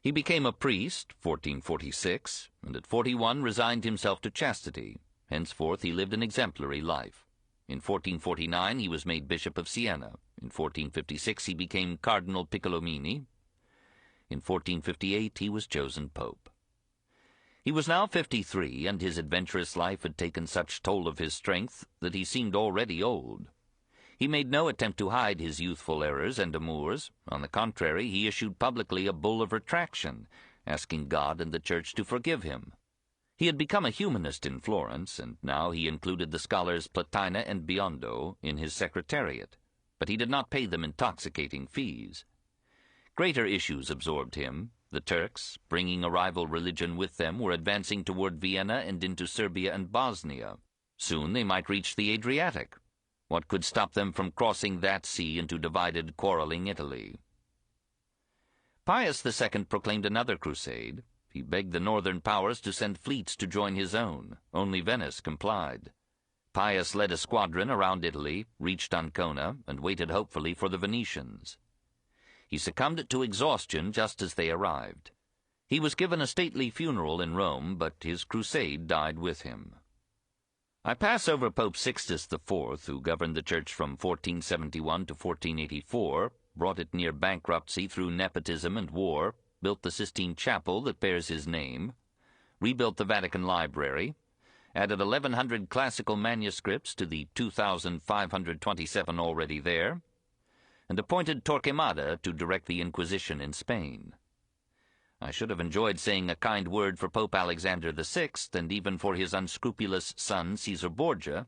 He became a priest, 1446, and at 41 resigned himself to chastity. Henceforth he lived an exemplary life. In 1449 he was made Bishop of Siena. In 1456 he became Cardinal Piccolomini. In 1458 he was chosen Pope. He was now 53, and his adventurous life had taken such toll of his strength that he seemed already old. He made no attempt to hide his youthful errors and amours. On the contrary, he issued publicly a bull of retraction, asking God and the Church to forgive him. He had become a humanist in Florence, and now he included the scholars Platina and Biondo in his secretariat, but he did not pay them intoxicating fees. Greater issues absorbed him. The Turks, bringing a rival religion with them, were advancing toward Vienna and into Serbia and Bosnia. Soon they might reach the Adriatic. What could stop them from crossing that sea into divided, quarreling Italy? Pius II proclaimed another crusade. He begged the northern powers to send fleets to join his own. Only Venice complied. Pius led a squadron around Italy, reached Ancona, and waited hopefully for the Venetians. He succumbed to exhaustion just as they arrived. He was given a stately funeral in Rome, but his crusade died with him. I pass over Pope Sixtus IV, who governed the Church from 1471 to 1484, brought it near bankruptcy through nepotism and war, built the Sistine Chapel that bears his name, rebuilt the Vatican Library, added 1,100 classical manuscripts to the 2,527 already there, and appointed Torquemada to direct the Inquisition in Spain. I should have enjoyed saying a kind word for Pope Alexander VI, and even for his unscrupulous son Caesar Borgia,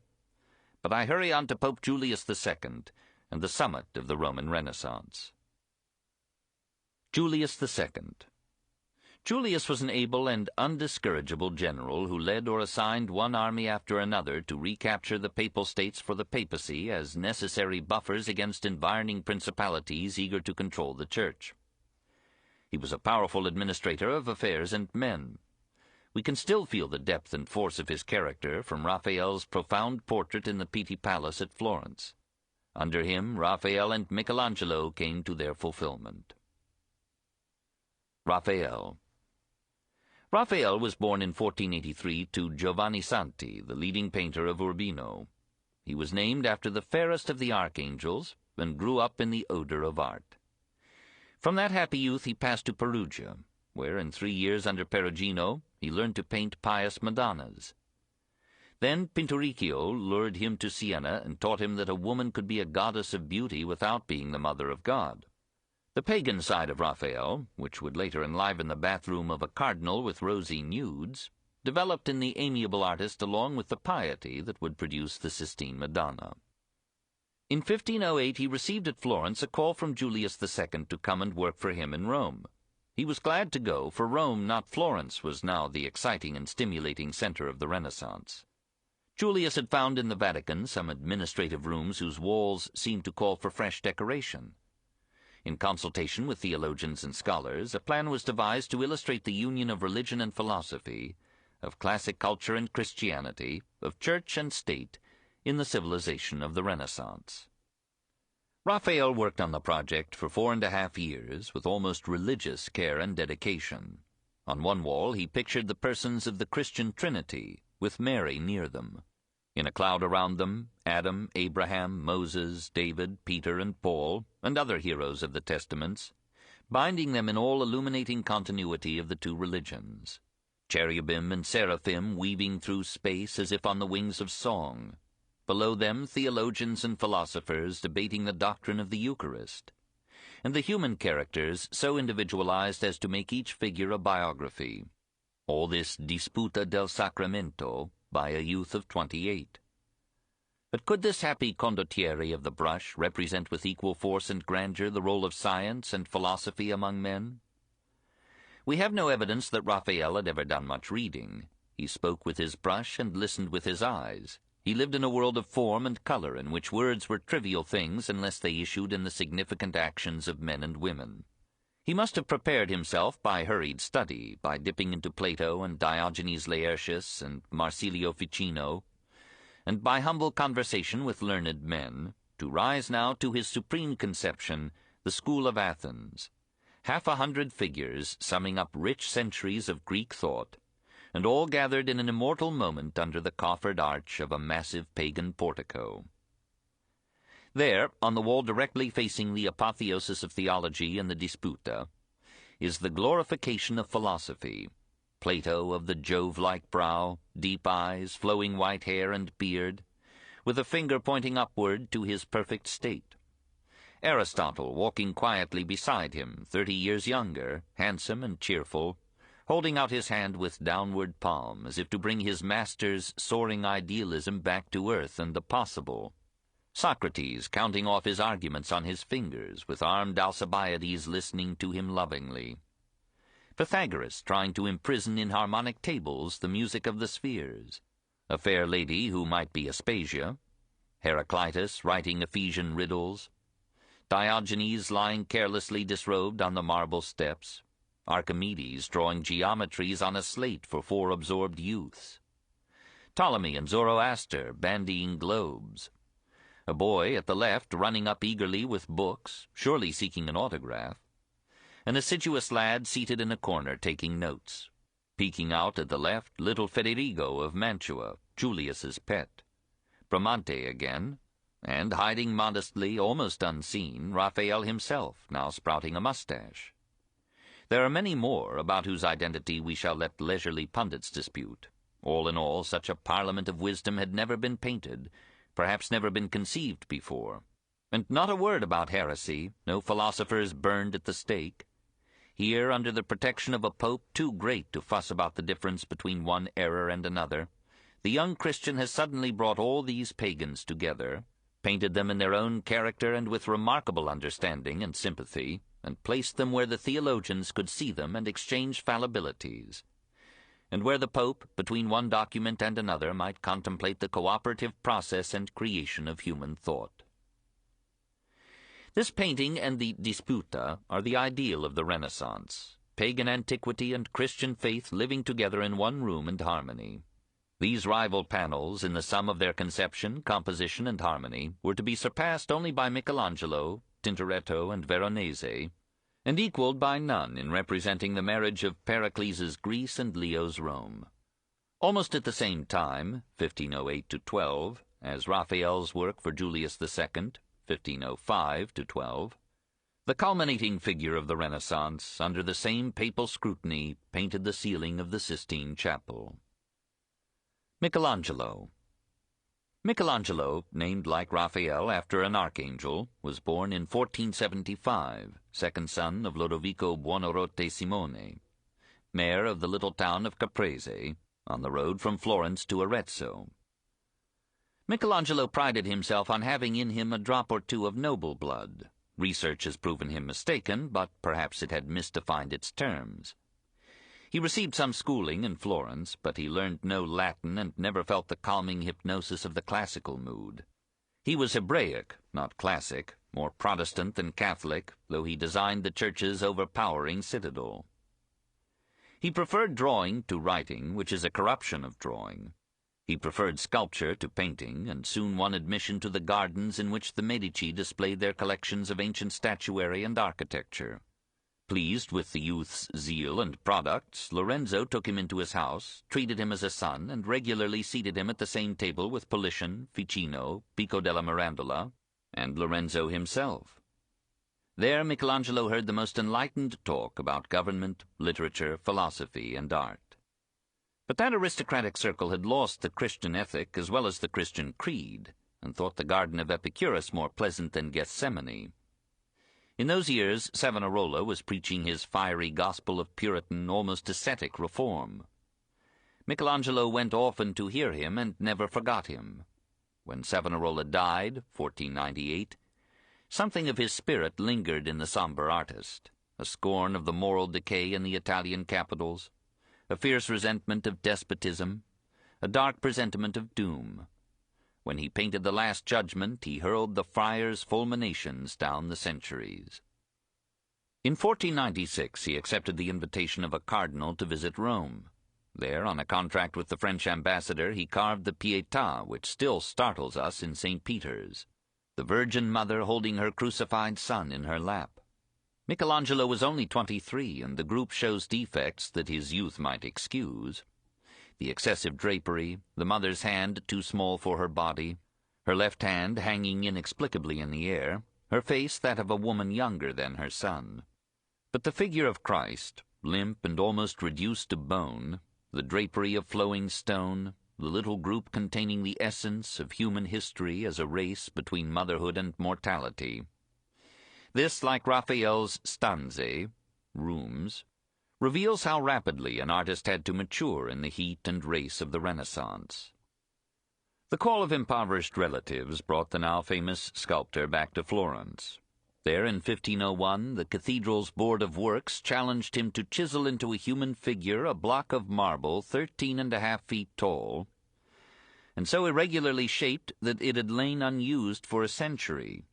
but I hurry on to Pope Julius II and the summit of the Roman Renaissance. Julius II. Julius was an able and undiscourageable general who led or assigned one army after another to recapture the papal states for the papacy as necessary buffers against environing principalities eager to control the Church. He was a powerful administrator of affairs and men. We can still feel the depth and force of his character from Raphael's profound portrait in the Pitti Palace at Florence. Under him, Raphael and Michelangelo came to their fulfillment. Raphael. Raphael was born in 1483 to Giovanni Santi, the leading painter of Urbino. He was named after the fairest of the archangels and grew up in the odor of art. From that happy youth he passed to Perugia, where in 3 years under Perugino he learned to paint pious Madonnas. Then Pinturicchio lured him to Siena and taught him that a woman could be a goddess of beauty without being the mother of God. The pagan side of Raphael, which would later enliven the bathroom of a cardinal with rosy nudes, developed in the amiable artist along with the piety that would produce the Sistine Madonna. In 1508 he received at Florence a call from Julius II to come and work for him in Rome. He was glad to go, for Rome, not Florence, was now the exciting and stimulating center of the Renaissance. Julius had found in the Vatican some administrative rooms whose walls seemed to call for fresh decoration. In consultation with theologians and scholars, a plan was devised to illustrate the union of religion and philosophy, of classic culture and Christianity, of church and state, in the civilization of the Renaissance. Raphael worked on the project for 4.5 years with almost religious care and dedication. On one wall he pictured the persons of the Christian Trinity, with Mary near them. In a cloud around them, Adam, Abraham, Moses, David, Peter, and Paul, and other heroes of the Testaments, binding them in all illuminating continuity of the two religions. Cherubim and seraphim weaving through space as if on the wings of song. Below them, theologians and philosophers debating the doctrine of the Eucharist, and the human characters so individualized as to make each figure a biography. All this disputa del sacramento by a youth of 28. But could this happy condottiere of the brush represent with equal force and grandeur the role of science and philosophy among men? We have no evidence that Raphael had ever done much reading. He spoke with his brush and listened with his eyes. He lived in a world of form and color in which words were trivial things unless they issued in the significant actions of men and women. He must have prepared himself by hurried study, by dipping into Plato and Diogenes Laertius and Marsilio Ficino, and by humble conversation with learned men, to rise now to his supreme conception, the school of Athens, 100 figures summing up rich centuries of Greek thought, and all gathered in an immortal moment under the coffered arch of a massive pagan portico. There, on the wall directly facing the apotheosis of theology and the Disputa, is the Glorification of Philosophy, Plato of the Jove-like brow, deep eyes, flowing white hair and beard, with a finger pointing upward to his perfect state. Aristotle walking quietly beside him, 30 years younger, handsome and cheerful, holding out his hand with downward palm, as if to bring his master's soaring idealism back to earth and the possible. Socrates counting off his arguments on his fingers, with armed Alcibiades listening to him lovingly. Pythagoras trying to imprison in harmonic tables the music of the spheres. A fair lady who might be Aspasia. Heraclitus writing Ephesian riddles. Diogenes lying carelessly disrobed on the marble steps. Archimedes drawing geometries on a slate for 4 absorbed youths. Ptolemy and Zoroaster bandying globes. A boy at the left running up eagerly with books, surely seeking an autograph. An assiduous lad seated in a corner taking notes. Peeking out at the left, little Federigo of Mantua, Julius's pet. Bramante again, and hiding modestly, almost unseen, Raphael himself, now sprouting a mustache. There are many more about whose identity we shall let leisurely pundits dispute. All in all, such a parliament of wisdom had never been painted, perhaps never been conceived before. And not a word about heresy, no philosophers burned at the stake. Here, under the protection of a pope too great to fuss about the difference between one error and another, the young Christian has suddenly brought all these pagans together, painted them in their own character and with remarkable understanding and sympathy, and placed them where the theologians could see them and exchange fallibilities, and where the Pope, between one document and another, might contemplate the cooperative process and creation of human thought. This painting and the Disputa are the ideal of the Renaissance, pagan antiquity and Christian faith living together in one room and harmony. These rival panels, in the sum of their conception, composition, and harmony, were to be surpassed only by Michelangelo, Tintoretto, and Veronese, and equaled by none in representing the marriage of Pericles' Greece and Leo's Rome. Almost at the same time, 1508–12, as Raphael's work for Julius II, 1505–12, the culminating figure of the Renaissance, under the same papal scrutiny, painted the ceiling of the Sistine Chapel. Michelangelo. Michelangelo, named like Raphael after an archangel, was born in 1475, second son of Lodovico Buonarroti Simone, mayor of the little town of Caprese, on the road from Florence to Arezzo. Michelangelo prided himself on having in him a drop or two of noble blood. Research has proven him mistaken, but perhaps it had misdefined its terms. He received some schooling in Florence, but he learned no Latin and never felt the calming hypnosis of the classical mood. He was Hebraic, not classic, more Protestant than Catholic, though he designed the church's overpowering citadel. He preferred drawing to writing, which is a corruption of drawing. He preferred sculpture to painting, and soon won admission to the gardens in which the Medici displayed their collections of ancient statuary and architecture. Pleased with the youth's zeal and products, Lorenzo took him into his house, treated him as a son, and regularly seated him at the same table with Politian, Ficino, Pico della Mirandola, and Lorenzo himself. There Michelangelo heard the most enlightened talk about government, literature, philosophy, and art. But that aristocratic circle had lost the Christian ethic as well as the Christian creed, and thought the Garden of Epicurus more pleasant than Gethsemane. In those years, Savonarola was preaching his fiery gospel of Puritan, almost ascetic reform. Michelangelo went often to hear him and never forgot him. When Savonarola died, 1498, something of his spirit lingered in the somber artist, a scorn of the moral decay in the Italian capitals, a fierce resentment of despotism, a dark presentiment of doom. When he painted the Last Judgment, he hurled the friars' fulminations down the centuries. In 1496 he accepted the invitation of a cardinal to visit Rome. There, on a contract with the French ambassador, he carved the Pietà, which still startles us in St. Peter's, the Virgin Mother holding her crucified Son in her lap. Michelangelo was only 23, and the group shows defects that his youth might excuse. The excessive drapery, the mother's hand too small for her body, her left hand hanging inexplicably in the air, her face that of a woman younger than her son. But the figure of Christ, limp and almost reduced to bone, the drapery of flowing stone, the little group containing the essence of human history as a race between motherhood and mortality. This, like Raphael's stanze, rooms, reveals how rapidly an artist had to mature in the heat and race of the Renaissance. The call of impoverished relatives brought the now famous sculptor back to Florence. There, in 1501, the cathedral's Board of Works challenged him to chisel into a human figure a block of marble 13.5 feet tall, and so irregularly shaped that it had lain unused for a century.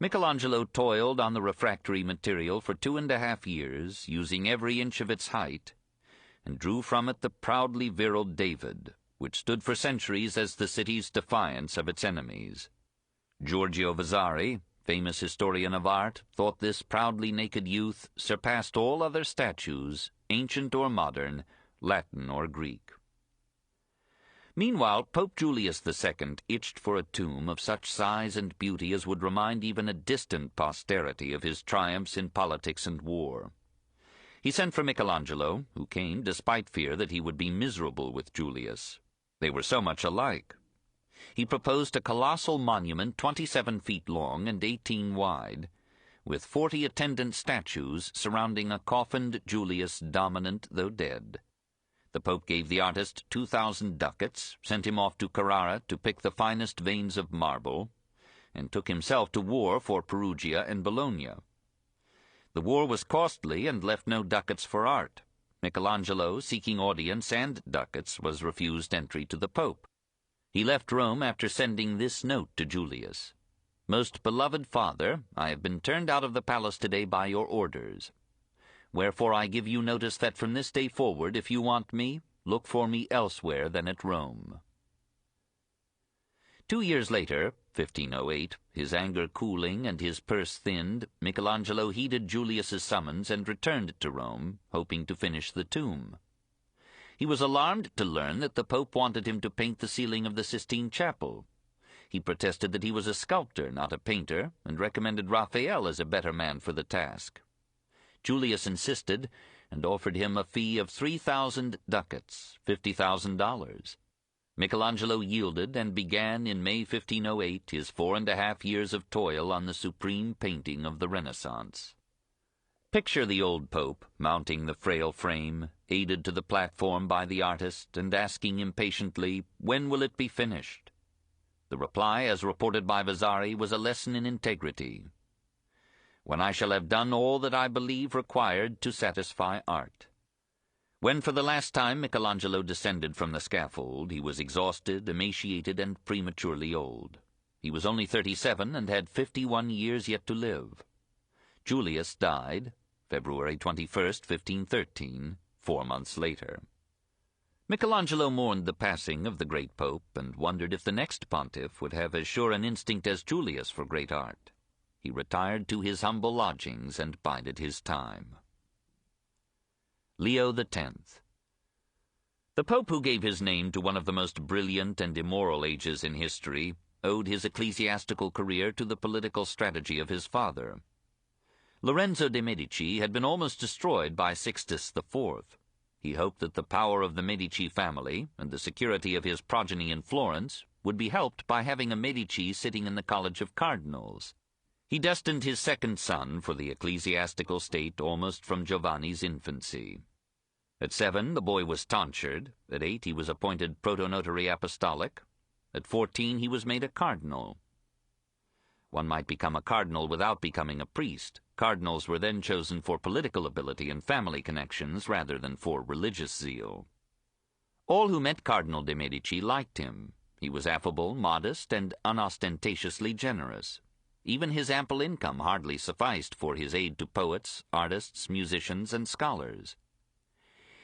Michelangelo toiled on the refractory material for 2.5 years, using every inch of its height, and drew from it the proudly virile David, which stood for centuries as the city's defiance of its enemies. Giorgio Vasari, famous historian of art, thought this proudly naked youth surpassed all other statues, ancient or modern, Latin or Greek. Meanwhile, Pope Julius II itched for a tomb of such size and beauty as would remind even a distant posterity of his triumphs in politics and war. He sent for Michelangelo, who came despite fear that he would be miserable with Julius. They were so much alike. He proposed a colossal monument 27 feet long and 18 wide, with 40 attendant statues surrounding a coffined Julius dominant though dead. The Pope gave the artist 2,000 ducats, sent him off to Carrara to pick the finest veins of marble, and took himself to war for Perugia and Bologna. The war was costly and left no ducats for art. Michelangelo, seeking audience and ducats, was refused entry to the Pope. He left Rome after sending this note to Julius. "Most beloved Father, I have been turned out of the palace today by your orders. Wherefore I give you notice that from this day forward, if you want me, look for me elsewhere than at Rome." 2 years later, 1508, his anger cooling and his purse thinned, Michelangelo heeded Julius's summons and returned to Rome, hoping to finish the tomb. He was alarmed to learn that the Pope wanted him to paint the ceiling of the Sistine Chapel. He protested that he was a sculptor, not a painter, and recommended Raphael as a better man for the task. Julius insisted, and offered him a fee of 3,000 ducats, $50,000. Michelangelo yielded and began in May 1508 his 4.5 years of toil on the supreme painting of the Renaissance. Picture the old Pope mounting the frail frame, aided to the platform by the artist, and asking impatiently, "When will it be finished?" The reply, as reported by Vasari, was a lesson in integrity. "When I shall have done all that I believe required to satisfy art." When for the last time Michelangelo descended from the scaffold, he was exhausted, emaciated, and prematurely old. He was only 37 and had 51 years yet to live. Julius died February 21st, 1513, 4 months later. Michelangelo mourned the passing of the great pope and wondered if the next pontiff would have as sure an instinct as Julius for great art. He retired to his humble lodgings and bided his time. Leo X. The pope who gave his name to one of the most brilliant and immoral ages in history owed his ecclesiastical career to the political strategy of his father. Lorenzo de' Medici had been almost destroyed by Sixtus IV. He hoped that the power of the Medici family and the security of his progeny in Florence would be helped by having a Medici sitting in the College of Cardinals. He destined his second son for the ecclesiastical state almost from Giovanni's infancy. At 7, the boy was tonsured. At 8, he was appointed protonotary apostolic. At 14, he was made a cardinal. One might become a cardinal without becoming a priest. Cardinals were then chosen for political ability and family connections rather than for religious zeal. All who met Cardinal de' Medici liked him. He was affable, modest, and unostentatiously generous. Even his ample income hardly sufficed for his aid to poets, artists, musicians, and scholars.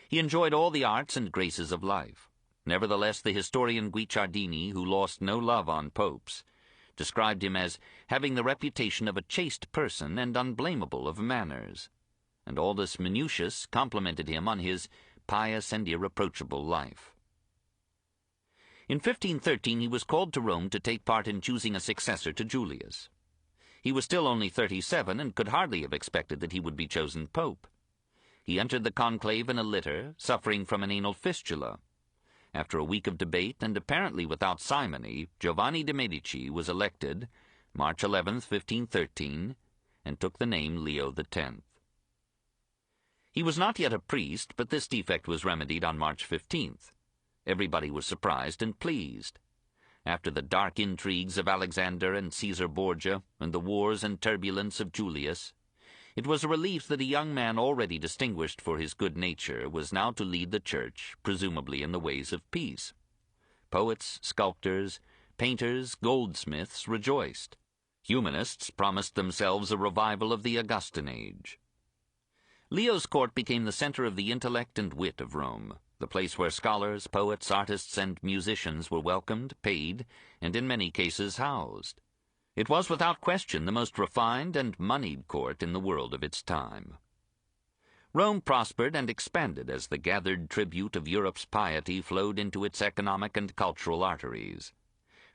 He enjoyed all the arts and graces of life. Nevertheless, the historian Guicciardini, who lost no love on popes, described him as having the reputation of a chaste person and unblameable of manners, and Aldus Manutius complimented him on his pious and irreproachable life. In 1513 he was called to Rome to take part in choosing a successor to Julius. He was still only 37 and could hardly have expected that he would be chosen pope. He entered the conclave in a litter, suffering from an anal fistula. After a week of debate, and apparently without simony, Giovanni de' Medici was elected March 11, 1513, and took the name Leo X. He was not yet a priest, but this defect was remedied on March 15th. Everybody was surprised and pleased. After the dark intrigues of Alexander and Caesar Borgia, and the wars and turbulence of Julius, it was a relief that a young man already distinguished for his good nature was now to lead the church, presumably in the ways of peace. Poets, sculptors, painters, goldsmiths rejoiced. Humanists promised themselves a revival of the Augustan age. Leo's court became the center of the intellect and wit of Rome, the place where scholars, poets, artists, and musicians were welcomed, paid, and in many cases housed. It was without question the most refined and moneyed court in the world of its time. Rome prospered and expanded as the gathered tribute of Europe's piety flowed into its economic and cultural arteries.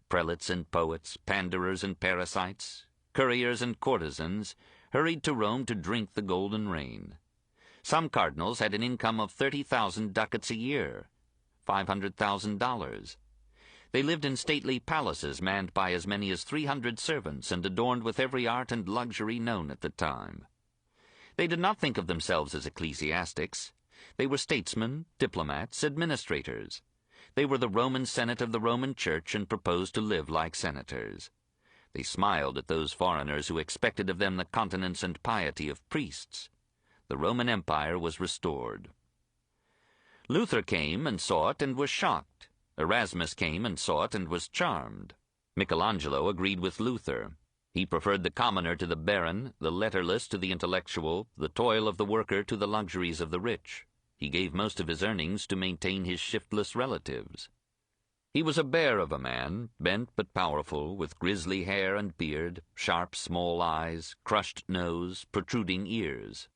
Prelates and poets, panderers and parasites, couriers and courtesans hurried to Rome to drink the golden rain. Some cardinals had an income of 30,000 ducats a year, $500,000. They lived in stately palaces manned by as many as 300 servants and adorned with every art and luxury known at the time. They did not think of themselves as ecclesiastics. They were statesmen, diplomats, administrators. They were the Roman Senate of the Roman Church and proposed to live like senators. They smiled at those foreigners who expected of them the continence and piety of priests. The Roman Empire was restored. Luther came and saw it and was shocked. Erasmus came and saw it and was charmed. Michelangelo agreed with Luther. He preferred the commoner to the baron, the letterless to the intellectual, the toil of the worker to the luxuries of the rich. He gave most of his earnings to maintain his shiftless relatives. He was a bear of a man, bent but powerful, with grisly hair and beard, sharp small eyes, crushed nose, protruding ears.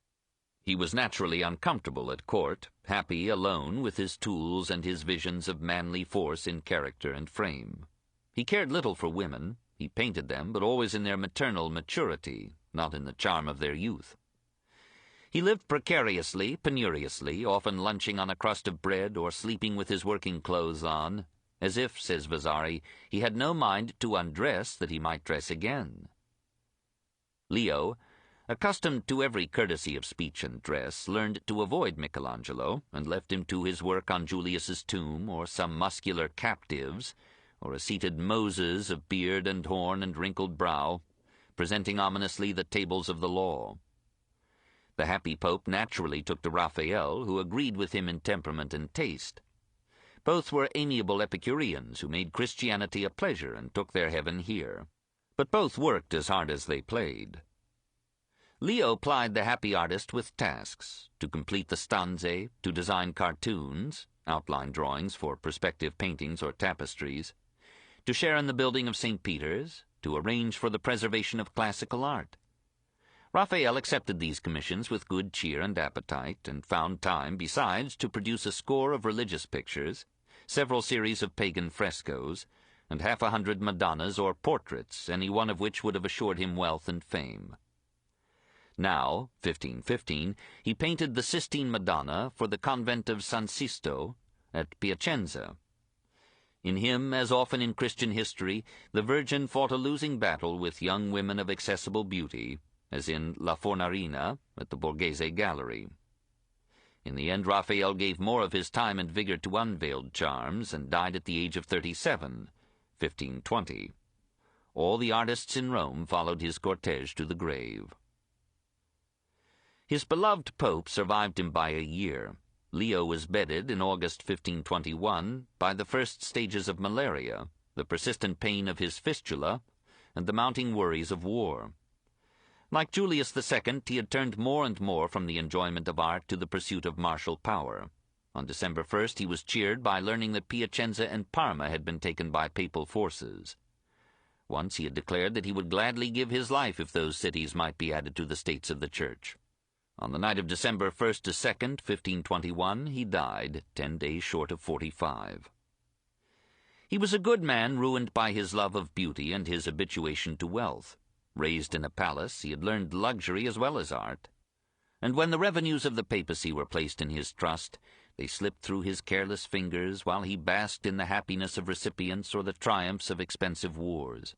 He was naturally uncomfortable at court, happy alone with his tools and his visions of manly force in character and frame. He cared little for women. He painted them, but always in their maternal maturity, not in the charm of their youth. He lived precariously, penuriously, often lunching on a crust of bread or sleeping with his working clothes on, as if, says Vasari, he had no mind to undress that he might dress again. Leo, accustomed to every courtesy of speech and dress, learned to avoid Michelangelo, and left him to his work on Julius's tomb, or some muscular captives, or a seated Moses of beard and horn and wrinkled brow, presenting ominously the tables of the law. The happy Pope naturally took to Raphael, who agreed with him in temperament and taste. Both were amiable Epicureans who made Christianity a pleasure and took their heaven here. But both worked as hard as they played. Leo plied the happy artist with tasks: to complete the stanze, to design cartoons, outline drawings for perspective paintings or tapestries, to share in the building of St. Peter's, to arrange for the preservation of classical art. Raphael accepted these commissions with good cheer and appetite, and found time, besides, to produce a score of religious pictures, several series of pagan frescoes, and 100 Madonnas or portraits, any one of which would have assured him wealth and fame. Now, 1515, he painted the Sistine Madonna for the convent of San Sisto at Piacenza. In him, as often in Christian history, the Virgin fought a losing battle with young women of accessible beauty, as in La Fornarina at the Borghese Gallery. In the end, Raphael gave more of his time and vigor to unveiled charms, and died at the age of 37, 1520. All the artists in Rome followed his cortege to the grave. His beloved Pope survived him by a year. Leo was bedded in August 1521 by the first stages of malaria, the persistent pain of his fistula, and the mounting worries of war. Like Julius II, he had turned more and more from the enjoyment of art to the pursuit of martial power. On December 1st, he was cheered by learning that Piacenza and Parma had been taken by papal forces. Once he had declared that he would gladly give his life if those cities might be added to the states of the Church. On the night of December 1st to 2nd, 1521, he died, 10 days short of 45. He was a good man, ruined by his love of beauty and his habituation to wealth. Raised in a palace, he had learned luxury as well as art. And when the revenues of the papacy were placed in his trust, they slipped through his careless fingers while he basked in the happiness of recipients or the triumphs of expensive wars.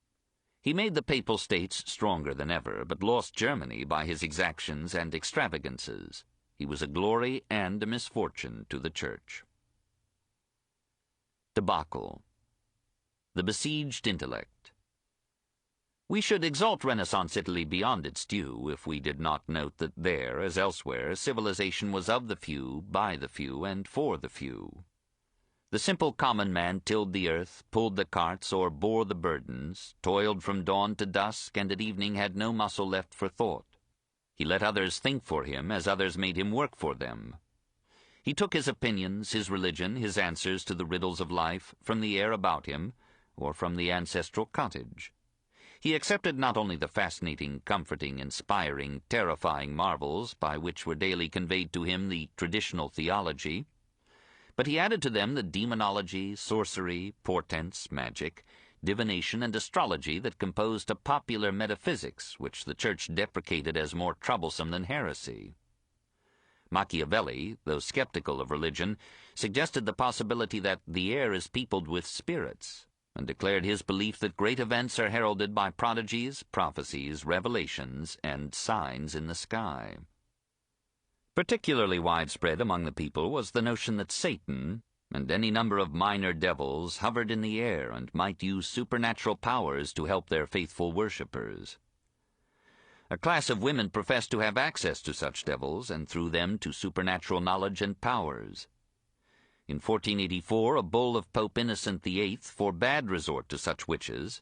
He made the papal states stronger than ever, but lost Germany by his exactions and extravagances. He was a glory and a misfortune to the Church. Debacle. The besieged intellect. We should exalt Renaissance Italy beyond its due if we did not note that there, as elsewhere, civilization was of the few, by the few, and for the few. The simple common man tilled the earth, pulled the carts, or bore the burdens, toiled from dawn to dusk, and at evening had no muscle left for thought. He let others think for him, as others made him work for them. He took his opinions, his religion, his answers to the riddles of life, from the air about him, or from the ancestral cottage. He accepted not only the fascinating, comforting, inspiring, terrifying marvels by which were daily conveyed to him the traditional theology, but he added to them the demonology, sorcery, portents, magic, divination, and astrology that composed a popular metaphysics which the Church deprecated as more troublesome than heresy. Machiavelli, though skeptical of religion, suggested the possibility that the air is peopled with spirits, and declared his belief that great events are heralded by prodigies, prophecies, revelations, and signs in the sky. Particularly widespread among the people was the notion that Satan, and any number of minor devils, hovered in the air and might use supernatural powers to help their faithful worshippers. A class of women professed to have access to such devils, and through them to supernatural knowledge and powers. In 1484, a bull of Pope Innocent VIII forbade resort to such witches,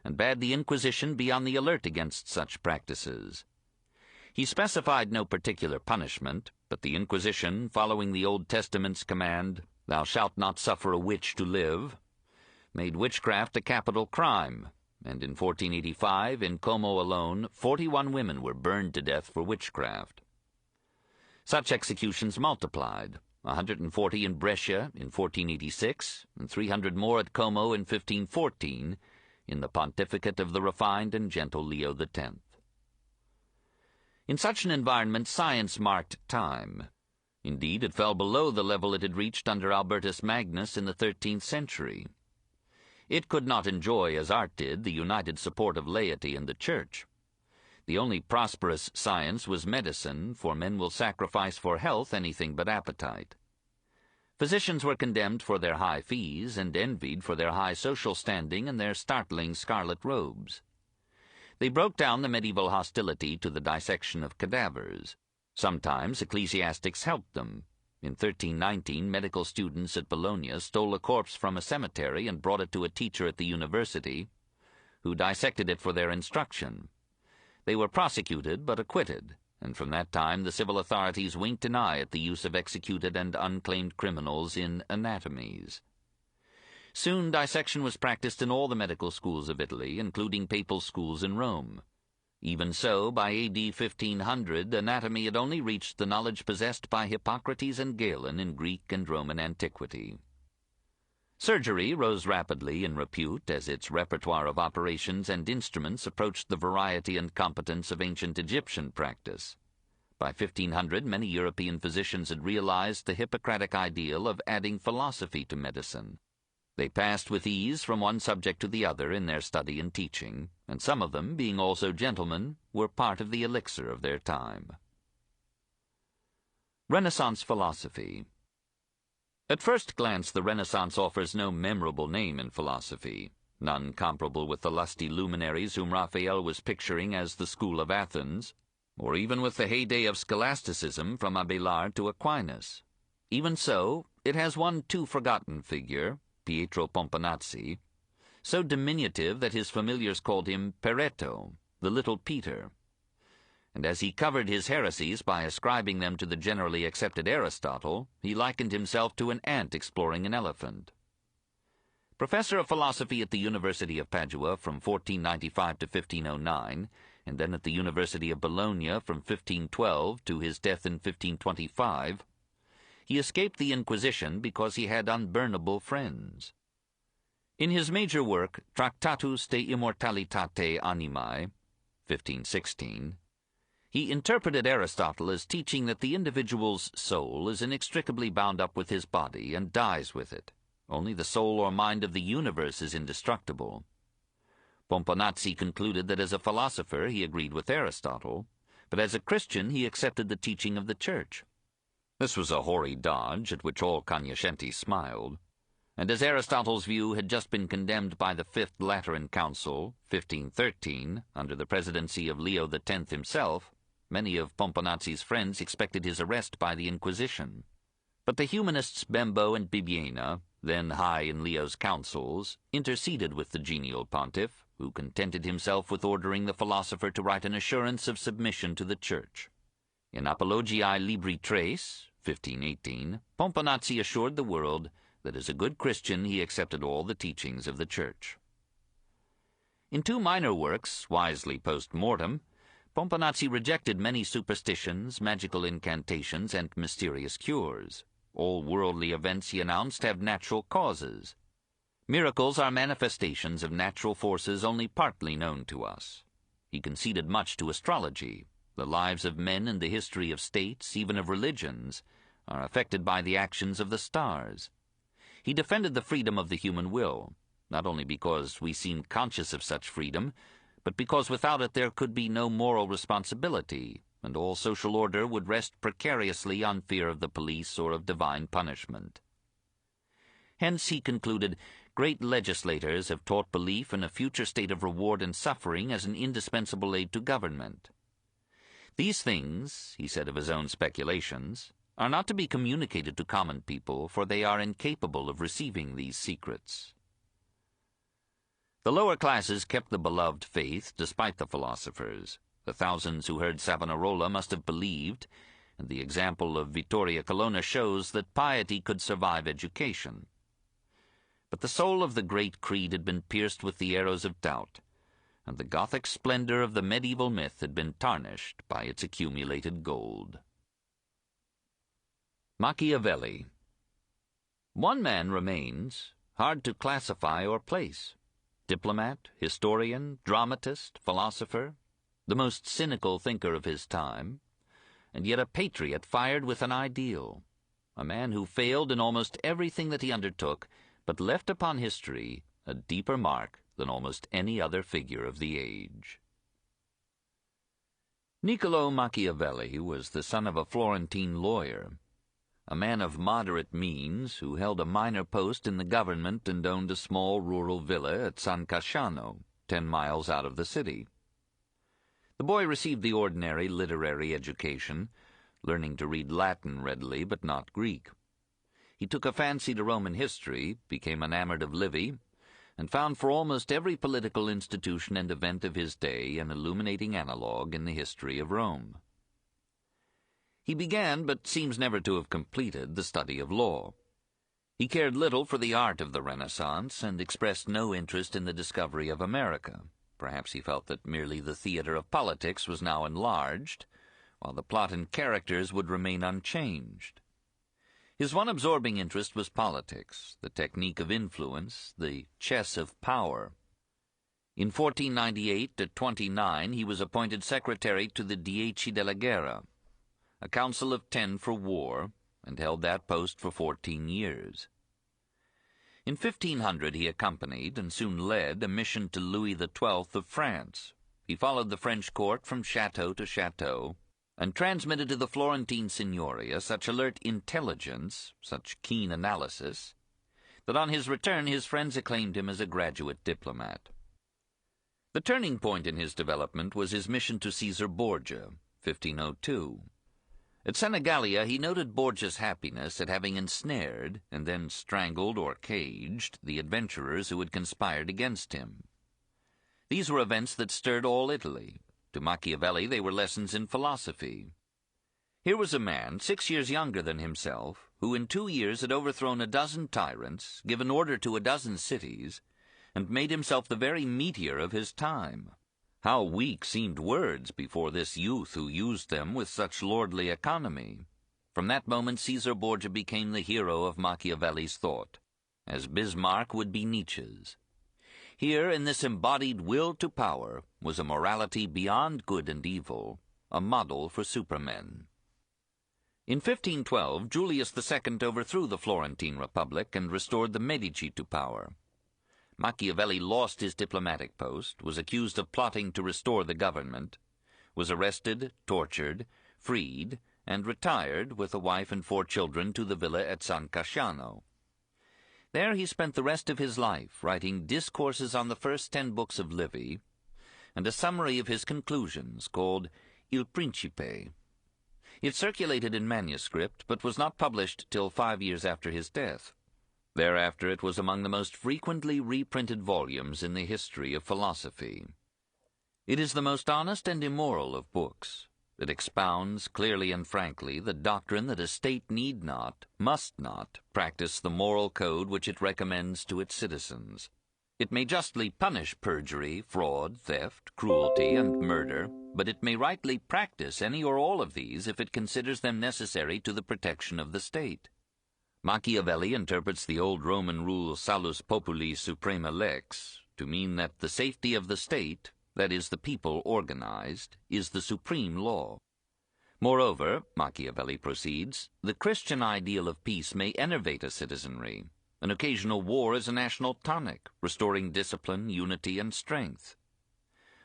and bade the Inquisition be on the alert against such practices. He specified no particular punishment, but the Inquisition, following the Old Testament's command, "Thou shalt not suffer a witch to live," made witchcraft a capital crime, and in 1485, in Como alone, 41 women were burned to death for witchcraft. Such executions multiplied, 140 in Brescia in 1486, and 300 more at Como in 1514, in the pontificate of the refined and gentle Leo X. In such an environment, science marked time. Indeed, it fell below the level it had reached under Albertus Magnus in the 13th century. It could not enjoy, as art did, the united support of laity and the Church. The only prosperous science was medicine, for men will sacrifice for health anything but appetite. Physicians were condemned for their high fees and envied for their high social standing and their startling scarlet robes. They broke down the medieval hostility to the dissection of cadavers. Sometimes ecclesiastics helped them. In 1319, medical students at Bologna stole a corpse from a cemetery and brought it to a teacher at the university, who dissected it for their instruction. They were prosecuted but acquitted, and from that time the civil authorities winked an eye at the use of executed and unclaimed criminals in anatomies. Soon dissection was practiced in all the medical schools of Italy, including papal schools in Rome. Even so, by A.D. 1500, anatomy had only reached the knowledge possessed by Hippocrates and Galen in Greek and Roman antiquity. Surgery rose rapidly in repute as its repertoire of operations and instruments approached the variety and competence of ancient Egyptian practice. By 1500, many European physicians had realized the Hippocratic ideal of adding philosophy to medicine. They passed with ease from one subject to the other in their study and teaching, and some of them, being also gentlemen, were part of the elixir of their time. Renaissance philosophy. At first glance, the Renaissance offers no memorable name in philosophy, none comparable with the lusty luminaries whom Raphael was picturing as the school of Athens, or even with the heyday of scholasticism from Abélard to Aquinas. Even so, it has one too-forgotten figure, Pietro Pomponazzi, so diminutive that his familiars called him Peretto, the little Peter. And as he covered his heresies by ascribing them to the generally accepted Aristotle, he likened himself to an ant exploring an elephant. Professor of philosophy at the University of Padua from 1495 to 1509, and then at the University of Bologna from 1512 to his death in 1525, he escaped the Inquisition because he had unburnable friends. In his major work, Tractatus de Immortalitate Animae, 1516, he interpreted Aristotle as teaching that the individual's soul is inextricably bound up with his body and dies with it. Only the soul or mind of the universe is indestructible. Pomponazzi concluded that as a philosopher he agreed with Aristotle, but as a Christian he accepted the teaching of the Church. This was a hoary dodge at which all cognoscenti smiled, and as Aristotle's view had just been condemned by the Fifth Lateran Council, 1513, under the presidency of Leo X himself, many of Pomponazzi's friends expected his arrest by the Inquisition. But the humanists Bembo and Bibbiena, then high in Leo's councils, interceded with the genial pontiff, who contented himself with ordering the philosopher to write an assurance of submission to the Church. In Apologiae Libri Tres, 1518, Pomponazzi assured the world that as a good Christian he accepted all the teachings of the Church. In two minor works, wisely post-mortem, Pomponazzi rejected many superstitions, magical incantations, and mysterious cures. All worldly events, he announced, have natural causes. Miracles are manifestations of natural forces only partly known to us. He conceded much to astrology. The lives of men and the history of states, even of religions, are affected by the actions of the stars. He defended the freedom of the human will, not only because we seemed conscious of such freedom, but because without it there could be no moral responsibility, and all social order would rest precariously on fear of the police or of divine punishment. Hence, he concluded, great legislators have taught belief in a future state of reward and suffering as an indispensable aid to government. These things, he said of his own speculations, are not to be communicated to common people, for they are incapable of receiving these secrets. The lower classes kept the beloved faith despite the philosophers. The thousands who heard Savonarola must have believed, and the example of Vittoria Colonna shows that piety could survive education. But the soul of the great creed had been pierced with the arrows of doubt, and the Gothic splendor of the medieval myth had been tarnished by its accumulated gold. Machiavelli. One man remains, hard to classify or place. Diplomat, historian, dramatist, philosopher, the most cynical thinker of his time, and yet a patriot fired with an ideal, a man who failed in almost everything that he undertook, but left upon history a deeper mark than almost any other figure of the age. Niccol Machiavelli was the son of a Florentine lawyer, a man of moderate means who held a minor post in the government and owned a small rural villa at San Casciano, 10 miles out of the city. The boy received the ordinary literary education, learning to read Latin readily but not Greek. He took a fancy to Roman history, became enamored of Livy, and found for almost every political institution and event of his day an illuminating analogue in the history of Rome. He began, but seems never to have completed, the study of law. He cared little for the art of the Renaissance, and expressed no interest in the discovery of America. Perhaps he felt that merely the theater of politics was now enlarged, while the plot and characters would remain unchanged. His one absorbing interest was politics, the technique of influence, the chess of power. In 1498, at 29, he was appointed secretary to the Dieci della Guerra, a council of 10 for war, and held that post for 14 years. In 1500 he accompanied, and soon led, a mission to Louis XII of France. He followed the French court from chateau to chateau, and transmitted to the Florentine signoria such alert intelligence, such keen analysis, that on his return his friends acclaimed him as a graduate diplomat. The turning point in his development was his mission to Caesar Borgia, 1502. At Senigallia he noted Borgia's happiness at having ensnared, and then strangled or caged, the adventurers who had conspired against him. These were events that stirred all Italy. To Machiavelli they were lessons in philosophy. Here was a man, 6 years younger than himself, who in 2 years had overthrown a dozen tyrants, given order to a dozen cities, and made himself the very meteor of his time. How weak seemed words before this youth who used them with such lordly economy. From that moment Caesar Borgia became the hero of Machiavelli's thought, as Bismarck would be Nietzsche's. Here, in this embodied will to power, was a morality beyond good and evil, a model for supermen. In 1512, Julius II overthrew the Florentine Republic and restored the Medici to power. Machiavelli lost his diplomatic post, was accused of plotting to restore the government, was arrested, tortured, freed, and retired with a wife and 4 children to the villa at San Casciano. There he spent the rest of his life, writing discourses on the first 10 books of Livy, and a summary of his conclusions called Il Principe. It circulated in manuscript, but was not published till 5 years after his death. Thereafter it was among the most frequently reprinted volumes in the history of philosophy. It is the most honest and immoral of books. It expounds clearly and frankly the doctrine that a state need not, must not, practice the moral code which it recommends to its citizens. It may justly punish perjury, fraud, theft, cruelty, and murder, but it may rightly practice any or all of these if it considers them necessary to the protection of the state. Machiavelli interprets the old Roman rule salus populi suprema lex to mean that the safety of the state, that is, the people organized, is the supreme law. Moreover, Machiavelli proceeds, the Christian ideal of peace may enervate a citizenry. An occasional war is a national tonic, restoring discipline, unity, and strength.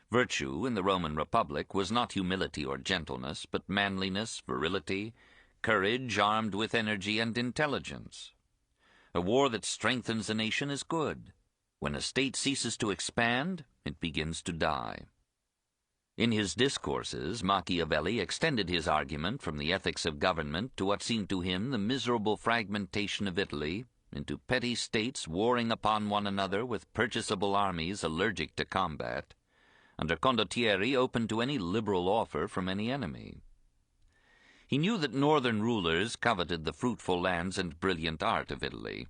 Virtue in the Roman Republic was not humility or gentleness, but manliness, virility, courage armed with energy and intelligence. A war that strengthens a nation is good. When a state ceases to expand, it begins to die. In his discourses, Machiavelli extended his argument from the ethics of government to what seemed to him the miserable fragmentation of Italy into petty states warring upon one another with purchasable armies allergic to combat, under condottieri open to any liberal offer from any enemy. He knew that northern rulers coveted the fruitful lands and brilliant art of Italy.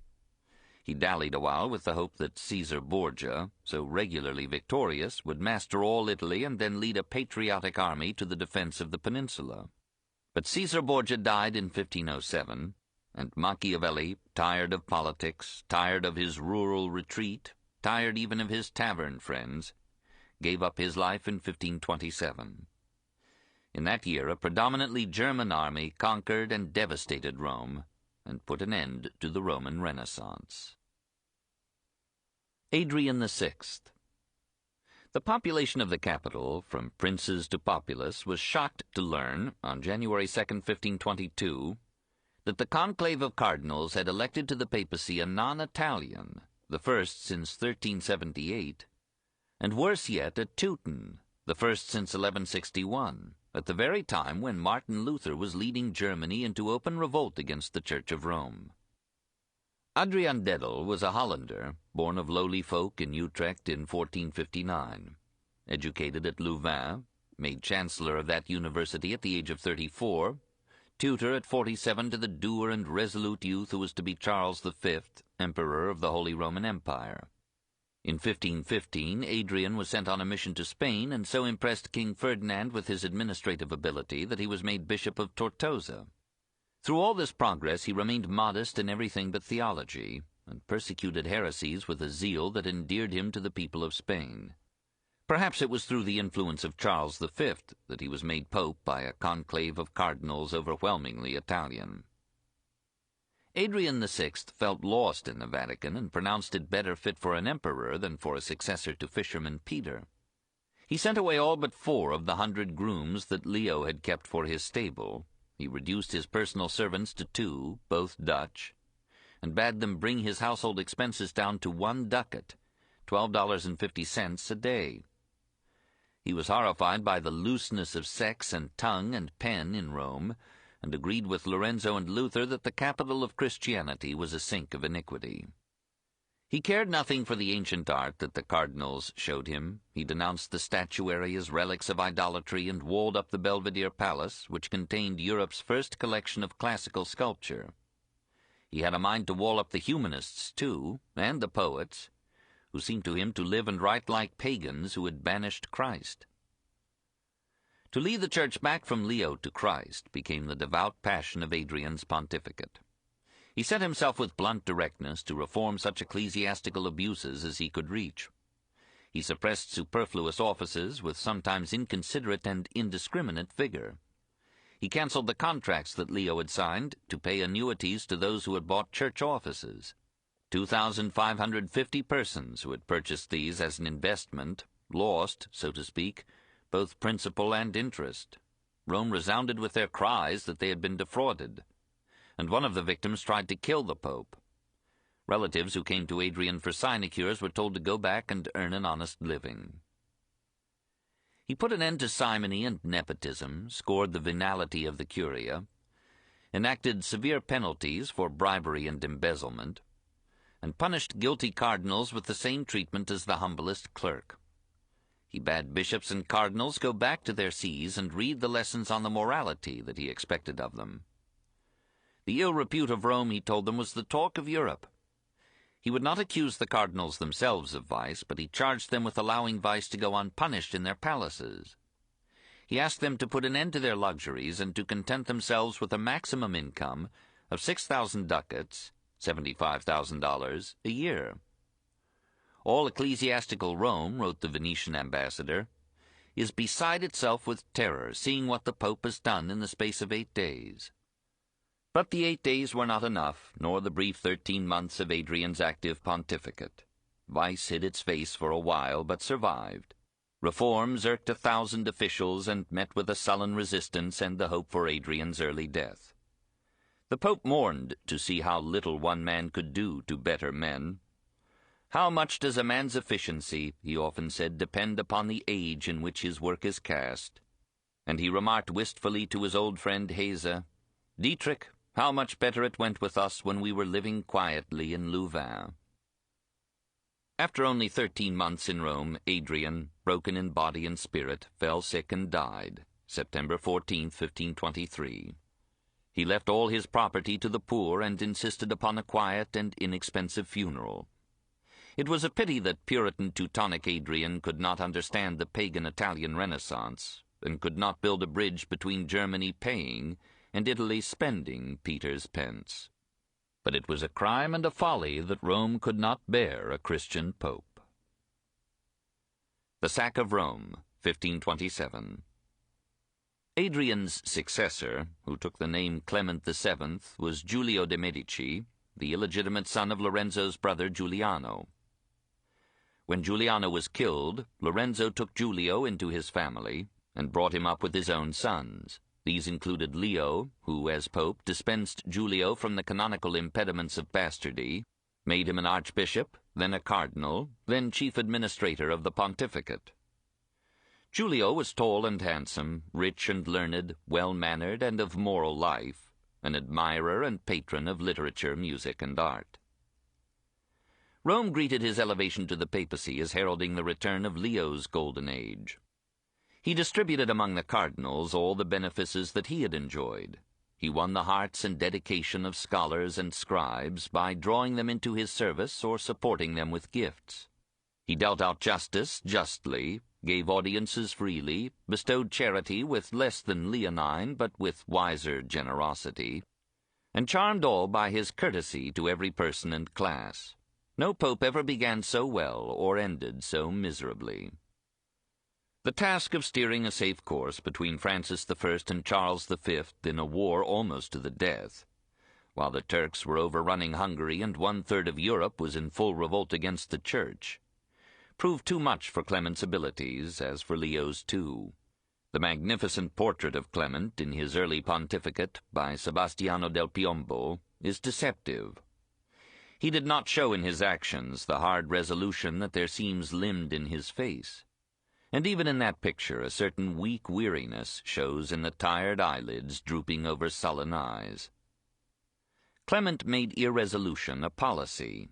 He dallied awhile with the hope that Caesar Borgia, so regularly victorious, would master all Italy and then lead a patriotic army to the defense of the peninsula. But Caesar Borgia died in 1507, and Machiavelli, tired of politics, tired of his rural retreat, tired even of his tavern friends, gave up his life in 1527. In that year, a predominantly German army conquered and devastated Rome and put an end to the Roman Renaissance. Adrian the Sixth. The population of the capital, from princes to populace, was shocked to learn, on January 2, 1522, that the conclave of cardinals had elected to the papacy a non-Italian, the first since 1378, and worse yet, a Teuton, the first since 1161, at the very time when Martin Luther was leading Germany into open revolt against the Church of Rome. Adrian was a Hollander, born of lowly folk in Utrecht in 1459, educated at Louvain, made chancellor of that university at the age of 34, tutor at 47 to the dour and resolute youth who was to be Charles V, Emperor of the Holy Roman Empire. In 1515, Adrian was sent on a mission to Spain, and so impressed King Ferdinand with his administrative ability that he was made Bishop of Tortosa. Through all this progress he remained modest in everything but theology, and persecuted heresies with a zeal that endeared him to the people of Spain. Perhaps it was through the influence of Charles V that he was made pope by a conclave of cardinals overwhelmingly Italian. Adrian the Sixth felt lost in the Vatican and pronounced it better fit for an emperor than for a successor to Fisherman Peter. He sent away all but 4 of the 100 grooms that Leo had kept for his stable. He reduced his personal servants to 2, both Dutch, and bade them bring his household expenses down to 1 ducat, $12.50 a day. He was horrified by the looseness of sex and tongue and pen in Rome, and agreed with Lorenzo and Luther that the capital of Christianity was a sink of iniquity. He cared nothing for the ancient art that the cardinals showed him. He denounced the statuary as relics of idolatry and walled up the Belvedere Palace, which contained Europe's first collection of classical sculpture. He had a mind to wall up the humanists, too, and the poets, who seemed to him to live and write like pagans who had banished Christ. To lead the Church back from Leo to Christ became the devout passion of Adrian's pontificate. He set himself with blunt directness to reform such ecclesiastical abuses as he could reach. He suppressed superfluous offices with sometimes inconsiderate and indiscriminate vigor. He cancelled the contracts that Leo had signed to pay annuities to those who had bought church offices. 2,550 persons who had purchased these as an investment lost, so to speak, both principal and interest. Rome resounded with their cries that they had been defrauded, and one of the victims tried to kill the Pope. Relatives who came to Adrian for sinecures were told to go back and earn an honest living. He put an end to simony and nepotism, scored the venality of the curia, enacted severe penalties for bribery and embezzlement, and punished guilty cardinals with the same treatment as the humblest clerk. He bade bishops and cardinals go back to their sees and read the lessons on the morality that he expected of them. The ill repute of Rome, he told them, was the talk of Europe. He would not accuse the cardinals themselves of vice, but he charged them with allowing vice to go unpunished in their palaces. He asked them to put an end to their luxuries and to content themselves with a maximum income of 6,000 ducats, $75,000, a year. All ecclesiastical Rome, wrote the Venetian ambassador, is beside itself with terror, seeing what the Pope has done in the space of 8 days. But the 8 days were not enough, nor the brief 13 months of Adrian's active pontificate. Vice hid its face for a while, but survived. Reforms irked 1,000 officials and met with a sullen resistance and the hope for Adrian's early death. The Pope mourned to see how little one man could do to better men. "How much does a man's efficiency," he often said, "depend upon the age in which his work is cast?" And he remarked wistfully to his old friend Heze, "Dietrich, how much better it went with us when we were living quietly in Louvain." After only 13 months in Rome, Adrian, broken in body and spirit, fell sick and died, September 14, 1523. He left all his property to the poor and insisted upon a quiet and inexpensive funeral. It was a pity that Puritan Teutonic Adrian could not understand the pagan Italian Renaissance, and could not build a bridge between Germany paying and Italy spending Peter's pence. But it was a crime and a folly that Rome could not bear a Christian pope. The Sack of Rome, 1527. Adrian's successor, who took the name Clement VII, was Giulio de' Medici, the illegitimate son of Lorenzo's brother Giuliano. When Giuliano was killed, Lorenzo took Giulio into his family and brought him up with his own sons. These included Leo, who, as pope, dispensed Giulio from the canonical impediments of bastardy, made him an archbishop, then a cardinal, then chief administrator of the pontificate. Giulio was tall and handsome, rich and learned, well-mannered, and of moral life, an admirer and patron of literature, music, and art. Rome greeted his elevation to the papacy as heralding the return of Leo's golden age. He distributed among the cardinals all the benefices that he had enjoyed. He won the hearts and dedication of scholars and scribes by drawing them into his service or supporting them with gifts. He dealt out justice justly, gave audiences freely, bestowed charity with less than leonine but with wiser generosity, and charmed all by his courtesy to every person and class. No pope ever began so well or ended so miserably. The task of steering a safe course between Francis I and Charles V in a war almost to the death, while the Turks were overrunning Hungary and one-third of Europe was in full revolt against the Church, proved too much for Clement's abilities, as for Leo's too. The magnificent portrait of Clement in his early pontificate by Sebastiano del Piombo is deceptive. He did not show in his actions the hard resolution that there seems limned in his face. And even in that picture a certain weak weariness shows in the tired eyelids drooping over sullen eyes. Clement made irresolution a policy.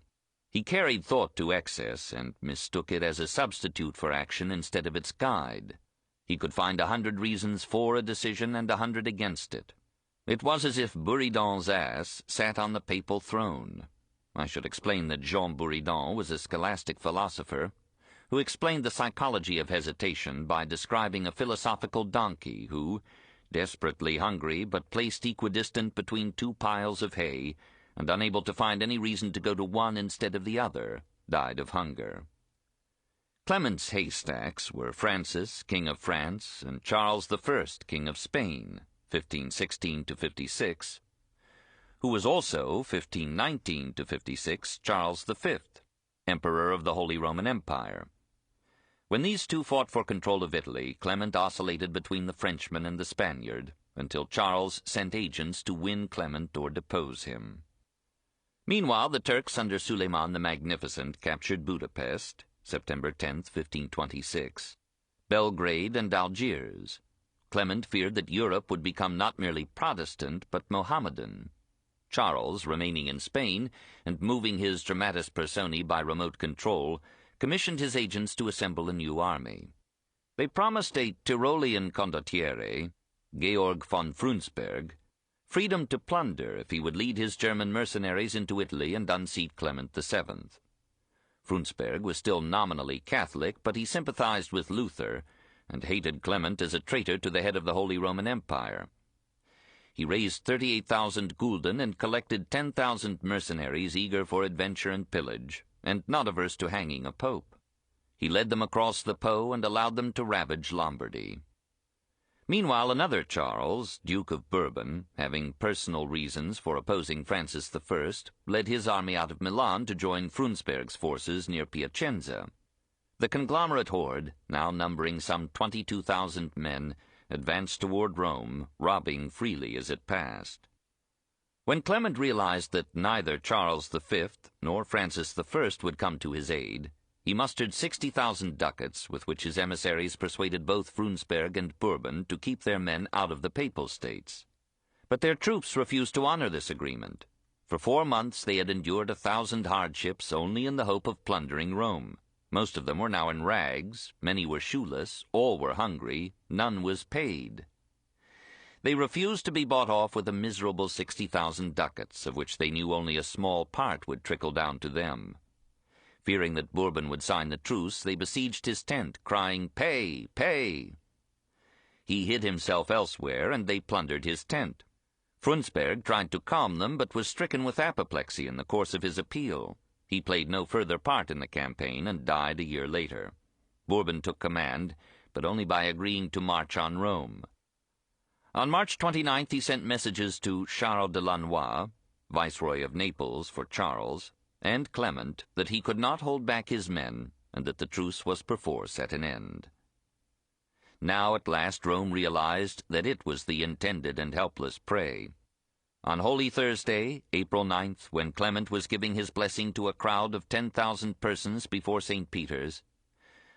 He carried thought to excess and mistook it as a substitute for action instead of its guide. He could find 100 reasons for a decision and 100 against it. It was as if Buridan's ass sat on the papal throne. I should explain that Jean Buridan was a scholastic philosopher who explained the psychology of hesitation by describing a philosophical donkey who, desperately hungry but placed equidistant between two piles of hay and unable to find any reason to go to one instead of the other, died of hunger. Clement's haystacks were Francis, King of France, and Charles I, King of Spain, 1516–56, who was also, 1519–56, Charles V, Emperor of the Holy Roman Empire. When these two fought for control of Italy, Clement oscillated between the Frenchman and the Spaniard, until Charles sent agents to win Clement or depose him. Meanwhile, the Turks under Suleiman the Magnificent captured Budapest, September 10, 1526, Belgrade and Algiers. Clement feared that Europe would become not merely Protestant, but Mohammedan. Charles, remaining in Spain and moving his dramatis personae by remote control, commissioned his agents to assemble a new army. They promised a Tyrolean condottiere, Georg von Frundsberg, freedom to plunder if he would lead his German mercenaries into Italy and unseat Clement VII. Frundsberg was still nominally Catholic, but he sympathized with Luther and hated Clement as a traitor to the head of the Holy Roman Empire. He raised 38,000 gulden and collected 10,000 mercenaries eager for adventure and pillage, and not averse to hanging a pope. He led them across the Po and allowed them to ravage Lombardy. Meanwhile, another Charles, Duke of Bourbon, having personal reasons for opposing Francis I, led his army out of Milan to join Frundsberg's forces near Piacenza. The conglomerate horde, now numbering some 22,000 men, advanced toward Rome, robbing freely as it passed. When Clement realized that neither Charles V nor Francis I would come to his aid, he mustered 60,000 ducats with which his emissaries persuaded both Frundsberg and Bourbon to keep their men out of the Papal States. But their troops refused to honor this agreement. For 4 months they had endured 1,000 hardships only in the hope of plundering Rome. Most of them were now in rags, many were shoeless, all were hungry, none was paid. They refused to be bought off with a miserable 60,000 ducats, of which they knew only a small part would trickle down to them. Fearing that Bourbon would sign the truce, they besieged his tent, crying, "Pay! Pay!" He hid himself elsewhere, and they plundered his tent. Frundsberg tried to calm them, but was stricken with apoplexy in the course of his appeal. He played no further part in the campaign and died a year later. Bourbon took command, but only by agreeing to march on Rome. On March 29th he sent messages to Charles de Lannoy, Viceroy of Naples for Charles, and Clement, that he could not hold back his men, and that the truce was perforce at an end. Now at last Rome realized that it was the intended and helpless prey. On Holy Thursday, April 9th, when Clement was giving his blessing to a crowd of 10,000 persons before St. Peter's,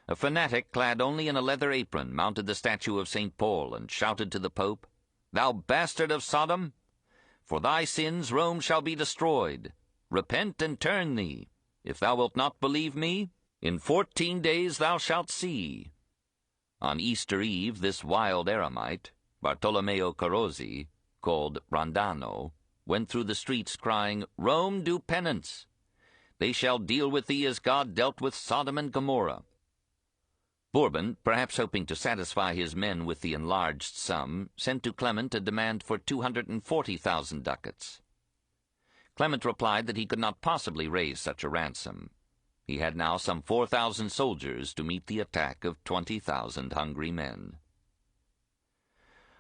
a fanatic clad only in a leather apron mounted the statue of St. Paul and shouted to the Pope, "Thou bastard of Sodom! For thy sins Rome shall be destroyed. Repent and turn thee. If thou wilt not believe me, in 14 days thou shalt see." On Easter Eve, this wild eremite, Bartolomeo Carozzi, called Rondano, went through the streets crying, "Rome, do penance! They shall deal with thee as God dealt with Sodom and Gomorrah." Bourbon, perhaps hoping to satisfy his men with the enlarged sum, sent to Clement a demand for 240,000 ducats. Clement replied that he could not possibly raise such a ransom. He had now some 4,000 soldiers to meet the attack of 20,000 hungry men.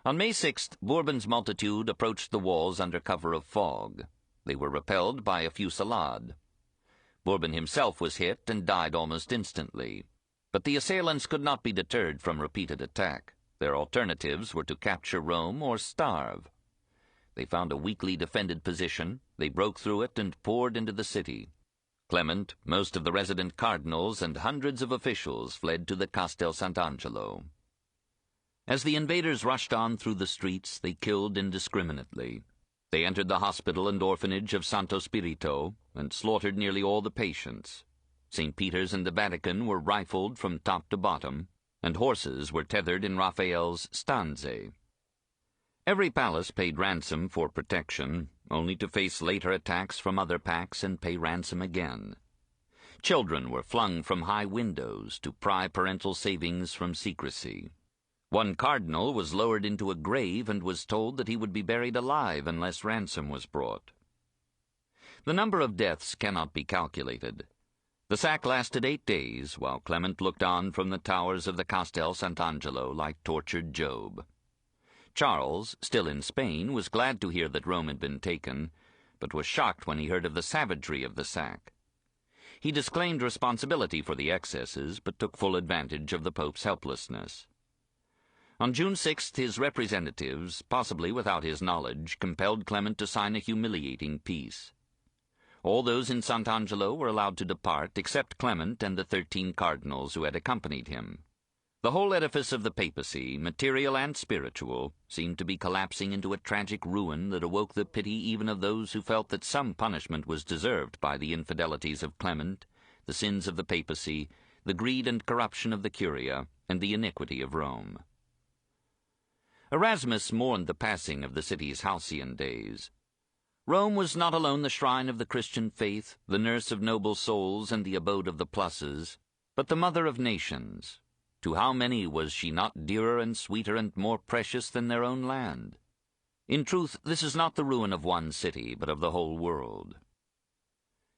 On May 6th, Bourbon's multitude approached the walls under cover of fog. They were repelled by a fusillade. Bourbon himself was hit and died almost instantly. But the assailants could not be deterred from repeated attack. Their alternatives were to capture Rome or starve. They found a weakly defended position, they broke through it and poured into the city. Clement, most of the resident cardinals, and hundreds of officials fled to the Castel Sant'Angelo. As the invaders rushed on through the streets, they killed indiscriminately. They entered the hospital and orphanage of Santo Spirito and slaughtered nearly all the patients. St. Peter's and the Vatican were rifled from top to bottom, and horses were tethered in Raphael's stanze. Every palace paid ransom for protection, only to face later attacks from other packs and pay ransom again. Children were flung from high windows to pry parental savings from secrecy. One cardinal was lowered into a grave and was told that he would be buried alive unless ransom was brought. The number of deaths cannot be calculated. The sack lasted 8 days, while Clement looked on from the towers of the Castel Sant'Angelo like tortured Job. Charles, still in Spain, was glad to hear that Rome had been taken, but was shocked when he heard of the savagery of the sack. He disclaimed responsibility for the excesses, but took full advantage of the Pope's helplessness. On June 6th, his representatives, possibly without his knowledge, compelled Clement to sign a humiliating peace. All those in Sant'Angelo were allowed to depart, except Clement and the 13 cardinals who had accompanied him. The whole edifice of the papacy, material and spiritual, seemed to be collapsing into a tragic ruin that awoke the pity even of those who felt that some punishment was deserved by the infidelities of Clement, the sins of the papacy, the greed and corruption of the Curia, and the iniquity of Rome. Erasmus mourned the passing of the city's halcyon days. Rome was not alone the shrine of the Christian faith, the nurse of noble souls, and the abode of the pluses, but the mother of nations. To how many was she not dearer and sweeter and more precious than their own land? In truth, this is not the ruin of one city, but of the whole world.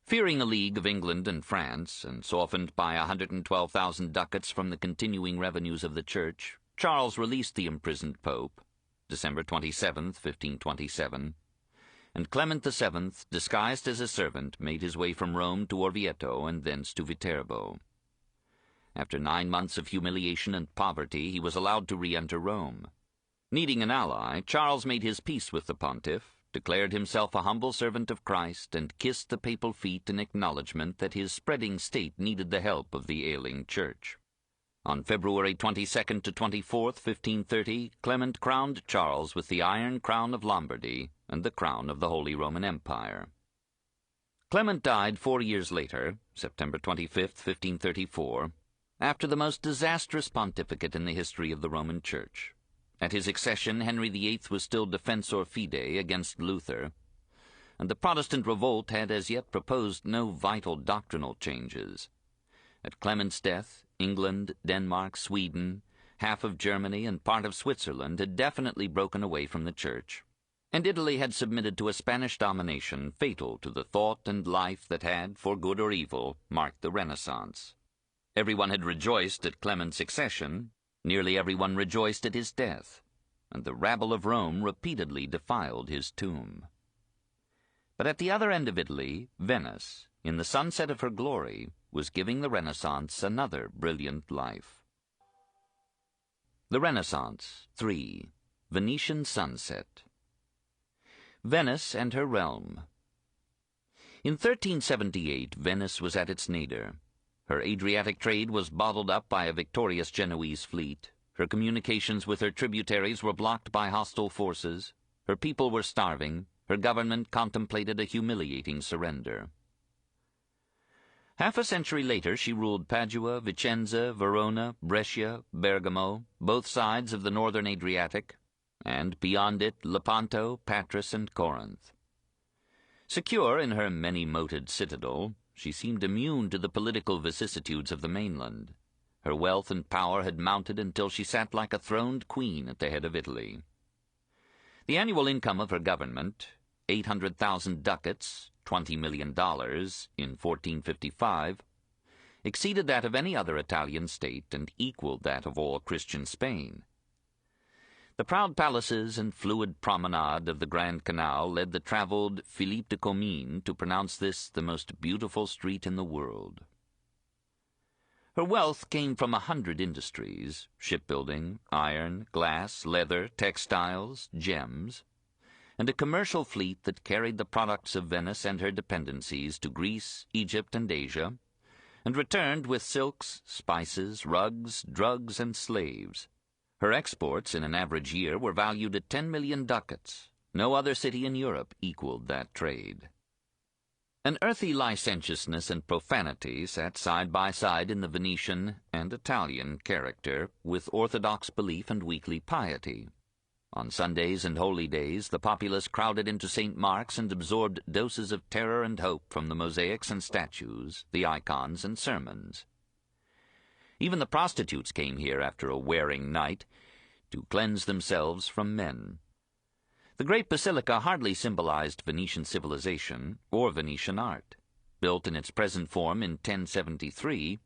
Fearing a league of England and France, and softened by 112,000 ducats from the continuing revenues of the Church, Charles released the imprisoned Pope, December 27, 1527, and Clement VII, disguised as a servant, made his way from Rome to Orvieto and thence to Viterbo. After 9 months of humiliation and poverty, he was allowed to re-enter Rome. Needing an ally, Charles made his peace with the pontiff, declared himself a humble servant of Christ, and kissed the papal feet in acknowledgment that his spreading state needed the help of the ailing Church. On February 22nd to 24th, 1530, Clement crowned Charles with the Iron Crown of Lombardy and the crown of the Holy Roman Empire. Clement died 4 years later, September 25th, 1534, after the most disastrous pontificate in the history of the Roman Church. At his accession, Henry VIII was still defensor fidei against Luther, and the Protestant revolt had as yet proposed no vital doctrinal changes. At Clement's death, England, Denmark, Sweden, half of Germany, and part of Switzerland had definitely broken away from the Church, and Italy had submitted to a Spanish domination fatal to the thought and life that had, for good or evil, marked the Renaissance. Everyone had rejoiced at Clement's accession, nearly everyone rejoiced at his death, and the rabble of Rome repeatedly defiled his tomb. But at the other end of Italy, Venice, in the sunset of her glory, was giving the Renaissance another brilliant life. The Renaissance, 3. Venetian Sunset. Venice and her realm. In 1378, Venice was at its nadir. Her Adriatic trade was bottled up by a victorious Genoese fleet. Her communications with her tributaries were blocked by hostile forces. Her people were starving. Her government contemplated a humiliating surrender. Half a century later, she ruled Padua, Vicenza, Verona, Brescia, Bergamo, both sides of the northern Adriatic, and beyond it, Lepanto, Patras, and Corinth. Secure in her many-moated citadel, she seemed immune to the political vicissitudes of the mainland. Her wealth and power had mounted until she sat like a throned queen at the head of Italy. The annual income of her government, 800,000 ducats, $20 million, in 1455, exceeded that of any other Italian state and equaled that of all Christian Spain. The proud palaces and fluid promenade of the Grand Canal led the traveled Philippe de Comines to pronounce this the most beautiful street in the world. Her wealth came from 100 industries: shipbuilding, iron, glass, leather, textiles, gems, and a commercial fleet that carried the products of Venice and her dependencies to Greece, Egypt, and Asia, and returned with silks, spices, rugs, drugs, and slaves. Her exports in an average year were valued at 10 million ducats. No other city in Europe equaled that trade. An earthy licentiousness and profanity sat side by side in the Venetian and Italian character with orthodox belief and weekly piety. On Sundays and holy days, the populace crowded into St. Mark's and absorbed doses of terror and hope from the mosaics and statues, the icons and sermons. Even the prostitutes came here after a wearing night to cleanse themselves from men. The great basilica hardly symbolized Venetian civilization or Venetian art. Built in its present form in 1073,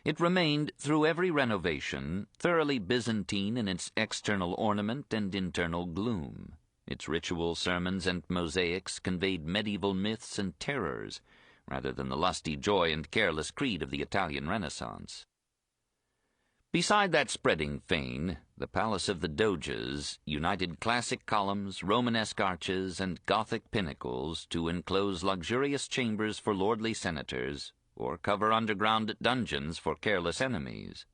it remained, through every renovation, thoroughly Byzantine in its external ornament and internal gloom. Its ritual sermons and mosaics conveyed medieval myths and terrors, rather than the lusty joy and careless creed of the Italian Renaissance. Beside that spreading fane, the Palace of the Doges united classic columns, Romanesque arches, and Gothic pinnacles to enclose luxurious chambers for lordly senators, or cover underground dungeons for careless enemies.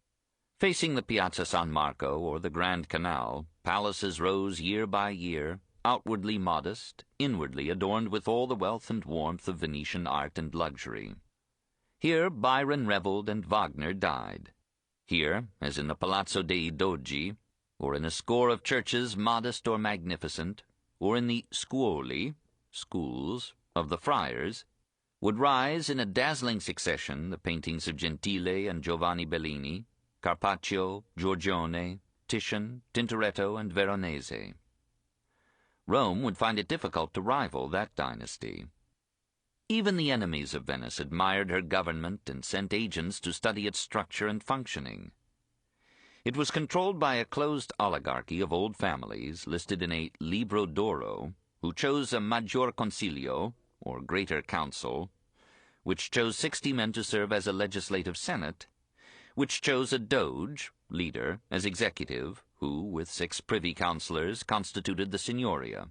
Facing the Piazza San Marco or the Grand Canal, palaces rose year by year, outwardly modest, inwardly adorned with all the wealth and warmth of Venetian art and luxury. Here Byron revelled and Wagner died. Here, as in the Palazzo dei Dogi, or in a score of churches modest or magnificent, or in the scuoli, schools, of the friars, would rise in a dazzling succession the paintings of Gentile and Giovanni Bellini, Carpaccio, Giorgione, Titian, Tintoretto, and Veronese. Rome would find it difficult to rival that dynasty. Even the enemies of Venice admired her government and sent agents to study its structure and functioning. It was controlled by a closed oligarchy of old families listed in a Libro d'Oro, who chose a Maggior Consiglio, or Greater Council, which chose 60 men to serve as a legislative senate, which chose a Doge, leader, as executive, who, with 6 privy councillors, constituted the Signoria.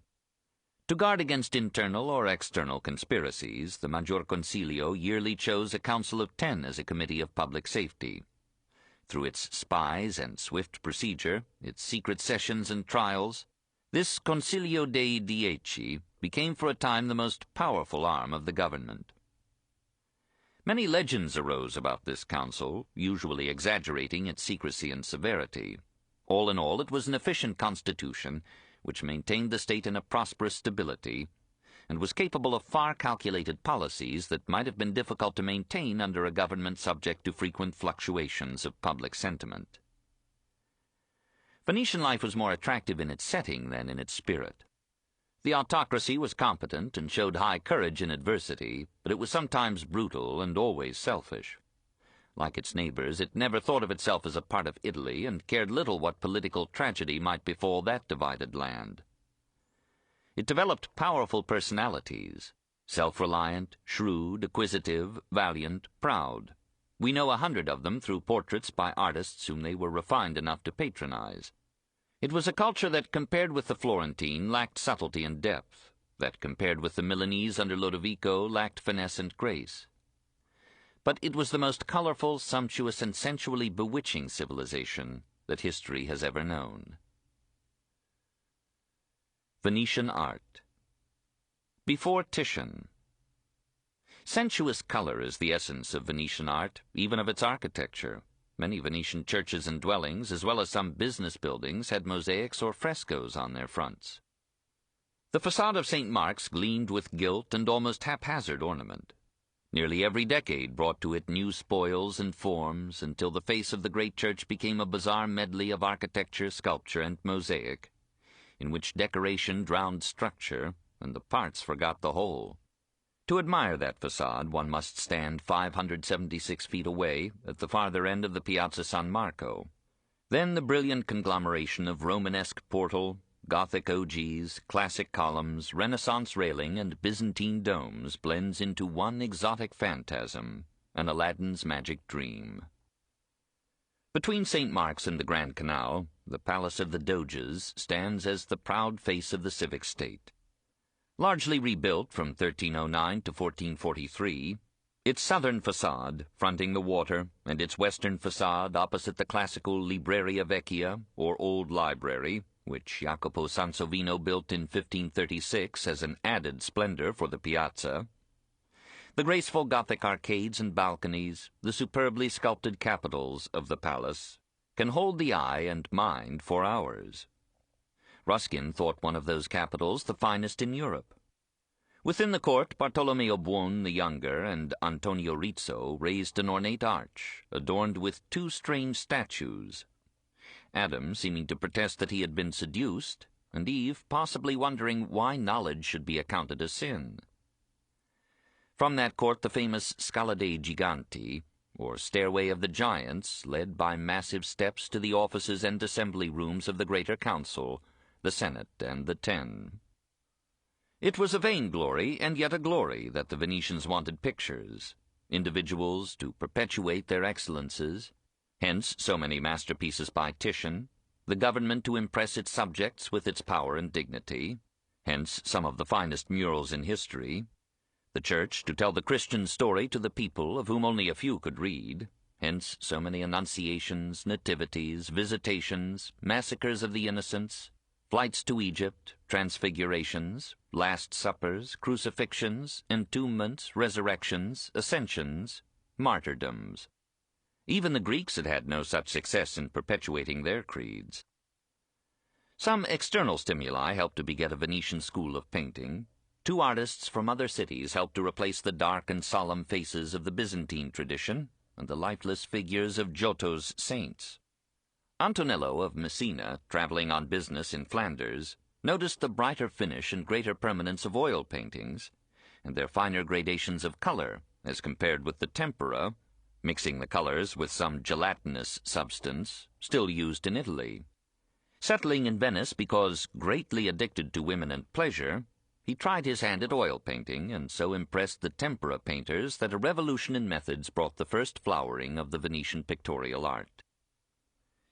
To guard against internal or external conspiracies, the Maggior Consiglio yearly chose a council of 10 as a committee of public safety. Through its spies and swift procedure, its secret sessions and trials, this Consiglio dei Dieci became for a time the most powerful arm of the government. Many legends arose about this council, usually exaggerating its secrecy and severity. All in all, it was an efficient constitution, which maintained the state in a prosperous stability, and was capable of far-calculated policies that might have been difficult to maintain under a government subject to frequent fluctuations of public sentiment. Venetian life was more attractive in its setting than in its spirit. The autocracy was competent and showed high courage in adversity, but it was sometimes brutal and always selfish. Like its neighbors, it never thought of itself as a part of Italy and cared little what political tragedy might befall that divided land. It developed powerful personalities, Self-reliant, shrewd, acquisitive, valiant, proud. We know 100 of them through portraits by artists whom they were refined enough to patronize. It was a culture that, compared with the Florentine, lacked subtlety and depth, that, compared with the Milanese under Lodovico, lacked finesse and grace. But it was the most colorful, sumptuous, and sensually bewitching civilization that history has ever known. Venetian art. Before Titian. Sensuous color is the essence of Venetian art, even of its architecture. Many Venetian churches and dwellings, as well as some business buildings, had mosaics or frescoes on their fronts. The facade of St. Mark's gleamed with gilt and almost haphazard ornament. Nearly every decade brought to it new spoils and forms, until the face of the great church became a bizarre medley of architecture, sculpture, and mosaic, in which decoration drowned structure, and the parts forgot the whole. To admire that facade, one must stand 576 feet away at the farther end of the Piazza San Marco. Then the brilliant conglomeration of Romanesque portal, Gothic ogis, classic columns, Renaissance railing, and Byzantine domes blends into one exotic phantasm, an Aladdin's magic dream. Between St. Mark's and the Grand Canal, the Palace of the Doges stands as the proud face of the civic state. Largely rebuilt from 1309 to 1443, its southern facade, fronting the water, and its western facade opposite the classical Libreria Vecchia, or Old Library, which Jacopo Sansovino built in 1536 as an added splendor for the piazza, the graceful Gothic arcades and balconies, the superbly sculpted capitals of the palace, can hold the eye and mind for hours. Ruskin thought one of those capitals the finest in Europe. Within the court, Bartolomeo Buon the Younger and Antonio Rizzo raised an ornate arch, adorned with two strange statues, Adam seeming to protest that he had been seduced, and Eve possibly wondering why knowledge should be accounted a sin. From that court the famous Scala dei Giganti, or Stairway of the Giants, led by massive steps to the offices and assembly rooms of the Greater Council, the Senate, and the Ten. It was a vainglory, and yet a glory, that the Venetians wanted pictures, individuals to perpetuate their excellences, hence so many masterpieces by Titian, the government to impress its subjects with its power and dignity, hence some of the finest murals in history, the Church to tell the Christian story to the people of whom only a few could read, hence so many annunciations, nativities, visitations, massacres of the innocents, flights to Egypt, transfigurations, Last Suppers, crucifixions, entombments, resurrections, ascensions, martyrdoms. Even the Greeks had had no such success in perpetuating their creeds. Some external stimuli helped to beget a Venetian school of painting. Two artists from other cities helped to replace the dark and solemn faces of the Byzantine tradition and the lifeless figures of Giotto's saints. Antonello of Messina, traveling on business in Flanders, noticed the brighter finish and greater permanence of oil paintings, and their finer gradations of color as compared with the tempera, mixing the colors with some gelatinous substance, still used in Italy. Settling in Venice because, greatly addicted to women and pleasure, he tried his hand at oil painting, and so impressed the tempera painters that a revolution in methods brought the first flowering of the Venetian pictorial art.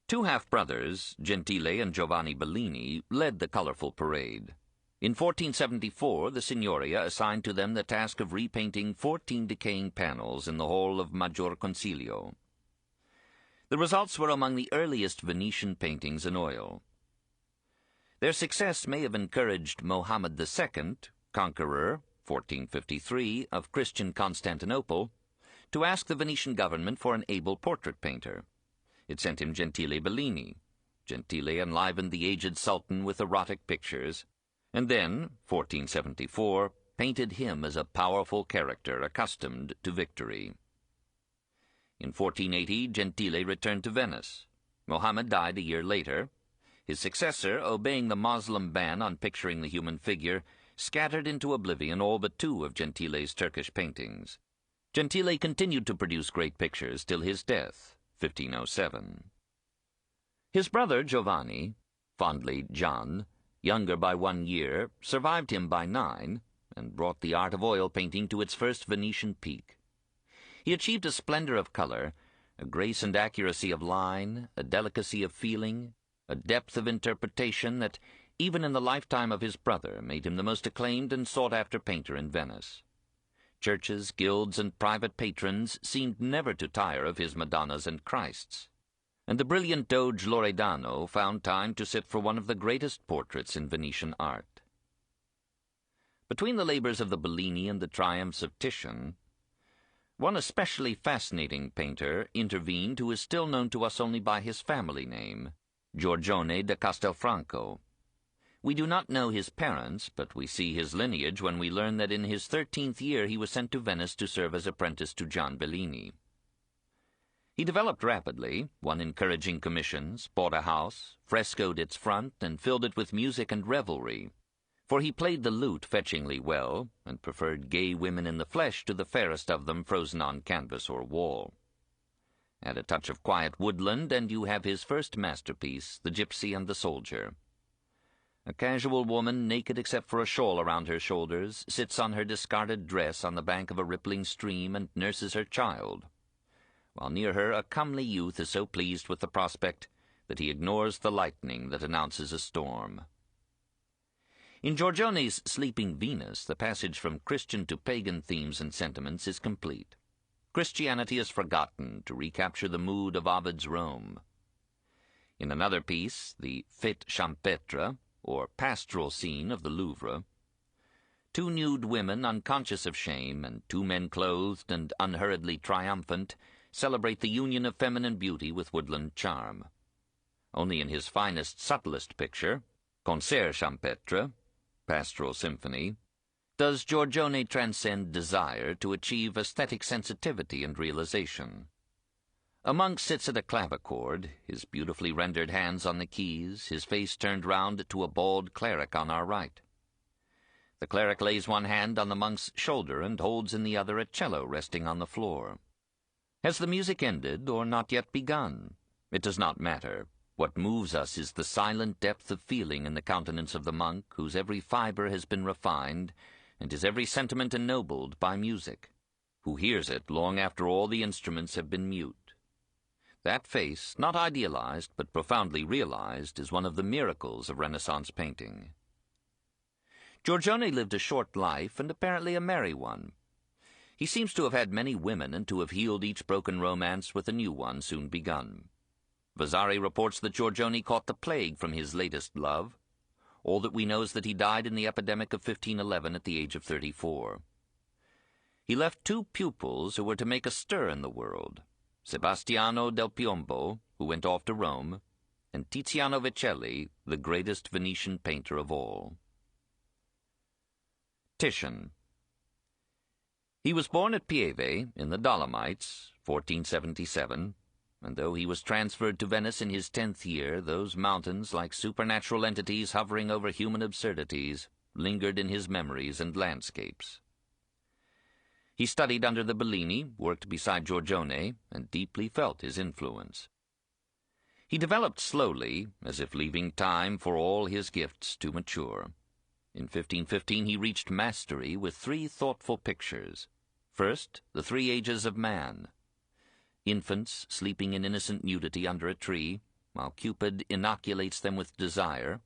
Two half-brothers, Gentile and Giovanni Bellini, led the colorful parade. In 1474, the Signoria assigned to them the task of repainting 14 decaying panels in the hall of Maggior Consiglio. The results were among the earliest Venetian paintings in oil. Their success may have encouraged Mohammed II, conqueror, 1453, of Christian Constantinople, to ask the Venetian government for an able portrait painter. It sent him Gentile Bellini. Gentile enlivened the aged sultan with erotic pictures, and then, 1474, painted him as a powerful character accustomed to victory. In 1480, Gentile returned to Venice. Mohammed died a year later. His successor, obeying the Moslem ban on picturing the human figure, scattered into oblivion all but two of Gentile's Turkish paintings. Gentile continued to produce great pictures till his death, 1507. His brother Giovanni, fondly Gian, younger by 1 year, survived him by 9, and brought the art of oil painting to its first Venetian peak. He achieved a splendor of color, a grace and accuracy of line, a delicacy of feeling, a depth of interpretation that, even in the lifetime of his brother, made him the most acclaimed and sought-after painter in Venice. Churches, guilds, and private patrons seemed never to tire of his Madonnas and Christs, and the brilliant Doge Loredano found time to sit for one of the greatest portraits in Venetian art. Between the labors of the Bellini and the triumphs of Titian, one especially fascinating painter intervened who is still known to us only by his family name, Giorgione da Castelfranco. We do not know his parents, but we see his lineage when we learn that in his 13th year he was sent to Venice to serve as apprentice to Gian Bellini. He developed rapidly, won encouraging commissions, bought a house, frescoed its front, and filled it with music and revelry, for he played the lute fetchingly well, and preferred gay women in the flesh to the fairest of them frozen on canvas or wall. Add a touch of quiet woodland, and you have his first masterpiece, The Gypsy and the Soldier. A casual woman, naked except for a shawl around her shoulders, sits on her discarded dress on the bank of a rippling stream and nurses her child, while near her a comely youth is so pleased with the prospect that he ignores the lightning that announces a storm. In Giorgione's Sleeping Venus, the passage from Christian to pagan themes and sentiments is complete. Christianity is forgotten to recapture the mood of Ovid's Rome. In another piece, the Fête Champêtre, or pastoral scene of the Louvre, two nude women unconscious of shame and two men clothed and unhurriedly triumphant celebrate the union of feminine beauty with woodland charm. Only in his finest, subtlest picture, Concert Champêtre, Pastoral Symphony, does Giorgione transcend desire to achieve aesthetic sensitivity and realization. A monk sits at a clavichord, his beautifully rendered hands on the keys, his face turned round to a bald cleric on our right. The cleric lays one hand on the monk's shoulder and holds in the other a cello resting on the floor. Has the music ended or not yet begun? It does not matter. What moves us is the silent depth of feeling in the countenance of the monk, whose every fibre has been refined, and his every sentiment ennobled by music, who hears it long after all the instruments have been mute. That face, not idealized but profoundly realized, is one of the miracles of Renaissance painting. Giorgione lived a short life and apparently a merry one. He seems to have had many women and to have healed each broken romance with a new one soon begun. Vasari reports that Giorgione caught the plague from his latest love. All that we know is that he died in the epidemic of 1511 at the age of 34. He left two pupils who were to make a stir in the world, Sebastiano del Piombo, who went off to Rome, and Tiziano Vecelli, the greatest Venetian painter of all. Titian. He was born at Pieve, in the Dolomites, 1477, and though he was transferred to Venice in his 10th year, those mountains, like supernatural entities hovering over human absurdities, lingered in his memories and landscapes. He studied under the Bellini, worked beside Giorgione, and deeply felt his influence. He developed slowly, as if leaving time for all his gifts to mature. In 1515 he reached mastery with three thoughtful pictures. First, the three ages of man. Infants sleeping in innocent nudity under a tree, while Cupid inoculates them with desire.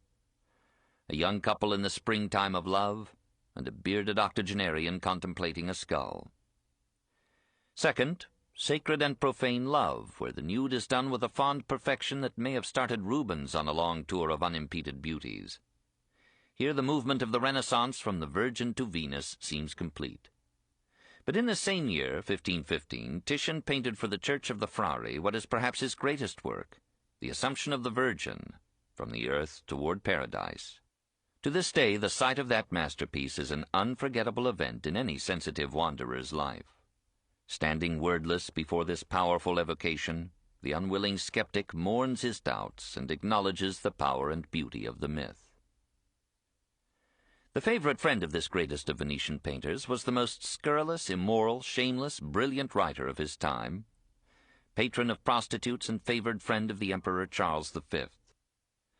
A young couple in the springtime of love, and a bearded octogenarian contemplating a skull. Second, sacred and profane love, where the nude is done with a fond perfection that may have started Rubens on a long tour of unimpeded beauties. Here the movement of the Renaissance from the Virgin to Venus seems complete. But in the same year, 1515, Titian painted for the Church of the Frari what is perhaps his greatest work, the Assumption of the Virgin, from the earth toward paradise. To this day, the sight of that masterpiece is an unforgettable event in any sensitive wanderer's life. Standing wordless before this powerful evocation, the unwilling skeptic mourns his doubts and acknowledges the power and beauty of the myth. The favorite friend of this greatest of Venetian painters was the most scurrilous, immoral, shameless, brilliant writer of his time, patron of prostitutes and favored friend of the Emperor Charles V.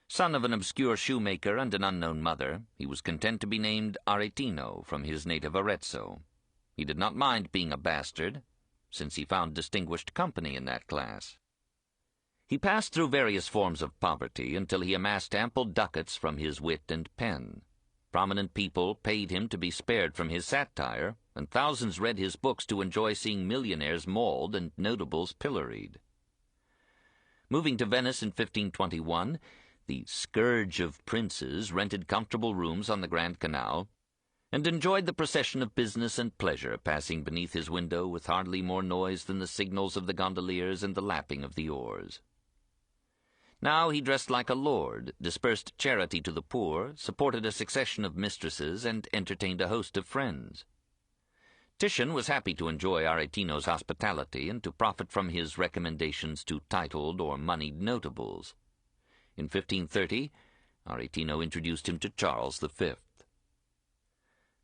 Son of an obscure shoemaker and an unknown mother, he was content to be named Aretino from his native Arezzo. He did not mind being a bastard, since he found distinguished company in that class. He passed through various forms of poverty until he amassed ample ducats from his wit and pen. Prominent people paid him to be spared from his satire, and thousands read his books to enjoy seeing millionaires mauled and notables pilloried. Moving to Venice in 1521, the scourge of princes rented comfortable rooms on the Grand Canal, and enjoyed the procession of business and pleasure passing beneath his window with hardly more noise than the signals of the gondoliers and the lapping of the oars. Now he dressed like a lord, dispersed charity to the poor, supported a succession of mistresses, and entertained a host of friends. Titian was happy to enjoy Aretino's hospitality and to profit from his recommendations to titled or moneyed notables. In 1530, Aretino introduced him to Charles V.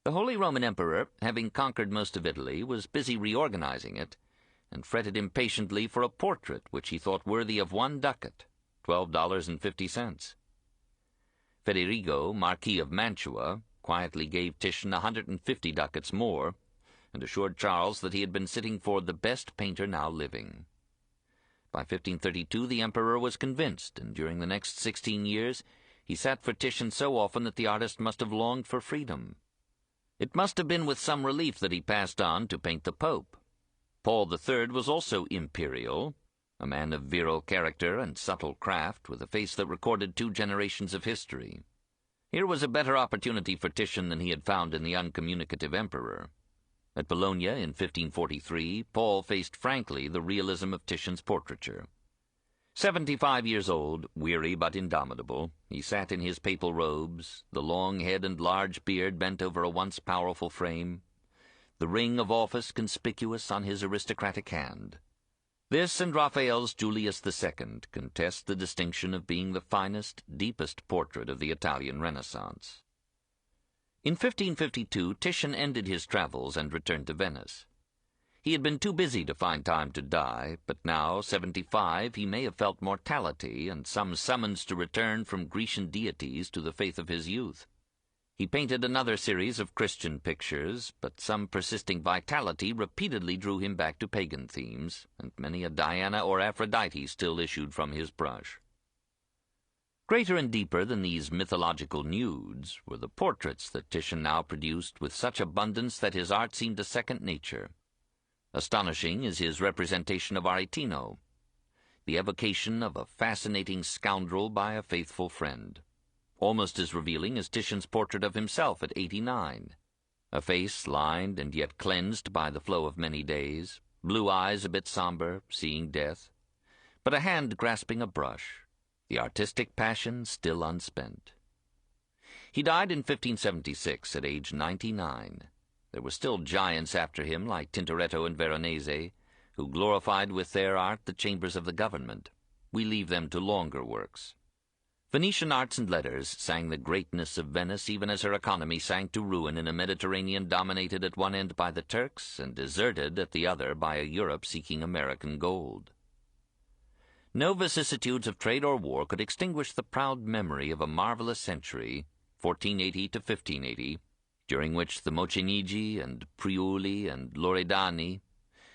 The Holy Roman Emperor, having conquered most of Italy, was busy reorganizing it, and fretted impatiently for a portrait which he thought worthy of 1 ducat, $12.50. Federigo, Marquis of Mantua, quietly gave Titian 150 ducats more, and assured Charles that he had been sitting for the best painter now living. By 1532 the emperor was convinced, and during the next 16 years he sat for Titian so often that the artist must have longed for freedom. It must have been with some relief that he passed on to paint the Pope. Paul III was also imperial, a man of virile character and subtle craft, with a face that recorded 2 generations of history. Here was a better opportunity for Titian than he had found in the uncommunicative emperor. At Bologna in 1543, Paul faced frankly the realism of Titian's portraiture. 75 years old, weary but indomitable, he sat in his papal robes, the long head and large beard bent over a once powerful frame, the ring of office conspicuous on his aristocratic hand. This and Raphael's Julius II contest the distinction of being the finest, deepest portrait of the Italian Renaissance. In 1552, Titian ended his travels and returned to Venice. He had been too busy to find time to die, but now, 75, he may have felt mortality and some summons to return from Grecian deities to the faith of his youth. He painted another series of Christian pictures, but some persisting vitality repeatedly drew him back to pagan themes, and many a Diana or Aphrodite still issued from his brush. Greater and deeper than these mythological nudes were the portraits that Titian now produced with such abundance that his art seemed a second nature. Astonishing is his representation of Aretino, the evocation of a fascinating scoundrel by a faithful friend. Almost as revealing as Titian's portrait of himself at 89. A face lined and yet cleansed by the flow of many days, blue eyes a bit somber, seeing death, but a hand grasping a brush, the artistic passion still unspent. He died in 1576 at age 99. There were still giants after him like Tintoretto and Veronese, who glorified with their art the chambers of the government. We leave them to longer works. Venetian arts and letters sang the greatness of Venice even as her economy sank to ruin in a Mediterranean dominated at one end by the Turks and deserted at the other by a Europe seeking American gold. No vicissitudes of trade or war could extinguish the proud memory of a marvelous century, 1480 to 1580, during which the Mocenigi and Priuli and Loredani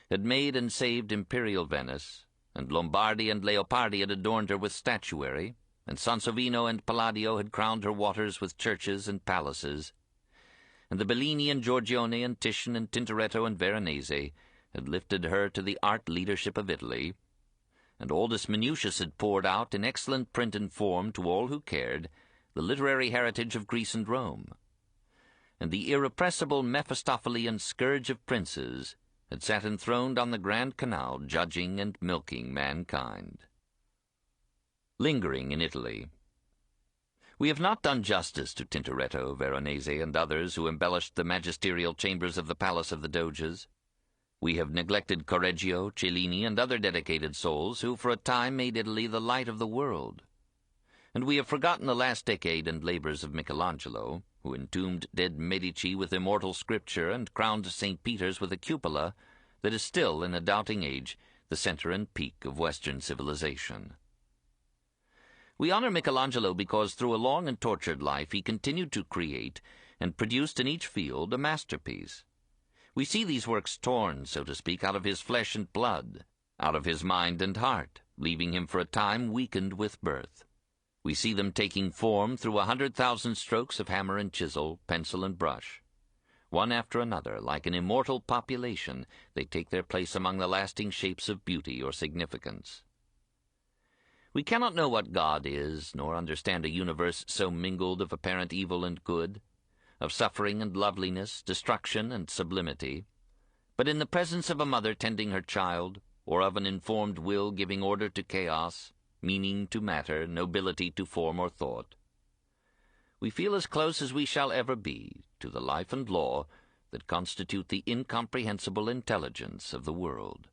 had made and saved imperial Venice, and Lombardy and Leopardi had adorned her with statuary, and Sansovino and Palladio had crowned her waters with churches and palaces, and the Bellini and Giorgione and Titian and Tintoretto and Veronese had lifted her to the art leadership of Italy, and Aldus Manutius had poured out in excellent print and form to all who cared the literary heritage of Greece and Rome, and the irrepressible Mephistophelian scourge of princes had sat enthroned on the Grand Canal judging and milking mankind. Lingering in Italy. We have not done justice to Tintoretto, Veronese, and others who embellished the magisterial chambers of the Palace of the Doges. We have neglected Correggio, Cellini, and other dedicated souls who for a time made Italy the light of the world. And we have forgotten the last decade and labors of Michelangelo, who entombed dead Medici with immortal scripture and crowned St. Peter's with a cupola that is still, in a doubting age, the center and peak of Western civilization. We honor Michelangelo because through a long and tortured life he continued to create and produced in each field a masterpiece. We see these works torn, so to speak, out of his flesh and blood, out of his mind and heart, leaving him for a time weakened with birth. We see them taking form through 100,000 strokes of hammer and chisel, pencil and brush. One after another, like an immortal population, they take their place among the lasting shapes of beauty or significance. We cannot know what God is, nor understand a universe so mingled of apparent evil and good, of suffering and loveliness, destruction and sublimity. But in the presence of a mother tending her child, or of an informed will giving order to chaos, meaning to matter, nobility to form or thought, we feel as close as we shall ever be to the life and law that constitute the incomprehensible intelligence of the world.